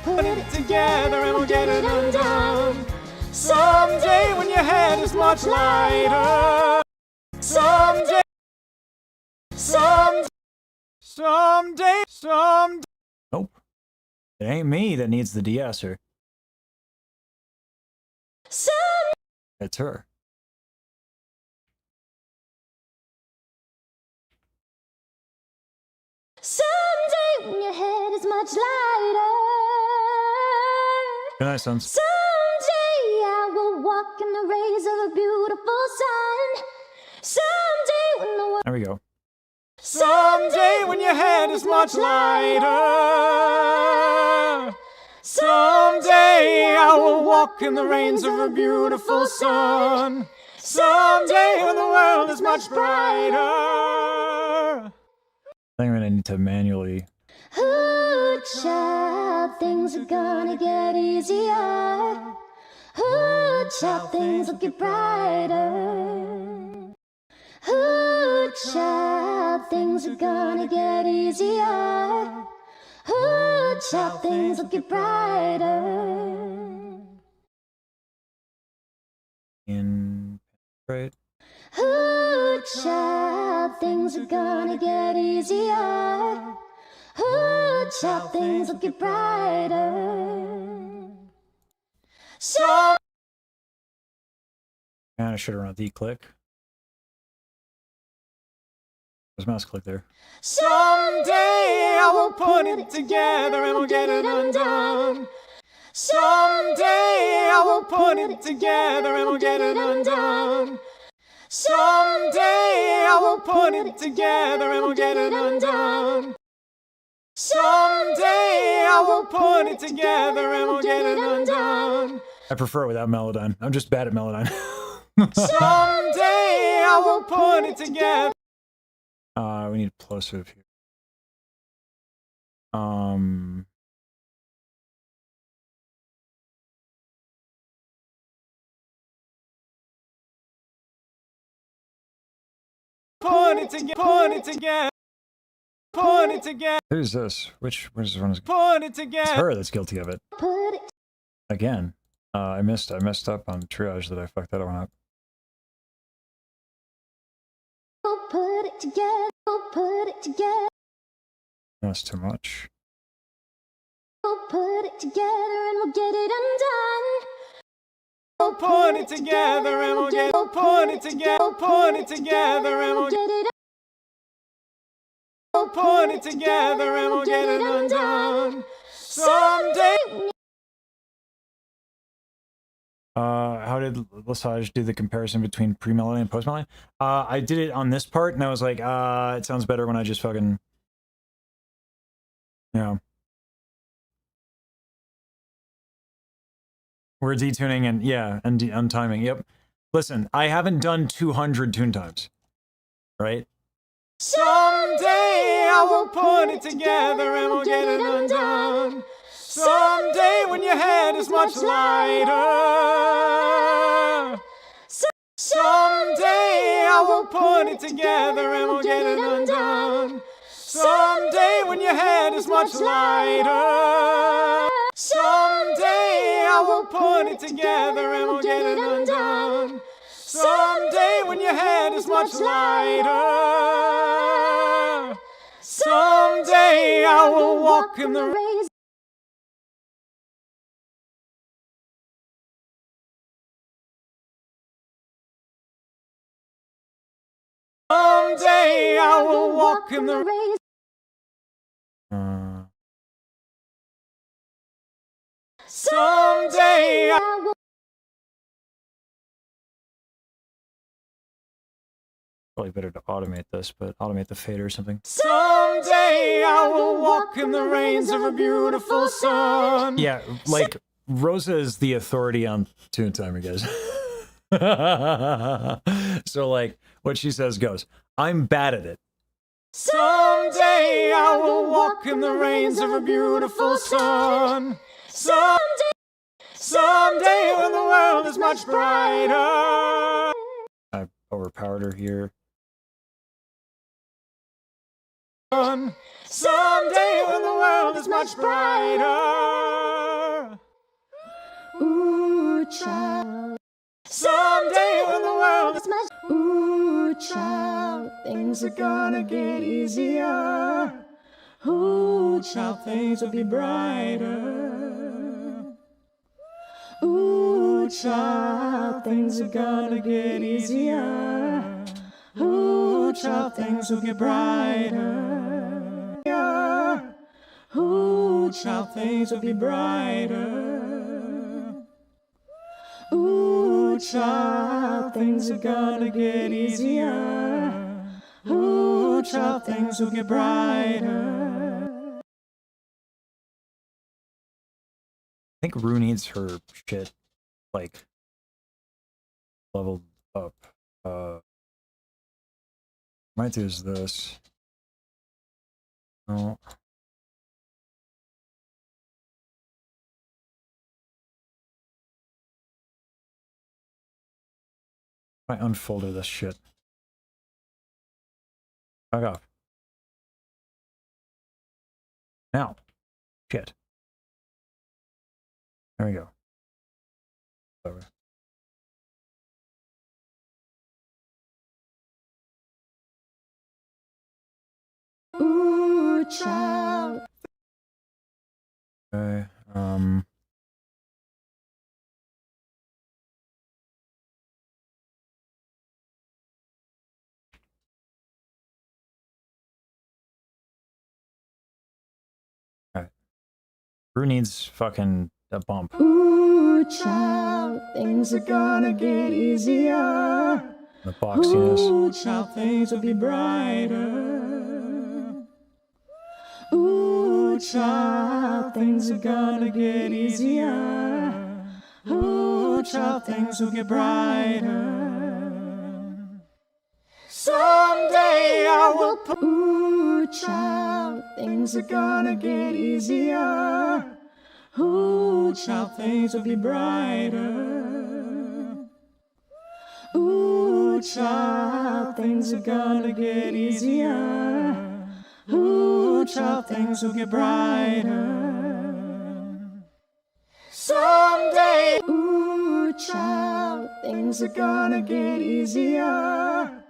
Put it together and we'll get it undone. Someday when your head is much lighter. Someday. Nope. It ain't me that needs the de-esser. It's her. Someday when your head is much lighter. Good night, sons. Someday I will walk in the rays of a beautiful sun. Someday when the world. There we go. Someday when your head is much lighter. Someday I will walk in the rains of a beautiful sun. Someday when the world is much brighter. I think I'm gonna need to manually. Ooh, child, things are gonna get easier. Ooh, child, things will get brighter. Ooh, child, things are gonna get easier. Ooh, child, things will get brighter. In right. Ooh, child, things are gonna get easier. Ooh, child, things will get brighter. So And I should have run a D-click. There's a mouse click there. someday I will put it together and we'll get it undone. Someday I will put it together and we'll get it undone. Someday I will put it together and we'll get it undone. Someday I will put it together and we'll get it undone. I prefer it without Melodyne. I'm just bad at Melodyne. Someday I will put it together. We need plosive here. Put it together. Put it together. Put it together. Who's this? Which this one is? Put it It's together. her that's guilty of it. Put it. Again. I messed up on triage that I fucked that one up. Put it together. Put it together. That's too much. Put it together and we'll get it undone. Put it together and we'll get. Put it together. Put it together and we'll get it. put it together and we'll get it undone. Someday. How did Lesage do the comparison between pre-melody and post-melody? I did it on this part, and I was like, it sounds better when I just fucking, you know. We're detuning and, yeah, and untiming, yep. Listen, I haven't done 200 tune times, right? Someday I will put it together and we'll get it undone. Someday when your head is much lighter. Someday I will put it together and we'll get it undone. Someday when your head is much lighter. Someday I will put it together and we'll get it undone. Someday when your head is much lighter. Someday I will walk in the rain. Someday I will walk in the rain. Someday I will. Probably better to automate this, but automate the fader or something. Someday I will walk in the rains of a beautiful sun. Yeah, like Rosa is the authority on tune timer, guys. So like what she says goes. I'm bad at it. Someday I will walk in the rains of a beautiful sun. Someday when the world is much brighter. I overpowered her here. Someday when the world is much brighter. Ooh, child. Someday when the world is much. Ooh, child. Things are gonna get easier. Ooh, child. Things will be brighter. Ooh, child. Things are gonna get easier. Ooh, child. Things will get brighter. Ooh, child. Things will be brighter. Ooh, child. Things are gonna get easier. Ooh, child. Things will get brighter. I think Rue needs her shit, like, leveled up. Might do is this. No. I unfolded this shit. Back off. Now. Shit. There we go. Over. Ooh, child. Okay, Alright. Brew needs fucking a bump. Ooh, child, things are gonna get easier. The boxiness. Ooh, child, things will be brighter. Ooh, child, things are gonna get easier. Ooh, child, things will get brighter. Someday I will put. Ooh, child, things are gonna get easier. Ooh, child, things will be brighter. Ooh, child, things are gonna get easier. Ooh, child, things will get brighter. Someday, ooh, child, things are gonna get easier.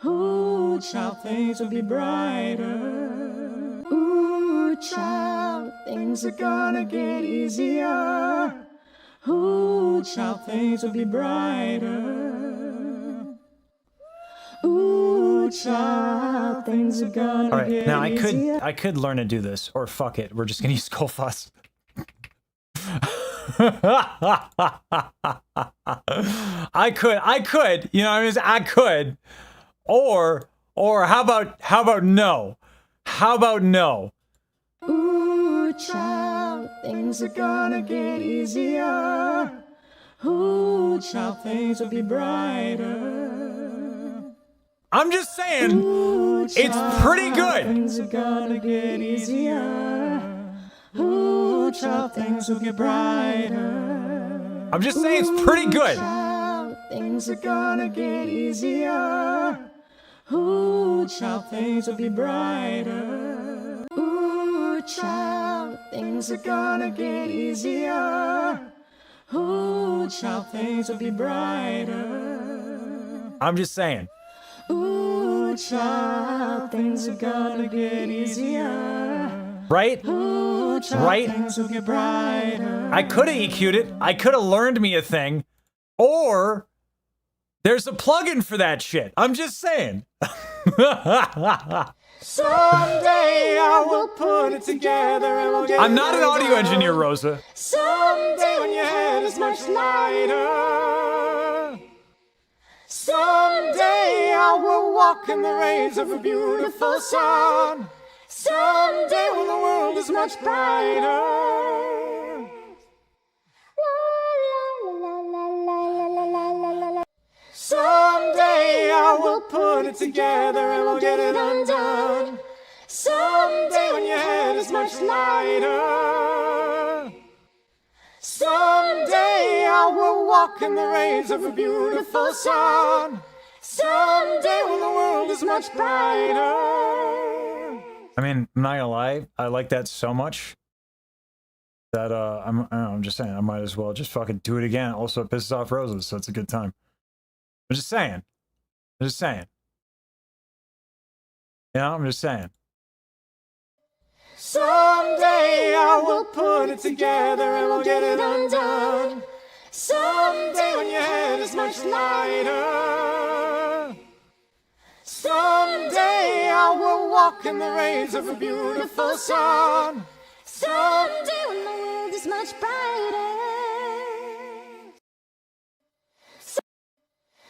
Ooh, child, things will be brighter. Ooh, child, things are gonna get easier. Ooh, child, things will be brighter. Ooh, child, things are gonna Alright, get now easier. I could learn to do this, or fuck it, we're just gonna use Skullfoss. I could, you know what I mean? I could. Or how about no? How about no? Ooh, child, things are gonna get easier. Ooh, child, things will be brighter. I'm just saying, Ooh, it's child, pretty good. Things are gonna get easier. Ooh, child, things will get brighter. I'm just saying, it's pretty good. Child, things are gonna get easier. Ooh, child, things will be brighter. Ooh, child, things are gonna get easier. Ooh, child, things will be brighter. I'm just saying. Ooh, child, things are gonna get easier. Right? Ooh, child, Right? things will get brighter. I could have EQ'd it. I could have learned me a thing. Or there's a plugin for that shit. I'm just saying. Someday I will put it together and we'll get I'm it not an audio undone. engineer, Rosa. Someday when your head is much lighter. Someday I will walk in the rays of a beautiful sun. Someday when the world is much brighter. Someday I will put it together and we'll get it undone. Someday when your head is much lighter. Someday I will walk in the rays of a beautiful sun. Someday when the world is much brighter. I mean, I'm not gonna lie. I like that so much that I'm just saying I might as well just fucking do it again. Also, it pisses off Rosa, so it's a good time. I'm just saying. I'm just saying. You know, I'm just saying. Someday I will put it together and we'll get it undone. Someday when your head is much lighter. Someday I will walk in the rays of a beautiful sun. Someday when the world is much brighter.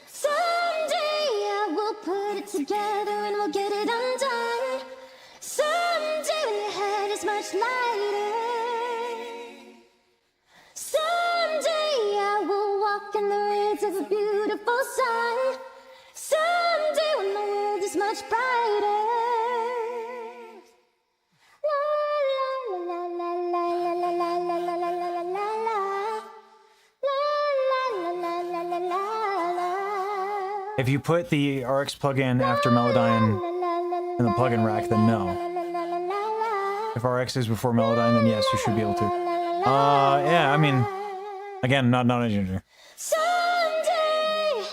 Someday I will put it together and we'll get it undone. Someday when your head is much lighter. Someday I will walk in the rays of a beautiful sun. Someday when the world is much brighter. La la la la la la la la la la la la la. La la la la la la la. If you put the RX plugin after Melodyne in the plugin rack, then no. If RX is before Melodyne, then yes, you should be able to. Yeah, I mean, again, not an engineer. Someday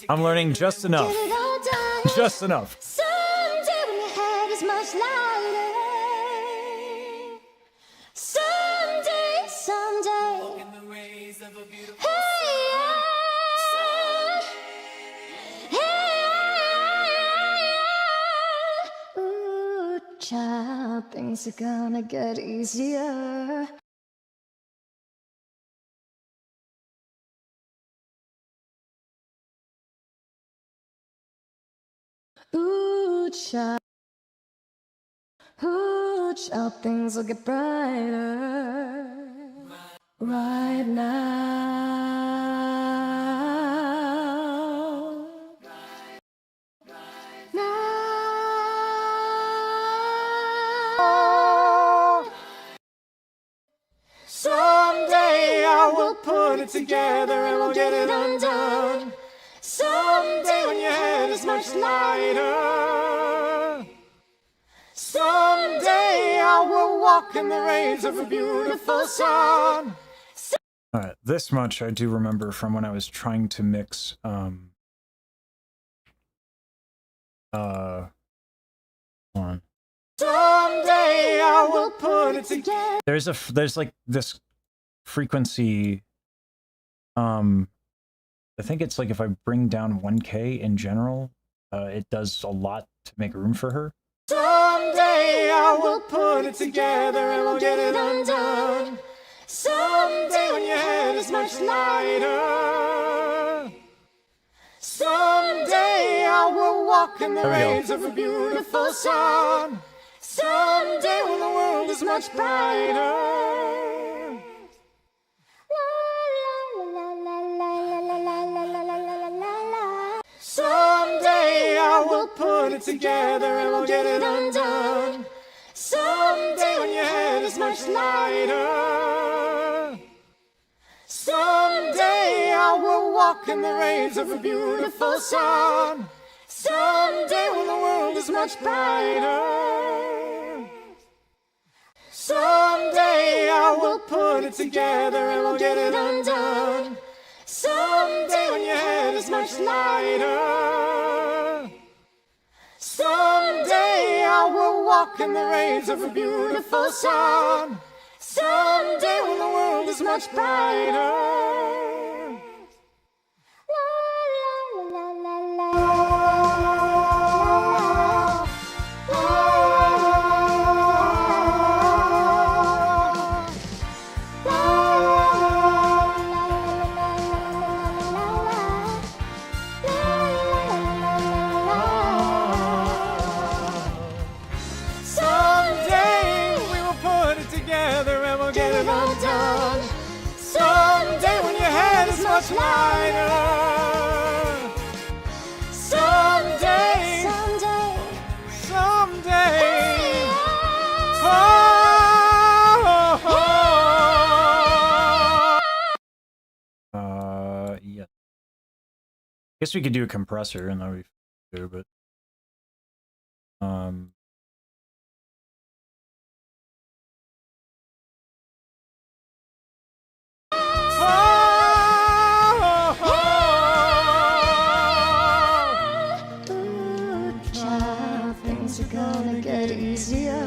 I'm learning just enough. get it all done. Just enough. Someday when your head is much lighter. Someday, someday. Hey, yeah. Ooh, child, things are gonna get easier. Ooh, child. Ooh, child, things will get brighter. Right now. Now. Someday I will put it together and we'll get it undone. Someday when your head is much lighter. Someday I will walk in the rays of a beautiful sun. All right, this much I do remember from when I was trying to mix hold on. Someday I will put it together. There's like this frequency. I think it's like if I bring down 1K in general, it does a lot to make room for her. Someday I will put it together and we'll get it undone. Someday when your head is much lighter. Someday I will walk in the There we go. rays of a beautiful sun. Someday when the world is much brighter. Someday I will put it together and we'll get it undone. Someday when your head is much lighter. Someday I will walk in the rays of a beautiful sun. Someday when the world is much brighter. Someday I will put it together and we'll get it undone. Someday when your head is much lighter. Someday I will walk in the rays of a beautiful sun. Someday when the world is much brighter. Someday we will put it together and we'll get it undone. Someday when your head is much lighter. Someday, someday. Yeah. Guess we could do a compressor and that would be good, but Things are gonna get easier.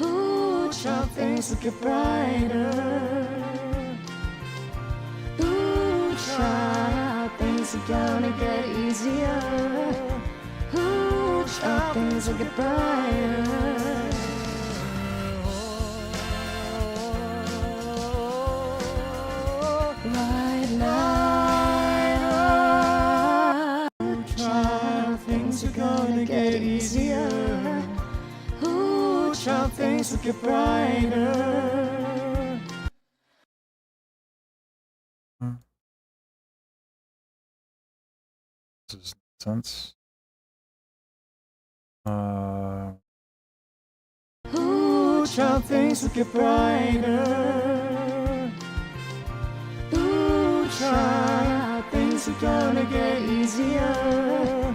Ooh, child, things will get brighter. Ooh, child, things are gonna get easier. Ooh, child, things will get brighter. Right now, child, things are gonna get easier. Ooh, child, things will get brighter. this is nonsense. Ooh, child, things will get brighter. Ooh, child, things are gonna get easier.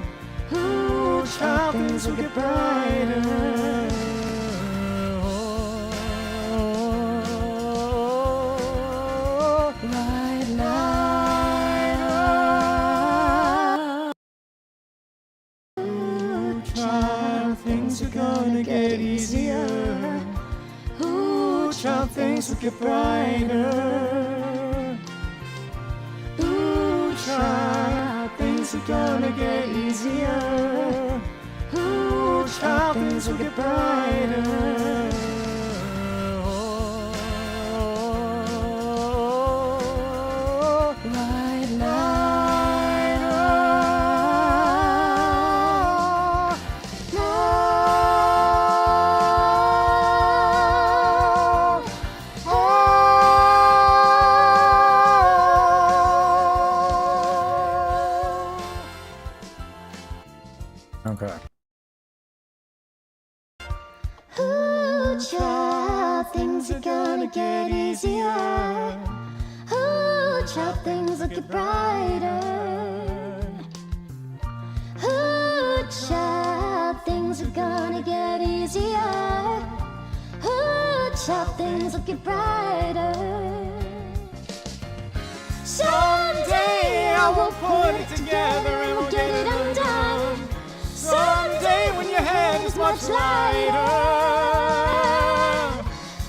Ooh, child, things will get brighter. Right now. Ooh, child, things are gonna get easier. Ooh, child, things will get brighter. Ooh, child, things are gonna get easier. Ooh, child, things will get brighter. Right now. Okay. Ooh, child, things are gonna get easier. Ooh, child, things will get brighter. Ooh, child, things are gonna get easier. Ooh, child, things will get brighter. Someday I will put it together and we'll get it undone. Someday when your head is much lighter.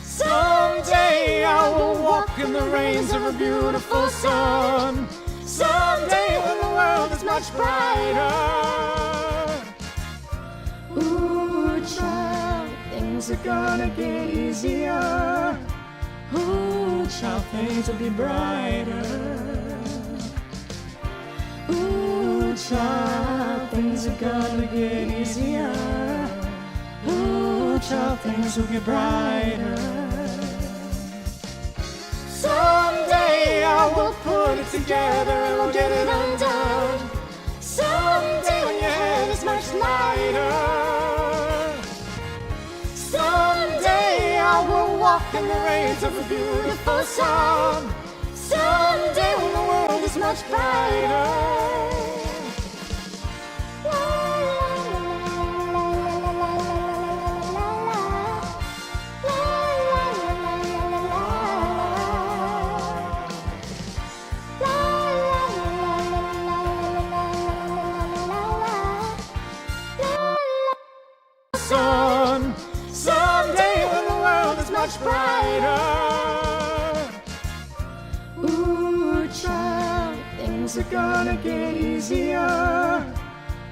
Someday I will walk in the rays of a beautiful sun. Someday when the world is much brighter. Ooh, child, things are gonna get easier. Ooh, child, things will get brighter. Ooh, child, things are gonna get easier. Ooh, child, things will get brighter. Someday I will put it together and we'll get it undone. Someday when your head is much lighter. Someday I will walk in the rays of a beautiful sun. Someday when the world is much brighter. Sun, someday when the world is much brighter. Ooh, child, things are gonna get easier.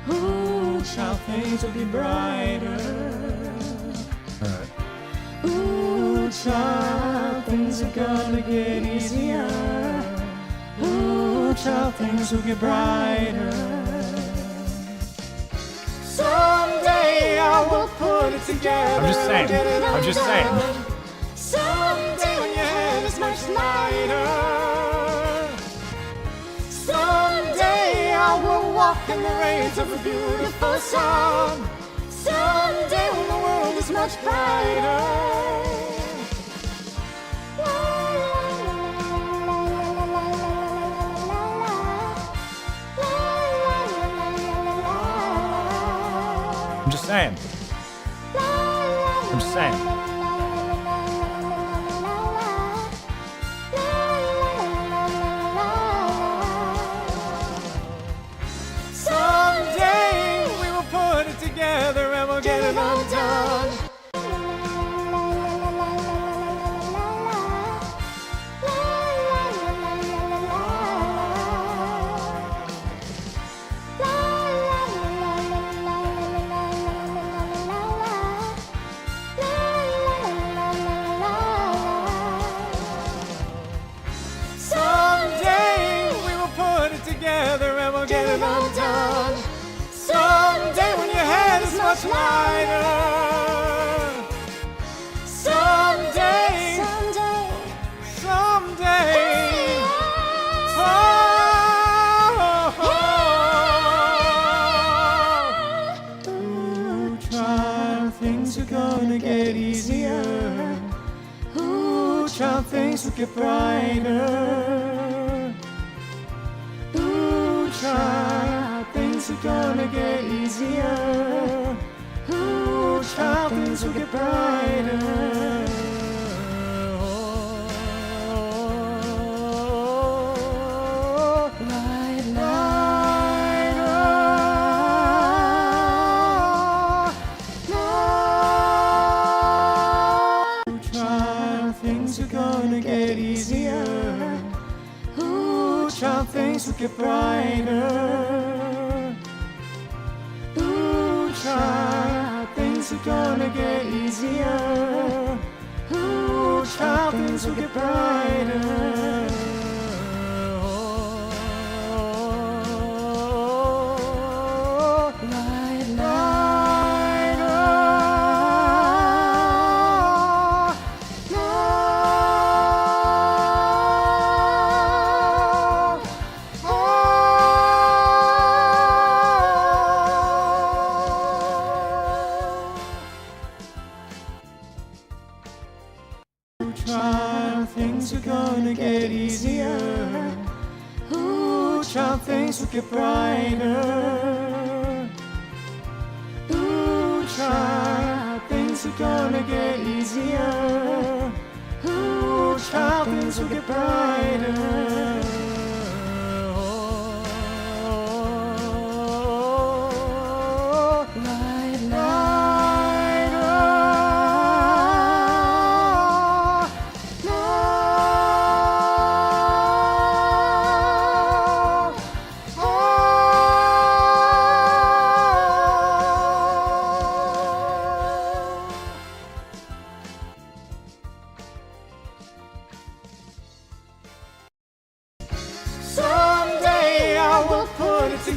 Ooh, child, things will get brighter. All right. Ooh, child, things are gonna get easier. Ooh, child, things will get brighter. Someday I will put it together. I'm just saying. Get it I'm just undone. saying. Someday when your head is much lighter. Someday I will walk in the rays of a beautiful sun. Someday when the world is much brighter. I'm just saying. I'm just saying. Someday we will put it together and we'll get it undone. Someday we will put it together and we'll get it undone. Someday when your head is much lighter. Someday, someday. Ooh, child, things are gonna get easier. Ooh, child, things will get brighter. Ooh, child, things are gonna get easier. Ooh, child, things will get brighter. Things are gonna get easier. Ooh, child, things will get brighter. Ooh, child, things are gonna get easier. Ooh, child, things will get brighter. Child, things are gonna get easier. Ooh, child, things will get brighter. Ooh, child, things are gonna get easier. Ooh, child, things will get brighter.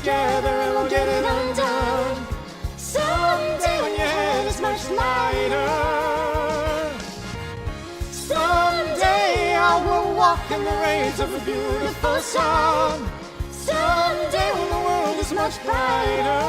together and we'll get it undone. Someday when your head is much lighter. Someday I will walk in the rays of a beautiful sun. Someday when the world is much brighter.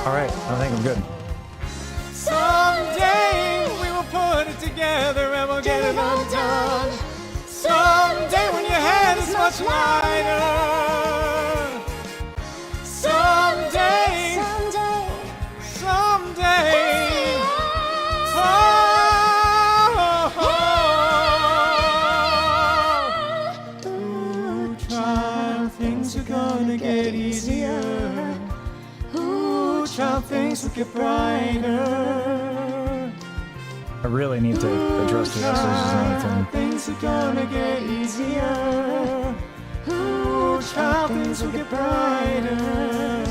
All right, I think I'm good. Someday we will put it together and we'll get it undone. Someday when your head is much lighter. Someday, someday. Ooh, child, things are gonna get easier. Ooh, child, things will get brighter. I really need to address the S's and everything. Things are gonna get easier. Ooh, child, things will get brighter.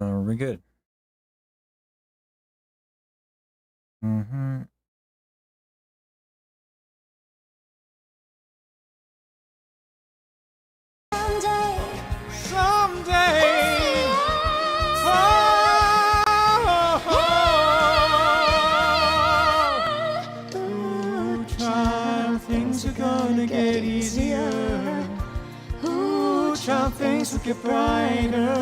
Are we good? Mm-hmm. Someday. Ooh, child, things are gonna get easier. Ooh, child, things will get brighter.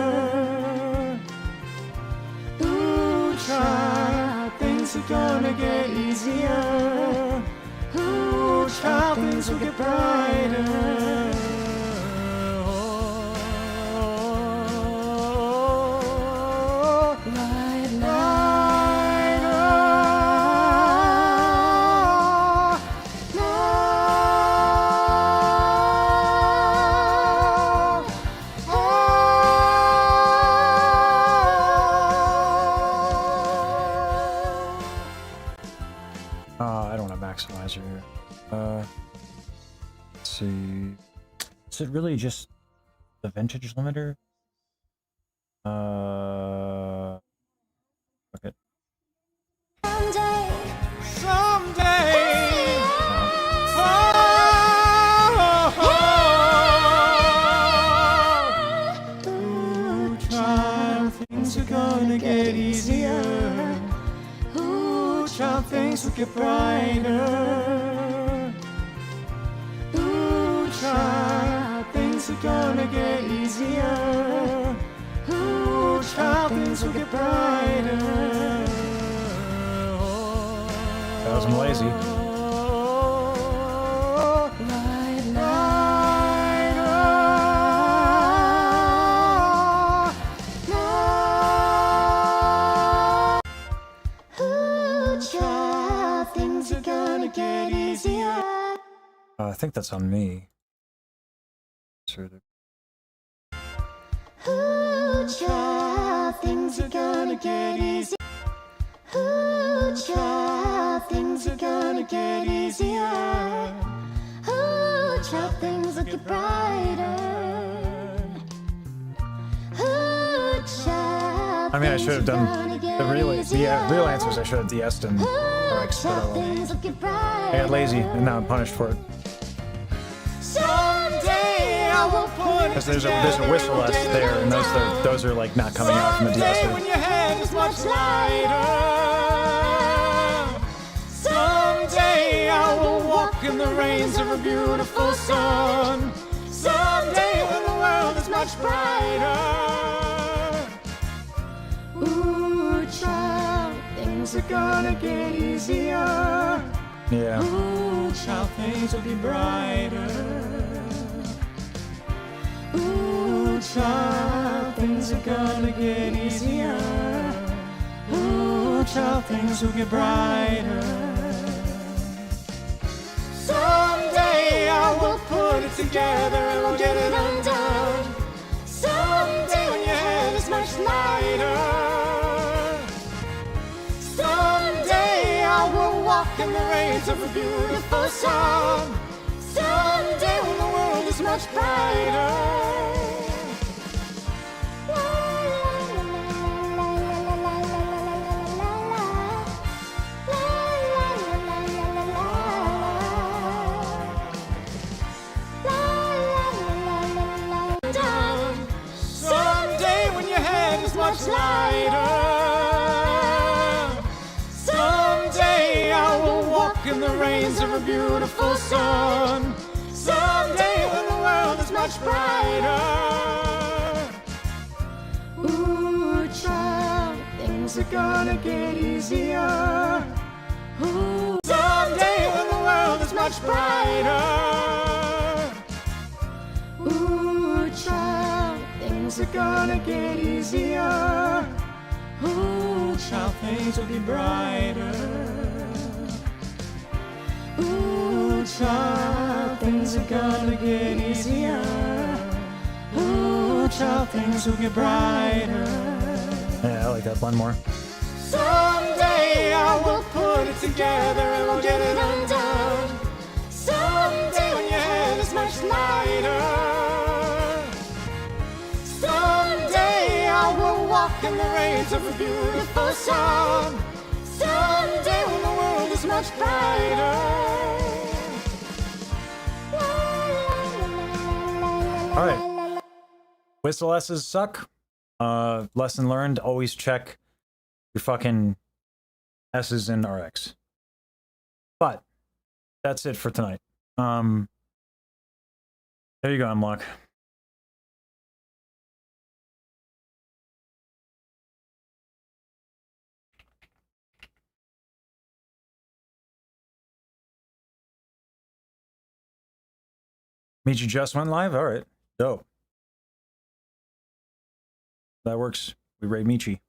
Ooh, child, things are gonna get easier. Ooh, child, things will get brighter. I don't want a maximizer here. Let's see. Is it really just the vintage limiter? Okay. Someday. Ooh, child, things are gonna get easier. Ooh, child, things will get brighter. Ooh, child, things are gonna get easier. Ooh, child, things will get brighter. That was lazy. Things are gonna get easier. I think that's on me. Sort of. Ooh, child, things are gonna get easier. Ooh, child, things are gonna get easier. Ooh, child, things will get brighter. Ooh, child, I mean, I should have done the real answers. I should have de-essed and RX, but oh well. I got lazy and now I'm punished for it. Someday I will put it There's a whistle S there, and those are like not coming out from the Someday when de-esser. your head is much lighter. Someday I will walk in the rays of a beautiful sun. Someday much brighter. Ooh, child, things are gonna get easier. Yeah. Ooh, child, things will be brighter. Ooh, child, things are gonna get easier. Ooh, child, things will get brighter. Someday I will put it together and we'll get it undone. Someday when your head is much lighter. Someday I will walk in the rays of a beautiful sun. Someday when the world is much brighter. Someday when your head is much lighter. Someday I will walk in the rays of a beautiful sun. Someday when the world is much brighter. Ooh, child, things are gonna get easier. Ooh, someday when the world is much brighter. Ooh, child, things are gonna get easier. Ooh, child, things will be brighter. Ooh, child, things are gonna get easier. Ooh, child, things will get brighter. Yeah, I like that one more. Someday I will put it together and we'll get it undone. Someday when your head is much lighter. Someday I will walk in the rays of a beautiful sun. Someday when the world is much brighter. All right. Whistle S's suck. Lesson learned, always check your fucking S's in RX. But that's it for tonight. There you go, Unlock. Michi just went live? All right. Dope. That works. We raid Michi.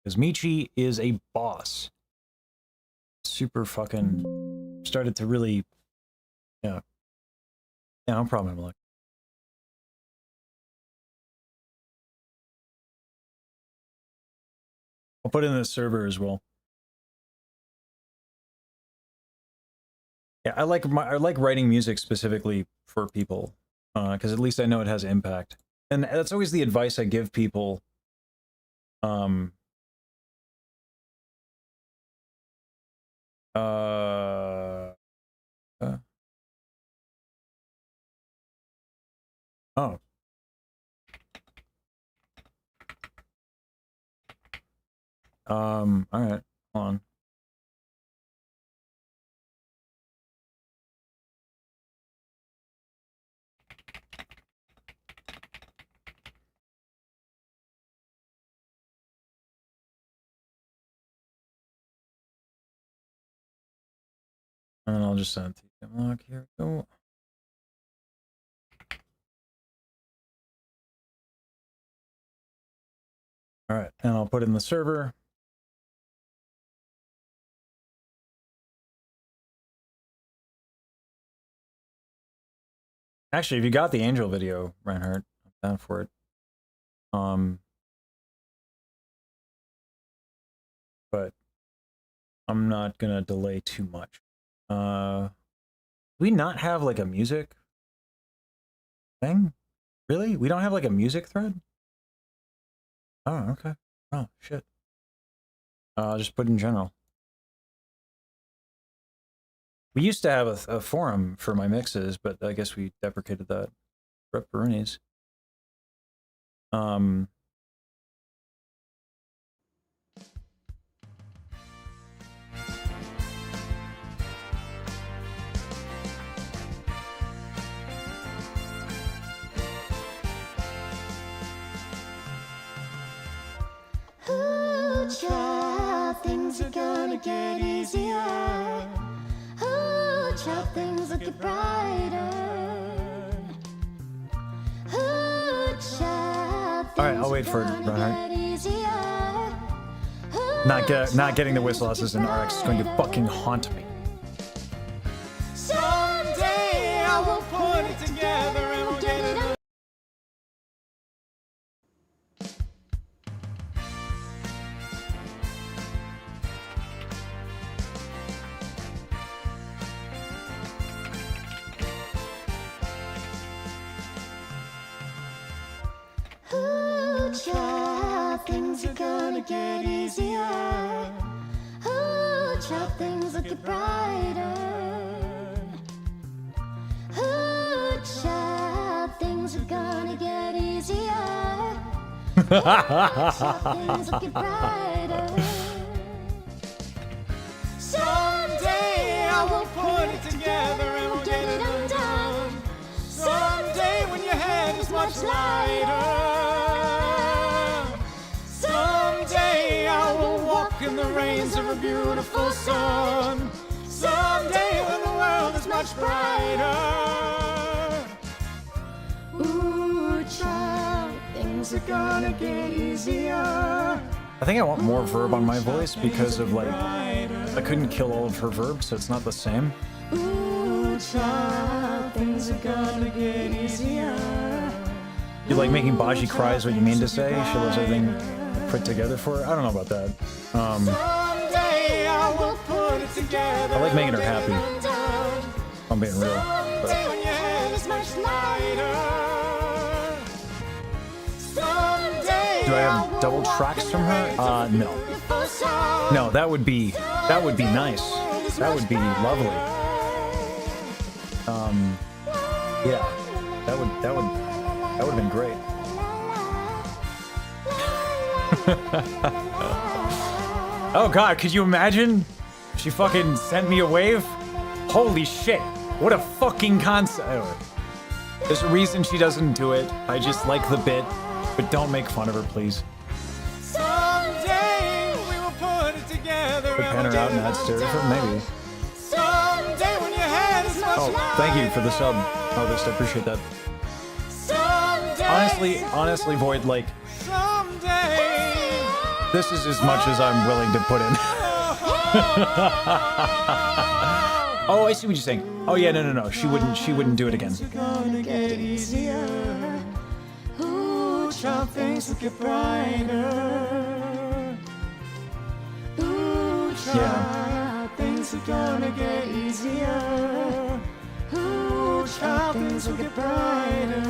Because Michi is a boss. Super fucking started to really, yeah. Yeah, no problem, Unlock. I'll put it in the server as well. Yeah, I like writing music specifically for people, because at least I know it has impact, and that's always the advice I give people. Uh, oh. All right, hold on. And I'll just send it to you. Unlock, here we go. All right, and I'll put it in the server. Actually, if you got the Angel video, Reinhardt, I'm down for it. But I'm not gonna delay too much. Do we not have like a music thing? Really? We don't have like a music thread? Oh, okay. Oh, shit. I'll just put in general. We used to have a forum for my mixes, but I guess we deprecated that. Rep Baroonies. Ooh, child, things are gonna get easier. Ooh, child, things will get brighter. Ooh, child, All right, I'll wait for it, things are Reinhardt. gonna get easier. Not getting the whistle S's in RX is going to fucking haunt me. Someday I will put it together and we'll get it. Ooh, child, things are gonna get easier. Ooh, child, things will get brighter. Ooh, child, things are gonna get easier. Ooh, child, things will get brighter. Someday I will put it together and we'll get it undone. Someday when your head is much lighter. Someday I will walk in the rays of a beautiful sun. Someday when the world is much brighter. Ooh, child, things are gonna get easier. I think I want more verb on my voice because of like I couldn't kill all of her verbs, so it's not the same. Ooh, child, things are gonna get easier. You like making Baji cry is what you mean to say? She loves everything put together for her? I don't know about that. Someday I will put it together. I like making her happy. I'm being real. Someday But when your head is much lighter. Someday do I have double tracks from her? No. No, that would be nice. That would be lovely. Yeah. That would have been great. Oh god, could you imagine? She fucking sent me a wave? Holy shit. What a fucking concept. Anyway, there's a reason she doesn't do it. I just like the bit, but don't make fun of her, please. Someday we will put it together. Put pan her out and add stereo for maybe. Someday when your head is much Oh, thank you for the sub. August, I appreciate that. Honestly, Void, like, Someday. this is as much as I'm willing to put in. Oh, I see what you're saying. Oh yeah, no. She wouldn't do it again. Gonna get easier. Ooh, child, things will get brighter. Ooh, child, Yeah. things are gonna get easier. Ooh, child, things will get brighter.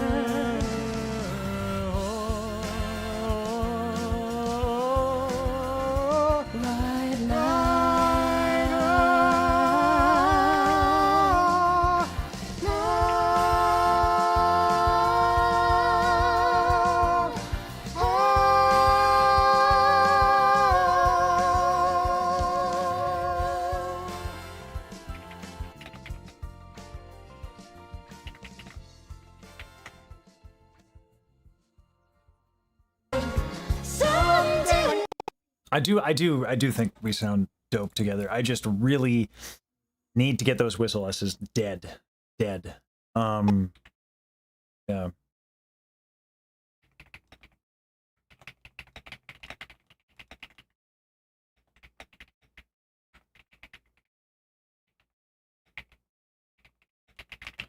I do think we sound dope together. I just really need to get those whistle S's dead. Yeah.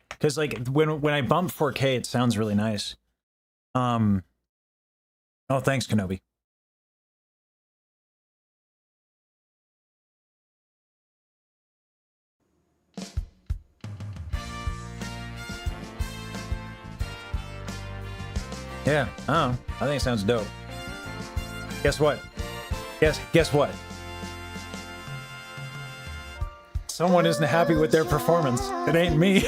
Because like when I bump 4K, it sounds really nice. Oh, thanks, Kenobi. Yeah, I think it sounds dope. Guess what? Guess what? Someone isn't happy with their performance. It ain't me.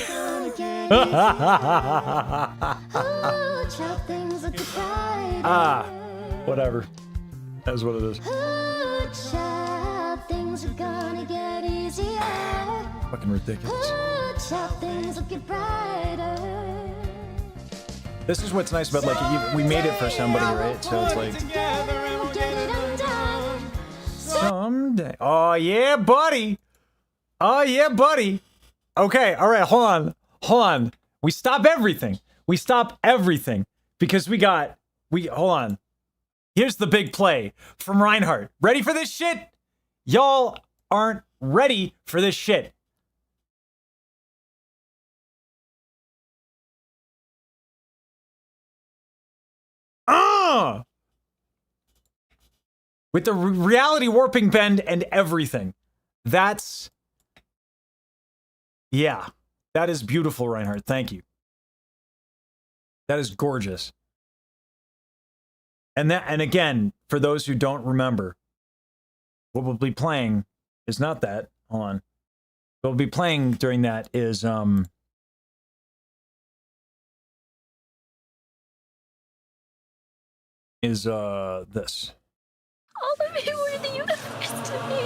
Whatever. That's what it is. Fucking ridiculous. This is what's nice about, like, we made it for somebody, right? So it's like, Someday. Oh, yeah, buddy. Oh, yeah, buddy. Okay, all right, hold on. Hold on. We stop everything. We stop everything because hold on. Here's the big play from Reinhardt. Ready for this shit? Y'all aren't ready for this shit. With the reality warping bend and everything. That's... Yeah. That is beautiful, Reinhardt. Thank you. That is gorgeous. And again, for those who don't remember, what we'll be playing is not that. Hold on. What we'll be playing during that is this. All of you were the universe to me.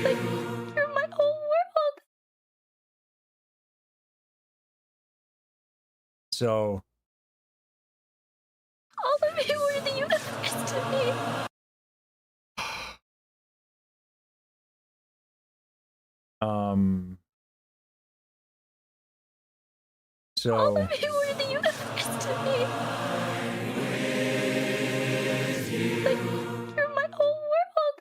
Like, you're my whole world. So... All of you were the universe to me. So... All of you were the universe to me. Like, you're my whole world.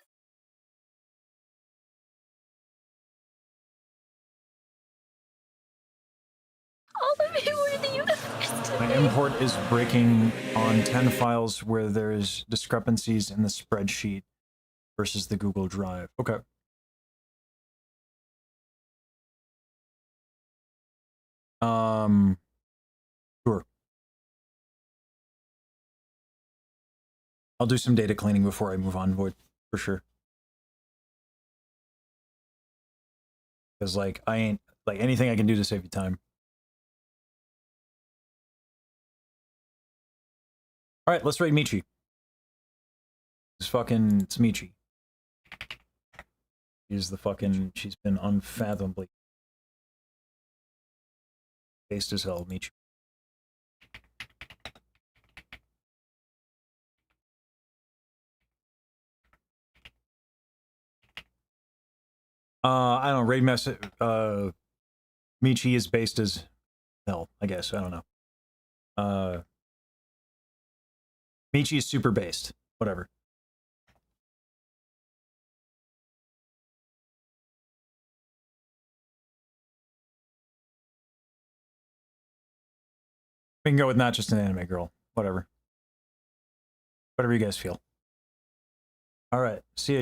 All of you were the universe to My me. import is breaking on 10 files where there's discrepancies in the spreadsheet versus the Google Drive. Okay. Sure. I'll do some data cleaning before I move on, Void, for sure. Because, like, I ain't, like, anything I can do to save you time. All right, let's rate Michi. It's Michi. She's been unfathomably based as hell, Michi. I don't know, raid message, Michi is based as hell, I guess, I don't know. Michi is super based, whatever. We can go with not just an anime girl, whatever. Whatever you guys feel. All right, see ya.